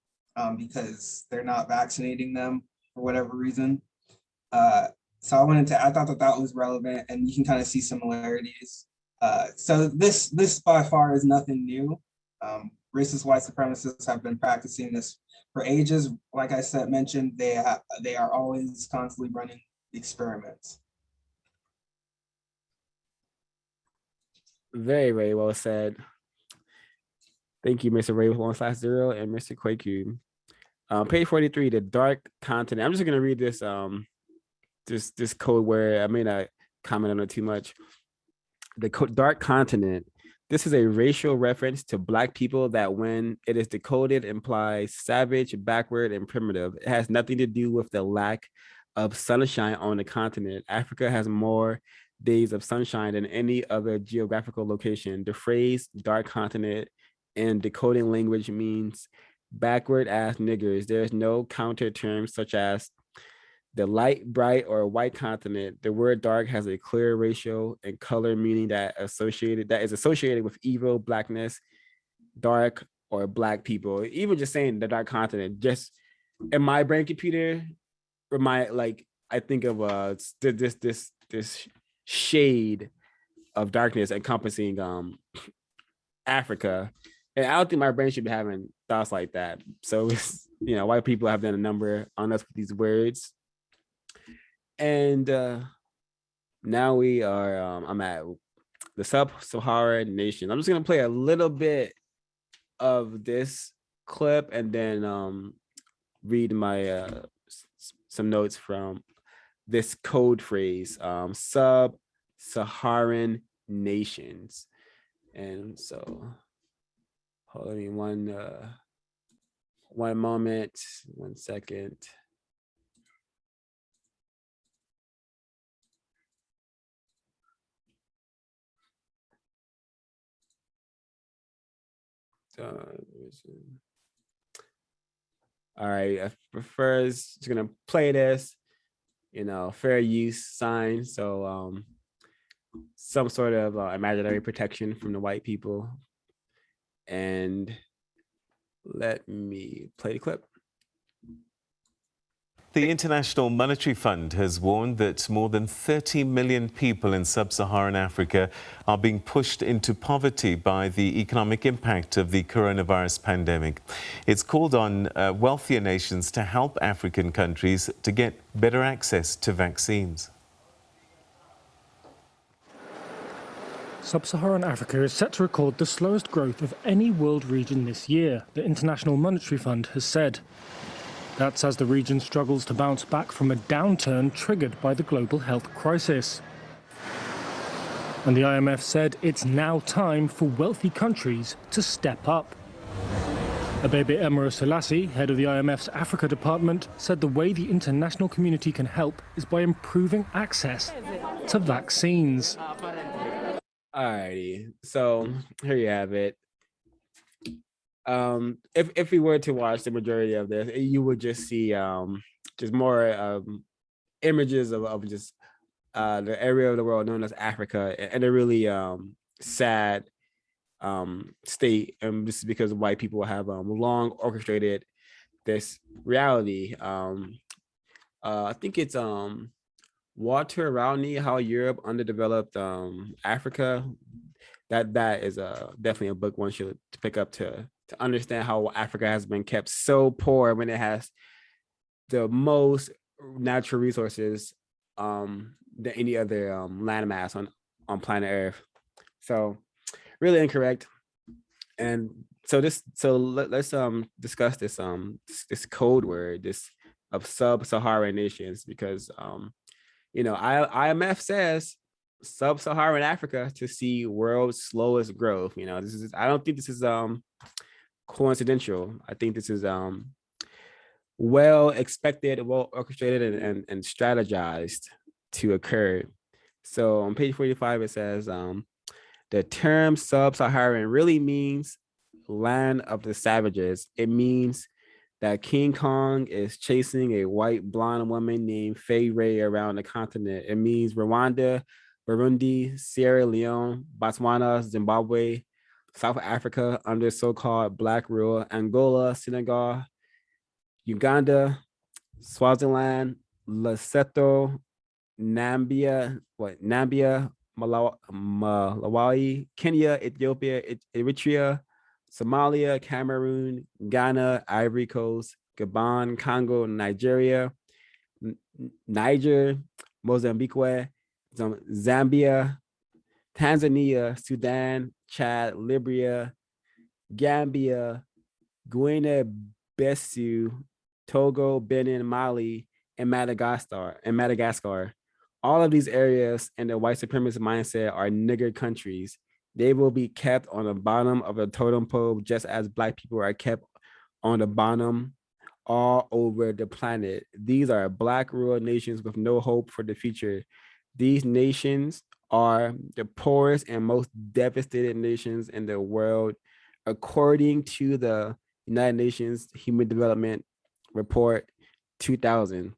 because they're not vaccinating them for whatever reason. So I thought that was relevant, and you can kind of see similarities. So this by far is nothing new. Racist white supremacists have been practicing this for ages. Like I mentioned, they are always constantly running experiments. Very, very well said. Thank you, Mr. Ray 150 and Mr. Kwaku. Page 43, the dark continent. I'm just gonna read this this code word. I may not comment on it too much. The dark continent. This is a racial reference to Black people that, when it is decoded, implies savage, backward, and primitive. It has nothing to do with the lack of sunshine on the continent. Africa has more days of sunshine than any other geographical location. The phrase dark continent in decoding language means backward ass niggers. There's no counter terms such as the light, bright, or white continent. The word dark has a clear racial and color meaning that is associated with evil, blackness, dark, or Black people. Even just saying the dark continent, just in my brain computer, I think of this shade of darkness encompassing Africa. And I don't think my brain should be having thoughts like that. So it's, white people have done a number on us with these words. And now we are, I'm at the sub-Saharan nation. I'm just gonna play a little bit of this clip and then read my some notes from this code phrase, sub-Saharan nations. And so, hold on one moment, 1 second. All right, I prefer just gonna play this, fair use sign. So some sort of imaginary protection from the white people. And let me play the clip. The International Monetary Fund has warned that more than 30 million people in sub-Saharan Africa are being pushed into poverty by the economic impact of the coronavirus pandemic. It's called on wealthier nations to help African countries to get better access to vaccines. Sub-Saharan Africa is set to record the slowest growth of any world region this year, the International Monetary Fund has said. That's as the region struggles to bounce back from a downturn triggered by the global health crisis. And the IMF said it's now time for wealthy countries to step up. Abebe Emiro Selassie, head of the IMF's Africa department, said the way the international community can help is by improving access to vaccines. Alrighty, so here you have it. If we were to watch the majority of this, you would just see just more images of just the area of the world known as Africa, and a really sad state. And this is because white people have long orchestrated this reality. I think it's Walter Rowney, How Europe Underdeveloped Africa. That is definitely a book one should pick up to understand how Africa has been kept so poor when it has the most natural resources than any other landmass on planet Earth. So really incorrect. And so let's discuss this this code word, this of sub-Saharan nations, because IMF says sub-Saharan Africa to see world's slowest growth. I don't think this is coincidental. I think this is well expected, well orchestrated, and strategized to occur. So on page 45 it says the term sub-Saharan really means land of the savages. It means that King Kong is chasing a white blonde woman named Fay Ray around the continent. It means Rwanda, Burundi, Sierra Leone, Botswana, Zimbabwe, South Africa under so-called Black rule, Angola, Senegal, Uganda, Swaziland, Lesotho, Nambia, Malawi, Kenya, Ethiopia, Eritrea, Somalia, Cameroon, Ghana, Ivory Coast, Gabon, Congo, Nigeria, Niger, Mozambique, Zambia, Tanzania, Sudan, Chad, Libya, Gambia, Guinea-Bissau, Togo, Benin, Mali, and Madagascar. All of these areas in the white supremacist mindset are nigger countries. They will be kept on the bottom of the totem pole, just as Black people are kept on the bottom all over the planet. These are Black rural nations with no hope for the future. These nations are the poorest and most devastated nations in the world, according to the United Nations Human Development Report 2000.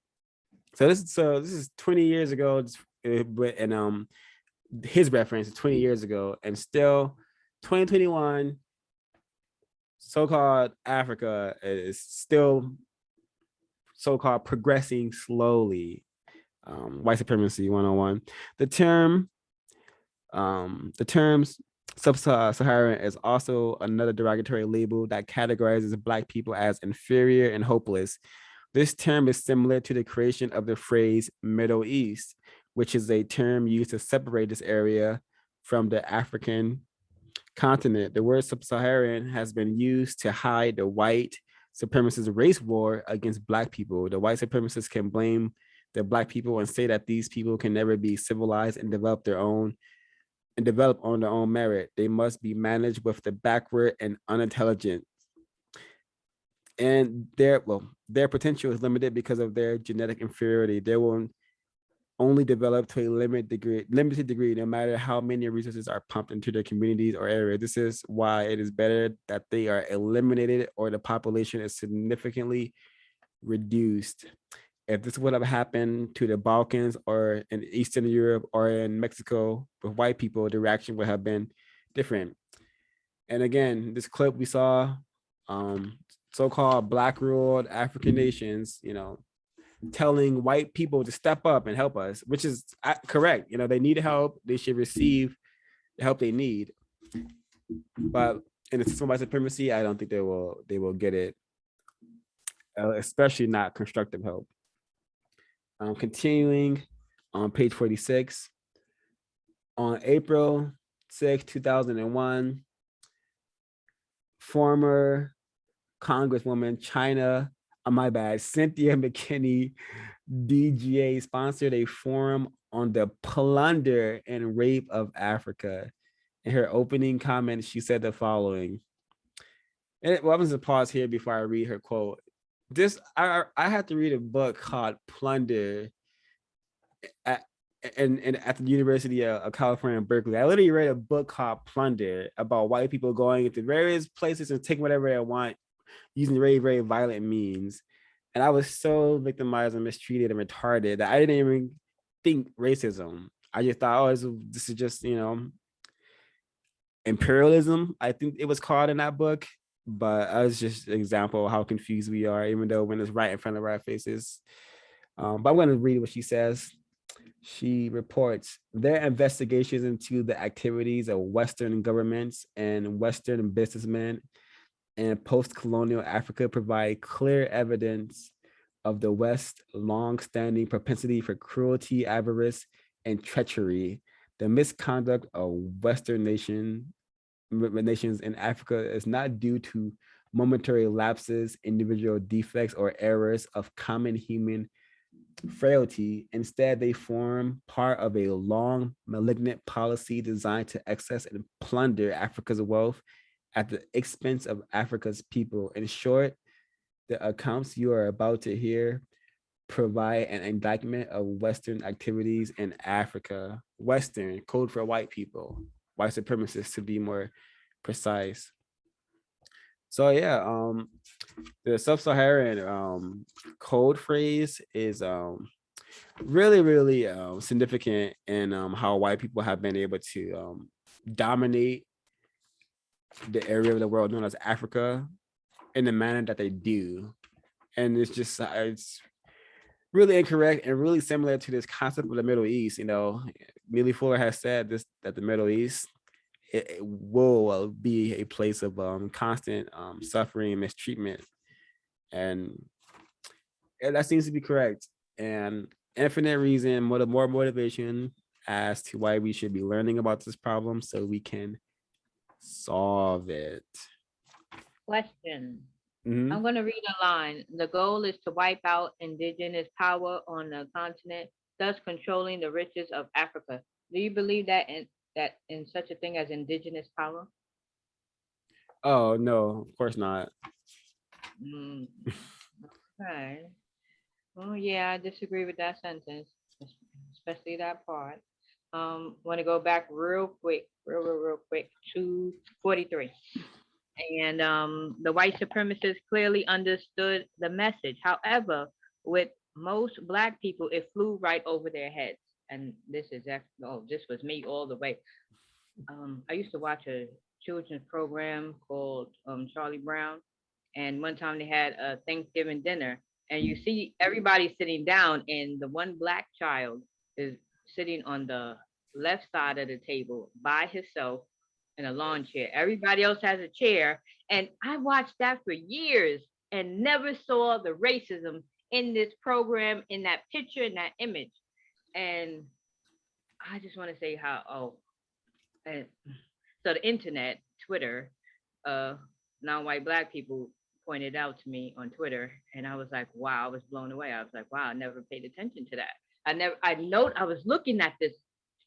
So this is 20 years ago, and his reference is 20 years ago, and still 2021, so-called Africa is still so-called progressing slowly. White supremacy 101. The terms sub-Saharan is also another derogatory label that categorizes Black people as inferior and hopeless. This term is similar to the creation of the phrase Middle East, which is a term used to separate this area from the African continent. The word sub-Saharan has been used to hide the white supremacist race war against Black people. The white supremacists can blame the Black people and say that these people can never be civilized and develop on their own merit. They must be managed with the backward and unintelligent. And their potential is limited because of their genetic inferiority. They will only develop to a limited degree, no matter how many resources are pumped into their communities or areas. This is why it is better that they are eliminated or the population is significantly reduced. If this would have happened to the Balkans or in Eastern Europe or in Mexico with white people, the reaction would have been different. And again, this clip we saw, so-called Black ruled African nations, telling white people to step up and help us, which is correct. They need help. They should receive the help they need. But in the system of white supremacy, I don't think they will get it, especially not constructive help. Continuing on page 46, on April 6, 2001, former Congresswoman Cynthia McKinney, DGA, sponsored a forum on the plunder and rape of Africa. In her opening comments, she said the following. And I'm going to pause here before I read her quote. I had to read a book called Plunder at the University of California in Berkeley. I literally read a book called Plunder about white people going into various places and taking whatever they want, using very, very violent means. And I was so victimized and mistreated and retarded that I didn't even think racism. I just thought, oh, this is just, imperialism, I think it was called in that book. But I was just an example of how confused we are, even though when it's right in front of our faces. But I'm going to read what she says. She reports their investigations into the activities of Western governments and Western businessmen in post-colonial Africa provide clear evidence of the West's long-standing propensity for cruelty, avarice, and treachery. The misconduct of Western nations in Africa is not due to momentary lapses, individual defects, or errors of common human frailty. Instead, they form part of a long, malignant policy designed to access and plunder Africa's wealth at the expense of Africa's people. In short, the accounts you are about to hear provide an indictment of Western activities in Africa. Western, code for white people, white supremacists to be more precise. So yeah, the sub-Saharan code phrase is really significant in how white people have been able to dominate the area of the world known as Africa in the manner that they do. And it's just it's really incorrect and really similar to this concept of the Middle East. Millie Fuller has said this, that the Middle East it will be a place of constant suffering and mistreatment, and that seems to be correct. And infinite reason, more motivation as to why we should be learning about this problem so we can solve it. Question. Mhm. I'm going to read a line. The goal is to wipe out indigenous power on the continent, thus controlling the riches of Africa. Do you believe that in such a thing as indigenous power? Oh no, of course not. Mm, okay. Oh yeah, I disagree with that sentence, especially that part. Want to go back real quick to 43. And the white supremacists clearly understood the message. However, with most Black people, it flew right over their heads. And this was me all the way. I used to watch a children's program called Charlie Brown. And one time they had a Thanksgiving dinner, and you see everybody sitting down, and the one Black child is sitting on the left side of the table by himself in a lawn chair. Everybody else has a chair. And I watched that for years and never saw the racism in this program, in that picture, in that image. And I just want to say and so the internet, Twitter, non-white Black people pointed out to me on Twitter, and I was like, wow, I was blown away. I was like, wow, I never paid attention to that. I was looking at this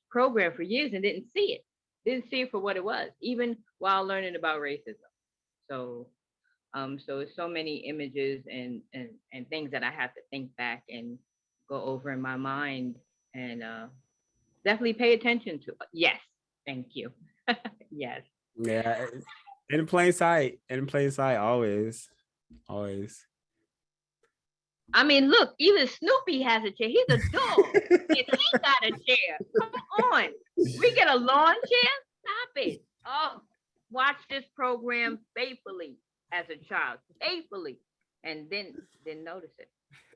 program for years and didn't see it for what it was, even while learning about racism. So it's so many images and things that I have to think back and go over in my mind, and definitely pay attention to. Yes, thank you. Yes. Yeah, in plain sight, always. I mean, look, even Snoopy has a chair. He's a dog, and he got a chair. Come on, we get a lawn chair. Stop it. Oh, watch this program faithfully as a child, faithfully, and then didn't notice it.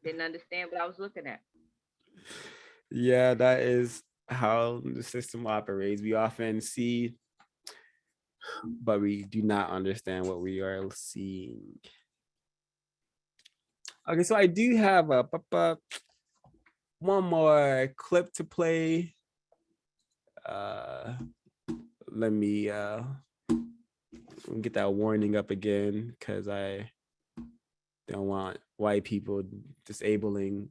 Didn't understand what I was looking at. Yeah, that is how the system operates. We often see, but we do not understand what we are seeing. Okay, so I do have one more clip to play. Let me get that warning up again, because I don't want white people disabling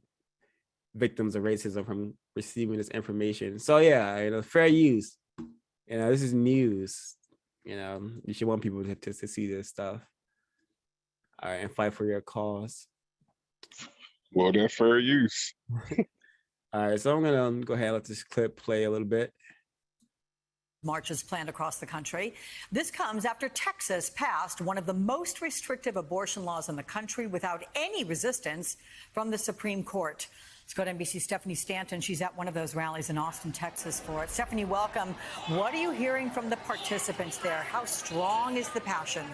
victims of racism from receiving this information. So yeah, fair use. This is news. You should want people to see this stuff. All right, and fight for your cause. Well, that's fair use. All right, so I'm gonna go ahead and let this clip play a little bit. marches planned across the country. This comes after Texas passed one of the most restrictive abortion laws in the country without any resistance from the Supreme Court. Let's go to NBC's Stephanie Stanton. She's at one of those rallies in Austin, Texas for it. Stephanie, welcome. What are you hearing from the participants there? How strong is the passion?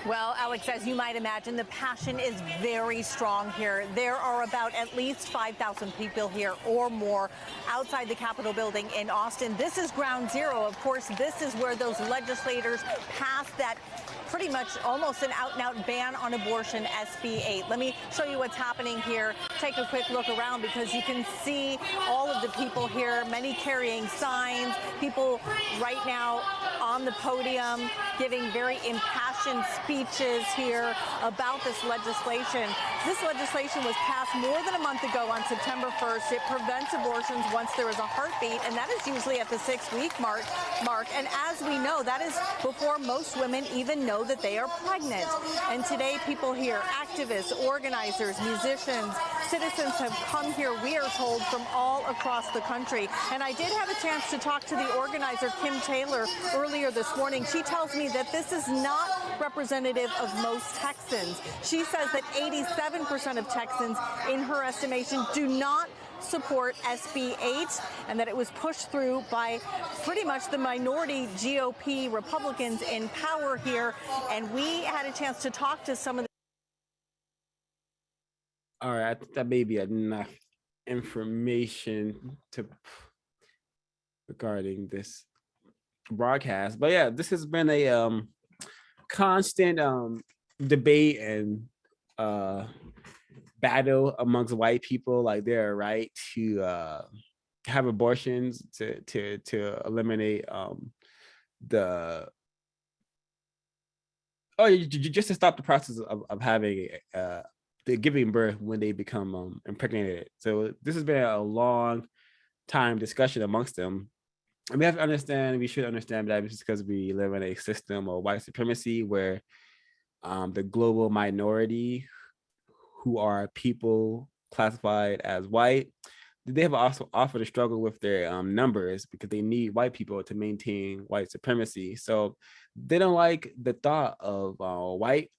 Well, Alex, as you might imagine, the passion is very strong here. There are about at least 5,000 people here or more outside the Capitol building in Austin. This is ground zero. Of course, this is where those legislators passed that pretty much almost an out-and-out ban on abortion, SB 8. Let me show you what's happening here. Take a quick look around because you can see all of the people here, many carrying signs, people right now on the podium giving very impassioned speeches here about this legislation. This legislation was passed more than a month ago on September 1st. It prevents abortions once there is a heartbeat, and that is usually at the 6-week mark. And as we know, that is before most women even know that they are pregnant. And today, people here, activists, organizers, musicians, citizens have come here, we are told, from all across the country. And I did have a chance to talk to the organizer, Kim Taylor, earlier this morning. She tells me that this is not representative of most Texans. She says that 87% of Texans, in her estimation, do not support SB 8 and that it was pushed through by pretty much the minority GOP Republicans in power here. And we had a chance to talk to some of the All right, I think that may be enough information to regarding this broadcast. But yeah, this has been a constant debate and battle amongst white people, like their right to have abortions, to eliminate just to stop the process of having the giving birth when they become impregnated. So this has been a long time discussion amongst them. And we should understand that it's because we live in a system of white supremacy where the global minority, who are people classified as white, they have also often to struggle with their numbers because they need white people to maintain white supremacy. So they don't like the thought of white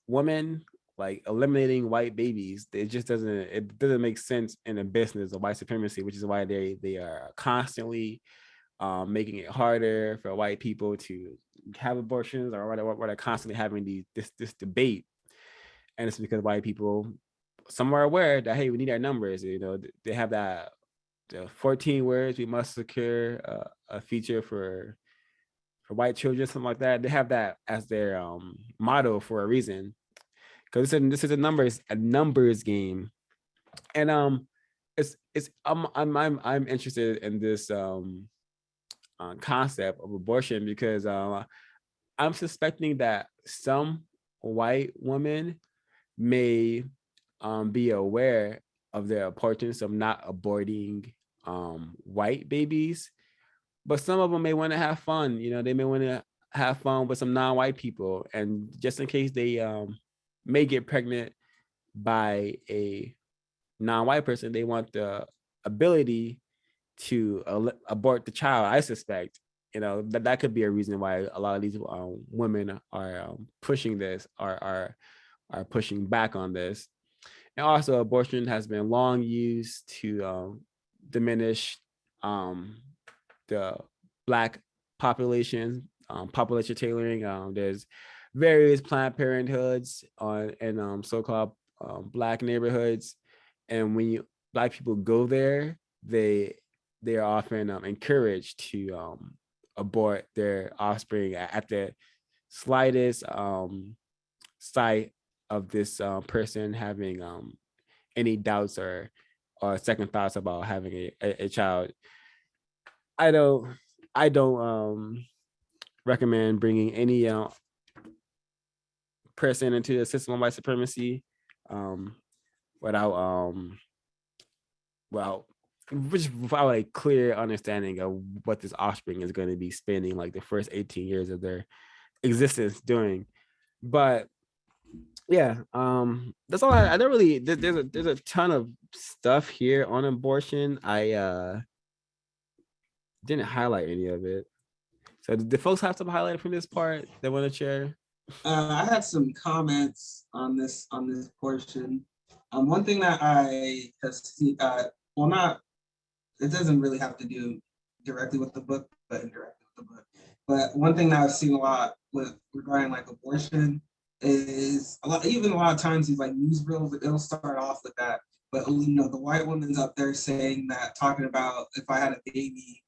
women like eliminating white babies. It doesn't make sense in a business of white supremacy, which is why they are constantly making it harder for white people to have abortions, or they're constantly having this debate. And it's because white people, some are aware that, hey, we need our numbers. You know, they have the 14 words, we must secure a future for white children, something like that. They have that as their motto for a reason, because this is a numbers game. And I'm interested in this concept of abortion because I'm suspecting that some white women may be aware of the importance of not aborting white babies, but some of them may want to have fun. You know, they may want to have fun with some non-white people, and just in case they may get pregnant by a non-white person, they want the ability to abort the child. I suspect, you know, that could be a reason why a lot of these women are pushing this, are pushing back on this. And also, abortion has been long used to diminish the Black population, population tailoring. There's various Planned Parenthoods in so-called Black neighborhoods, and when Black people go there, they are often encouraged to abort their offspring at the slightest sight of this person having any doubts or second thoughts about having a child. I don't recommend bringing any person into the system of white supremacy without a clear understanding of what this offspring is going to be spending like the first 18 years of their existence doing. But yeah, that's all. I don't really. There's a ton of stuff here on abortion. I didn't highlight any of it. So did the folks have some highlighted from this part they want to share? I had some comments on this portion. One thing that I have seen, well, not, it doesn't really have to do directly with the book, but indirectly with the book. But one thing that I've seen a lot with regarding like abortion is a lot of times these like news reels, it'll start off with that. But you know, the white woman's up there saying that, talking about if I had a baby,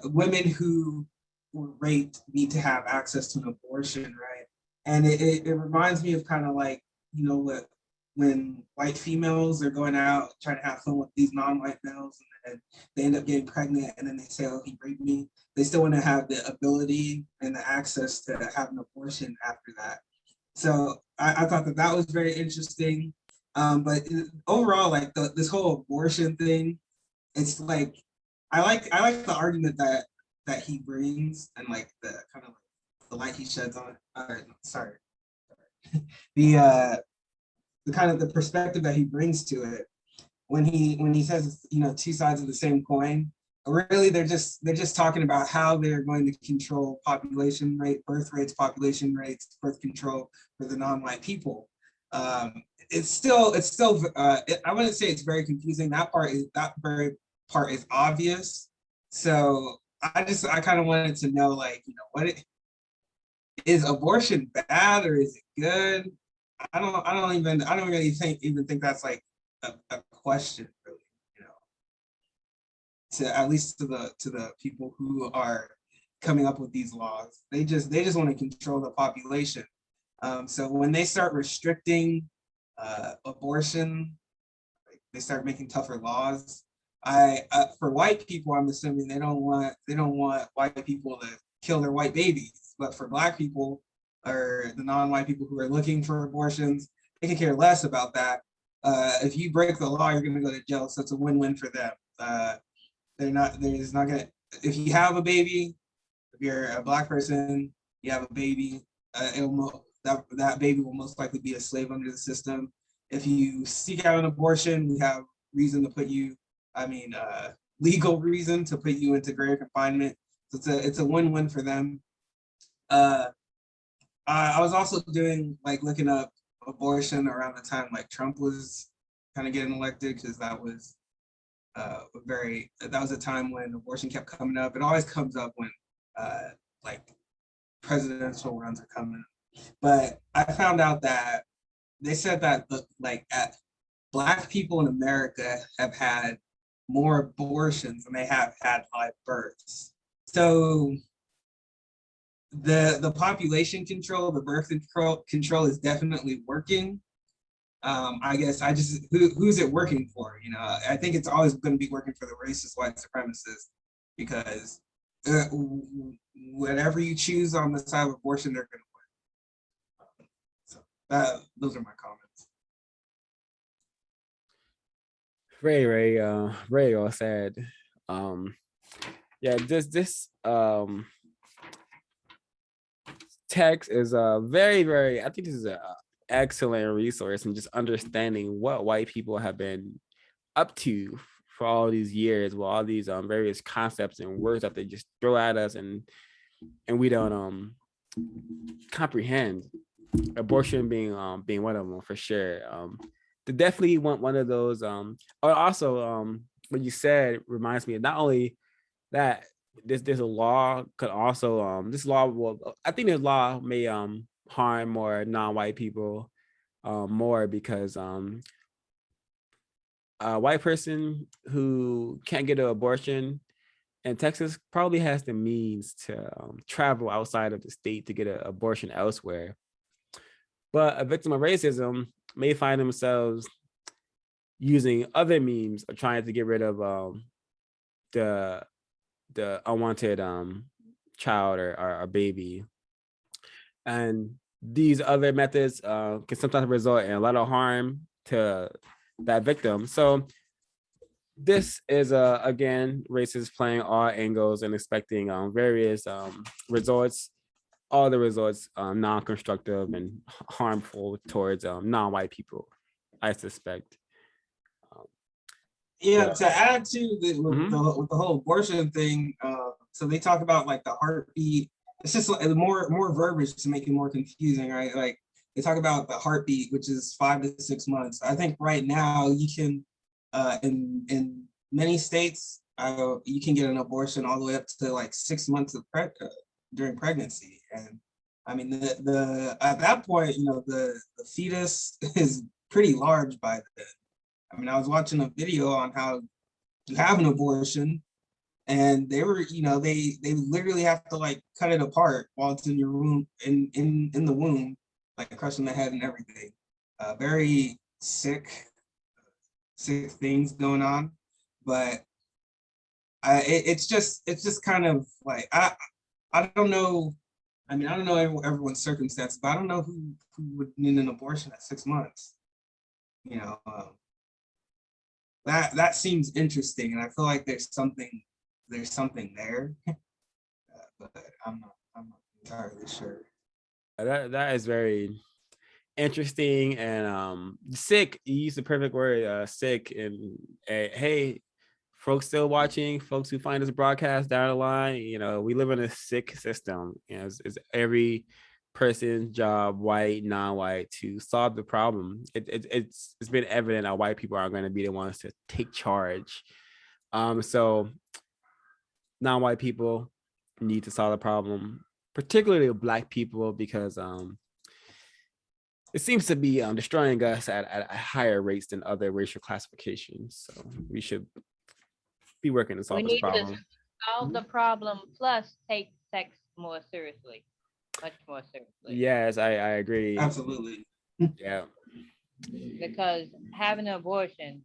women who were raped need to have access to an abortion, right? And it reminds me of kind of like, you know, what when white females are going out trying to have fun with these non-white males, and they end up getting pregnant, and then they say, oh, he raped me. They still want to have the ability and the access to have an abortion after that. So I thought that was very interesting. But overall, like this whole abortion thing, it's like I like the argument that he brings, and like the kind of like the light he sheds on the kind of the perspective that he brings to it when he says, you know, two sides of the same coin. Really, they're just talking about how they're going to control population rate, birth rates, population rates, birth control for the non-white people. It's still I wouldn't say it's very confusing. That very part is obvious. So I kind of wanted to know, like, you know, is abortion bad or is it good? I don't really think that's like a question, really, you know, to at least to the people who are coming up with these laws. They just want to control the population. So when they start restricting abortion, they start making tougher laws. For white people, I'm assuming they don't want white people to kill their white babies. But for Black people or the non-white people who are looking for abortions, they can care less about that. If you break the law, you're going to go to jail. So it's a win-win for them. If you have a baby, if you're a Black person, you have a baby, that baby will most likely be a slave under the system. If you seek out an abortion, we have reason to put you, legal reason to put you into greater confinement. So it's a win-win for them. I was also looking up abortion around the time like Trump was kind of getting elected, because that was a time when abortion kept coming up. It always comes up when like presidential runs are coming. But I found out that they said that Black people in America have had more abortions than they have had live births. So the population control, the birth control is definitely working. I guess who's it working for? You know, I think it's always going to be working for the racist white supremacists, because whatever you choose on the side of abortion, they're going to win. So those are my comments. Ray all said, yeah, this text is a very, I think this is an excellent resource in just understanding what white people have been up to for all these years, with all these various concepts and words that they just throw at us and we don't comprehend. Abortion being one of them, for sure. To definitely want one of those. Also, what you said reminds me of not only that there's a law could also this law will, I think this law may harm more non-white people more, because a white person who can't get an abortion in Texas probably has the means to travel outside of the state to get an abortion elsewhere. But a victim of racism may find themselves using other means of trying to get rid of the unwanted child or baby. And these other methods can sometimes result in a lot of harm to that victim. So this is again, racists playing all angles and expecting various results, all the results non-constructive and harmful towards non-white people, I suspect. Yeah, Yeah. to add to with the whole abortion thing, so they talk about like the heartbeat. It's just like more verbiage to make it more confusing, right? Like they talk about the heartbeat, which is 5 to 6 months. I think right now you can, in many states, you can get an abortion all the way up to like 6 months of during pregnancy, and I mean the at that point, you know, the fetus is pretty large by then. I mean, I was watching a video on how to have an abortion, and they were, you know, they literally have to like cut it apart while it's in your womb, in the womb, like crushing the head and everything. Very sick things going on, but it's just kind of like I don't know. I mean, I don't know everyone's circumstance, but I don't know who would need an abortion at 6 months. You know. That seems interesting, and I feel like there's something there, but I'm not entirely sure. That is very interesting and sick. You used the perfect word, sick. And hey, folks still watching, folks who find this broadcast down the line, you know, we live in a sick system. You know, it's every person's job, white, non-white, to solve the problem. It's been evident that white people are going to be the ones to take charge. So non-white people need to solve the problem, particularly Black people, because it seems to be destroying us at higher rates than other racial classifications. So we should be working to We solve this need to problem. solve the problem plus take sex more seriously, much more seriously. Yes, I agree. Absolutely. Yeah. Because having an abortion,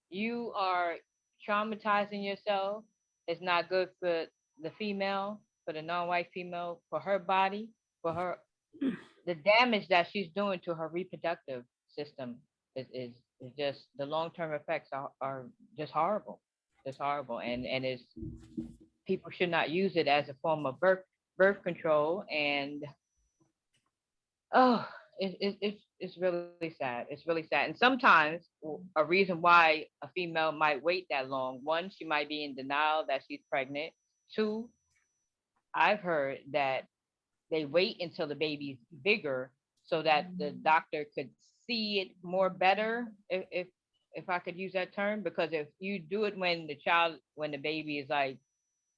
you are traumatizing yourself. It's not good for the female, for the non-white female, for her body, for her. The damage that she's doing to her reproductive system is just, the long-term effects are just horrible. Just horrible. And it's, people should not use it as a form of birth control. And it's really sad. It's really sad. And sometimes a reason why a female might wait that long, one, she might be in denial that she's pregnant. Two, I've heard that they wait until the baby's bigger so that the doctor could see it more better, if I could use that term. Because if you do it when the baby is like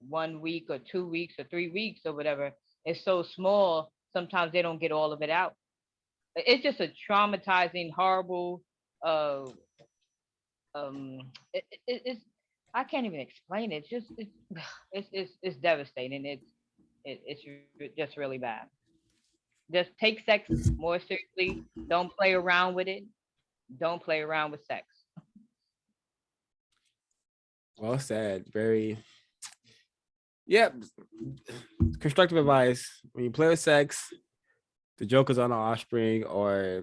1 week or 2 weeks or 3 weeks or whatever, it's so small, sometimes they don't get all of it out. It's just a traumatizing, horrible, it's, I can't even explain it. It's devastating. It's just really bad. Just take sex more seriously. Don't play around with it. Don't play around with sex. Well said. Very. Yep. Constructive advice. When you play with sex, the joke is on the offspring, or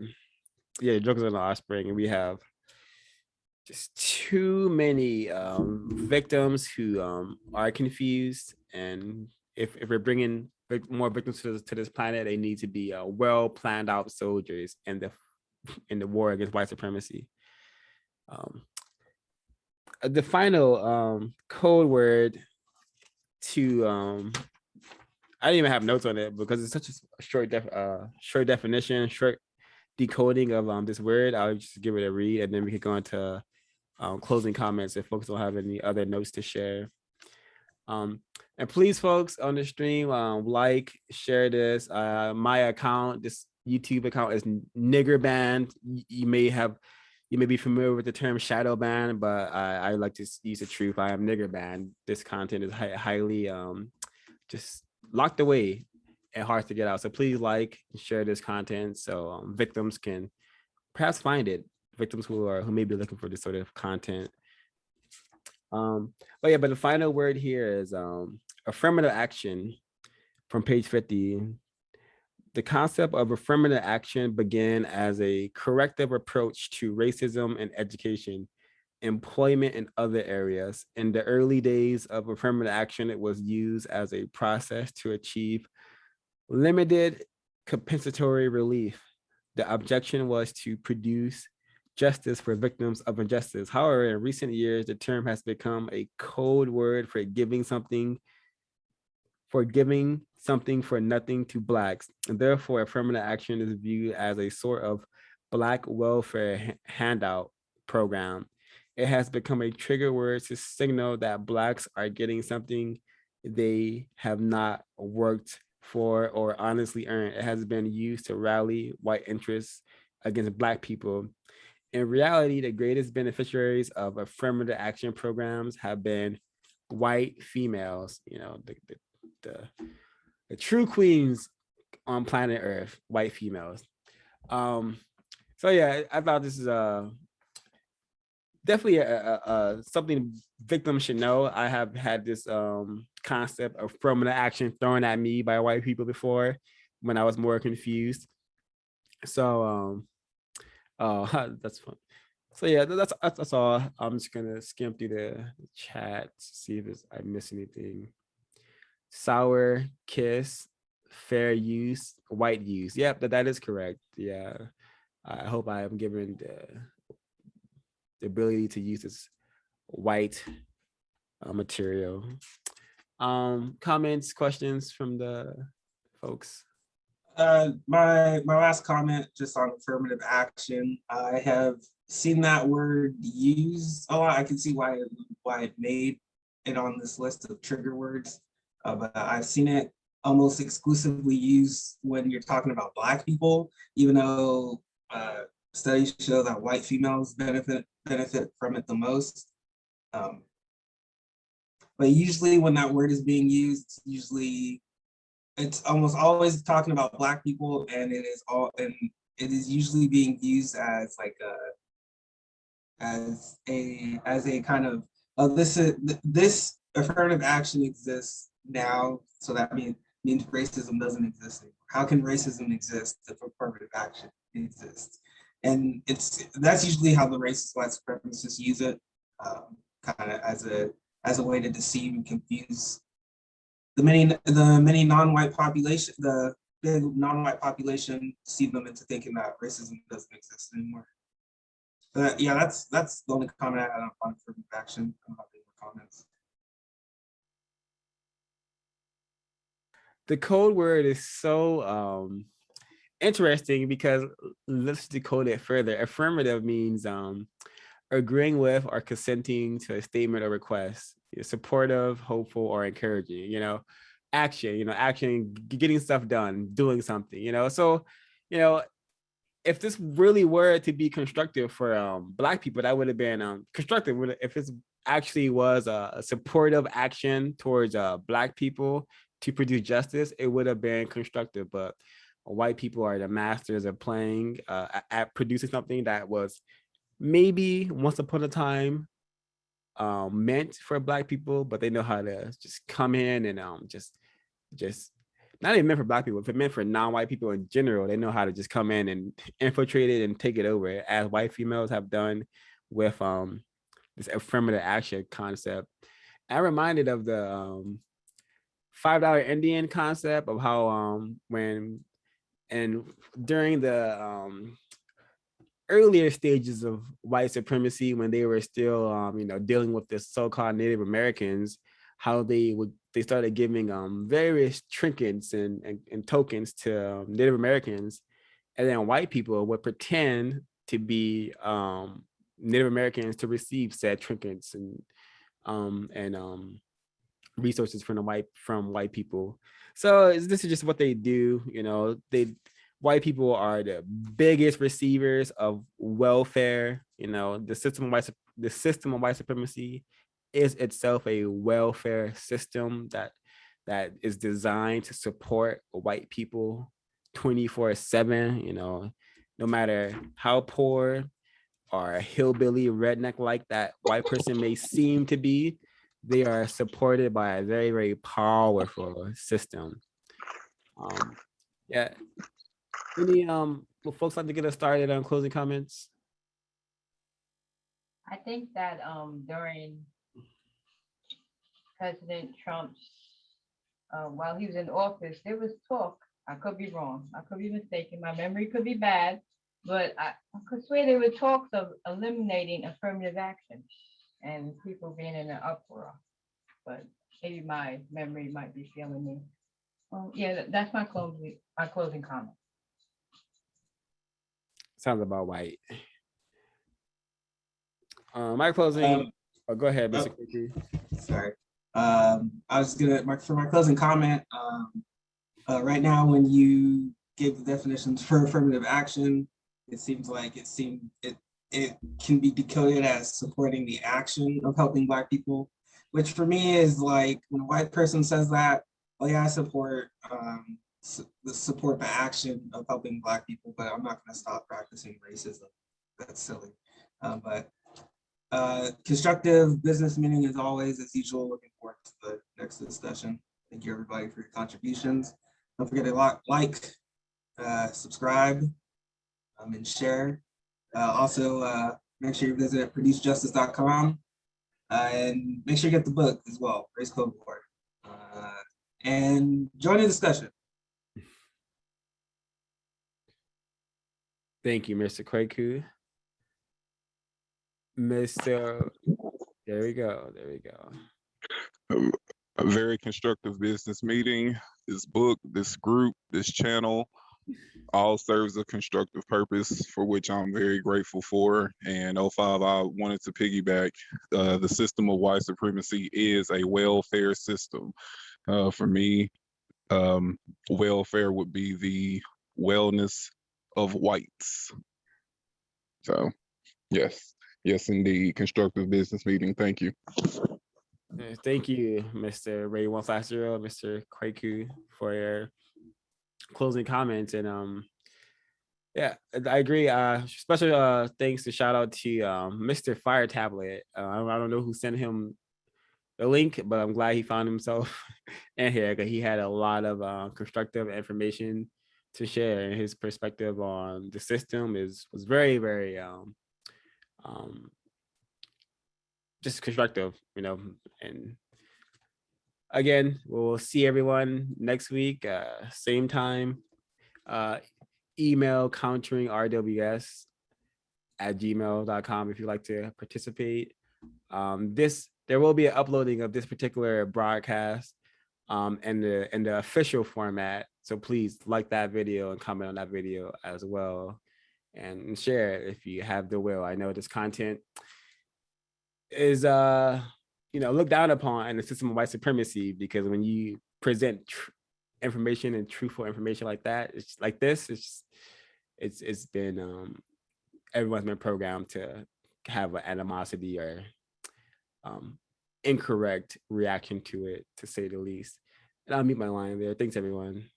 the joke is on the offspring, and we have just too many victims who are confused. And if we're bringing more victims to this planet, they need to be well planned out soldiers in the war against white supremacy. The final code word to I didn't even have notes on it because it's such a short definition, short decoding of this word. I'll just give it a read, and then we could go into closing comments if folks don't have any other notes to share. And please, folks on the stream, like, share this. My account, this YouTube account, is nigger banned. You may be familiar with the term shadow ban, but I like to use the truth. I am nigger banned. This content is highly just locked away and hard to get out. So please like and share this content so victims can perhaps find it. Victims who may be looking for this sort of content. But the final word here is affirmative action from page 50. The concept of affirmative action began as a corrective approach to racism in education, employment, and other areas. In the early days of affirmative action, it was used as a process to achieve limited compensatory relief. The objection was to produce justice for victims of injustice. However, in recent years, the term has become a code word for giving something for nothing to Blacks. And therefore, affirmative action is viewed as a sort of Black welfare handout program. It has become a trigger word to signal that Blacks are getting something they have not worked for or honestly earned. It has been used to rally white interests against Black people. In reality, the greatest beneficiaries of affirmative action programs have been white females, the, the true queens on planet Earth, white females. So yeah, I thought this is definitely something victims should know. I have had this concept of affirmative action thrown at me by white people before when I was more confused. So that's fun. So yeah, that's all. I'm just gonna skim through the chat to see if I miss anything. Sour kiss, fair use, white use. Yep, that is correct. Yeah, I hope I am given the ability to use this white material. Comments, questions from the folks? My last comment just on affirmative action. I have seen that word used a lot. I can see why it made it on this list of trigger words, but I've seen it almost exclusively used when you're talking about Black people, even though studies show that white females benefit from it the most. But usually when that word is being used, it's almost always talking about Black people, and it is usually being used as like as a kind of this affirmative action exists now, so that means racism doesn't exist anymore. How can racism exist if affirmative action exists? And that's usually how the racist white supremacists use it, kind of as a way to deceive and confuse the many non-white population, the big non-white population, deceive them into thinking that racism doesn't exist anymore. But yeah, that's the only comment I had on affirmative action. I don't have any more comments. The code word is so interesting because let's decode it further. Affirmative means agreeing with or consenting to a statement or request. Supportive, hopeful, or encouraging. Action, getting stuff done, doing something. So, if this really were to be constructive for Black people, that would have been constructive. If it actually was a supportive action towards Black people to produce justice, it would have been constructive. But white people are the masters of playing at producing something that was maybe once upon a time meant for Black people, but they know how to just come in and just not even meant for Black people. If it meant for non-white people in general, they know how to just come in and infiltrate it and take it over, as white females have done with this affirmative action concept. I'm reminded of the $5 Indian concept of how during the earlier stages of white supremacy, when they were still dealing with the so-called Native Americans, how they started giving various trinkets and tokens to Native Americans, and then white people would pretend to be Native Americans to receive said trinkets and resources from white people. So this is just what they do. White people are the biggest receivers of welfare. The system of white supremacy is itself a welfare system that is designed to support white people 24/7. No matter how poor or hillbilly redneck like that white person may seem to be, they are supported by a very, very powerful system. Yeah. Any will folks like to get us started on closing comments? I think that during President Trump's while he was in office, there was talk. I could be wrong. I could be mistaken. My memory could be bad, But I could swear there were talks of eliminating affirmative action and people being in an uproar. But maybe my memory might be failing me. Well, yeah, that's my closing comment. Sounds about right. My closing. Oh, go ahead, Mr. Quickly. Sorry. I was for my closing comment. Right now, when you give the definitions for affirmative action, it seems like it can be decoded as supporting the action of helping Black people, which for me is like when a white person says that, oh yeah, I support the action of helping Black people, but I'm not going to stop practicing racism. That's silly. But constructive business meeting as always, as usual. Looking forward to the next discussion. Thank you everybody for your contributions. Don't forget to like, subscribe, and share. Also, make sure you visit producejustice.com and make sure you get the book as well, Race Code War. And join the discussion. Thank you, Mr. Kwaku. Mr. There we go. A very constructive business meeting. This book, this group, this channel, all serves a constructive purpose for which I'm very grateful for. And 05, I wanted to piggyback. The system of white supremacy is a welfare system. For me, welfare would be the wellness of whites. So, yes, indeed, constructive business meeting. Thank you. Thank you, Mr. Ray 150, Mr. Kwaku, for your closing comments. And yeah, I agree. Special thanks to shout out to Mr. Fire Tablet. I don't know who sent him the link, but I'm glad he found himself in here because he had a lot of constructive information to share, and his perspective on the system was very, very just constructive, and again, we'll see everyone next week, same time. Email counteringRWS@gmail.com if you'd like to participate. There will be an uploading of this particular broadcast in the official format. So please like that video and comment on that video as well, and share it if you have the will. I know this content is looked down upon in the system of white supremacy, because when you present information and truthful information like that, it's like this, it's been everyone's been programmed to have an animosity or incorrect reaction to it, to say the least. And I'll mute my line there. Thanks everyone.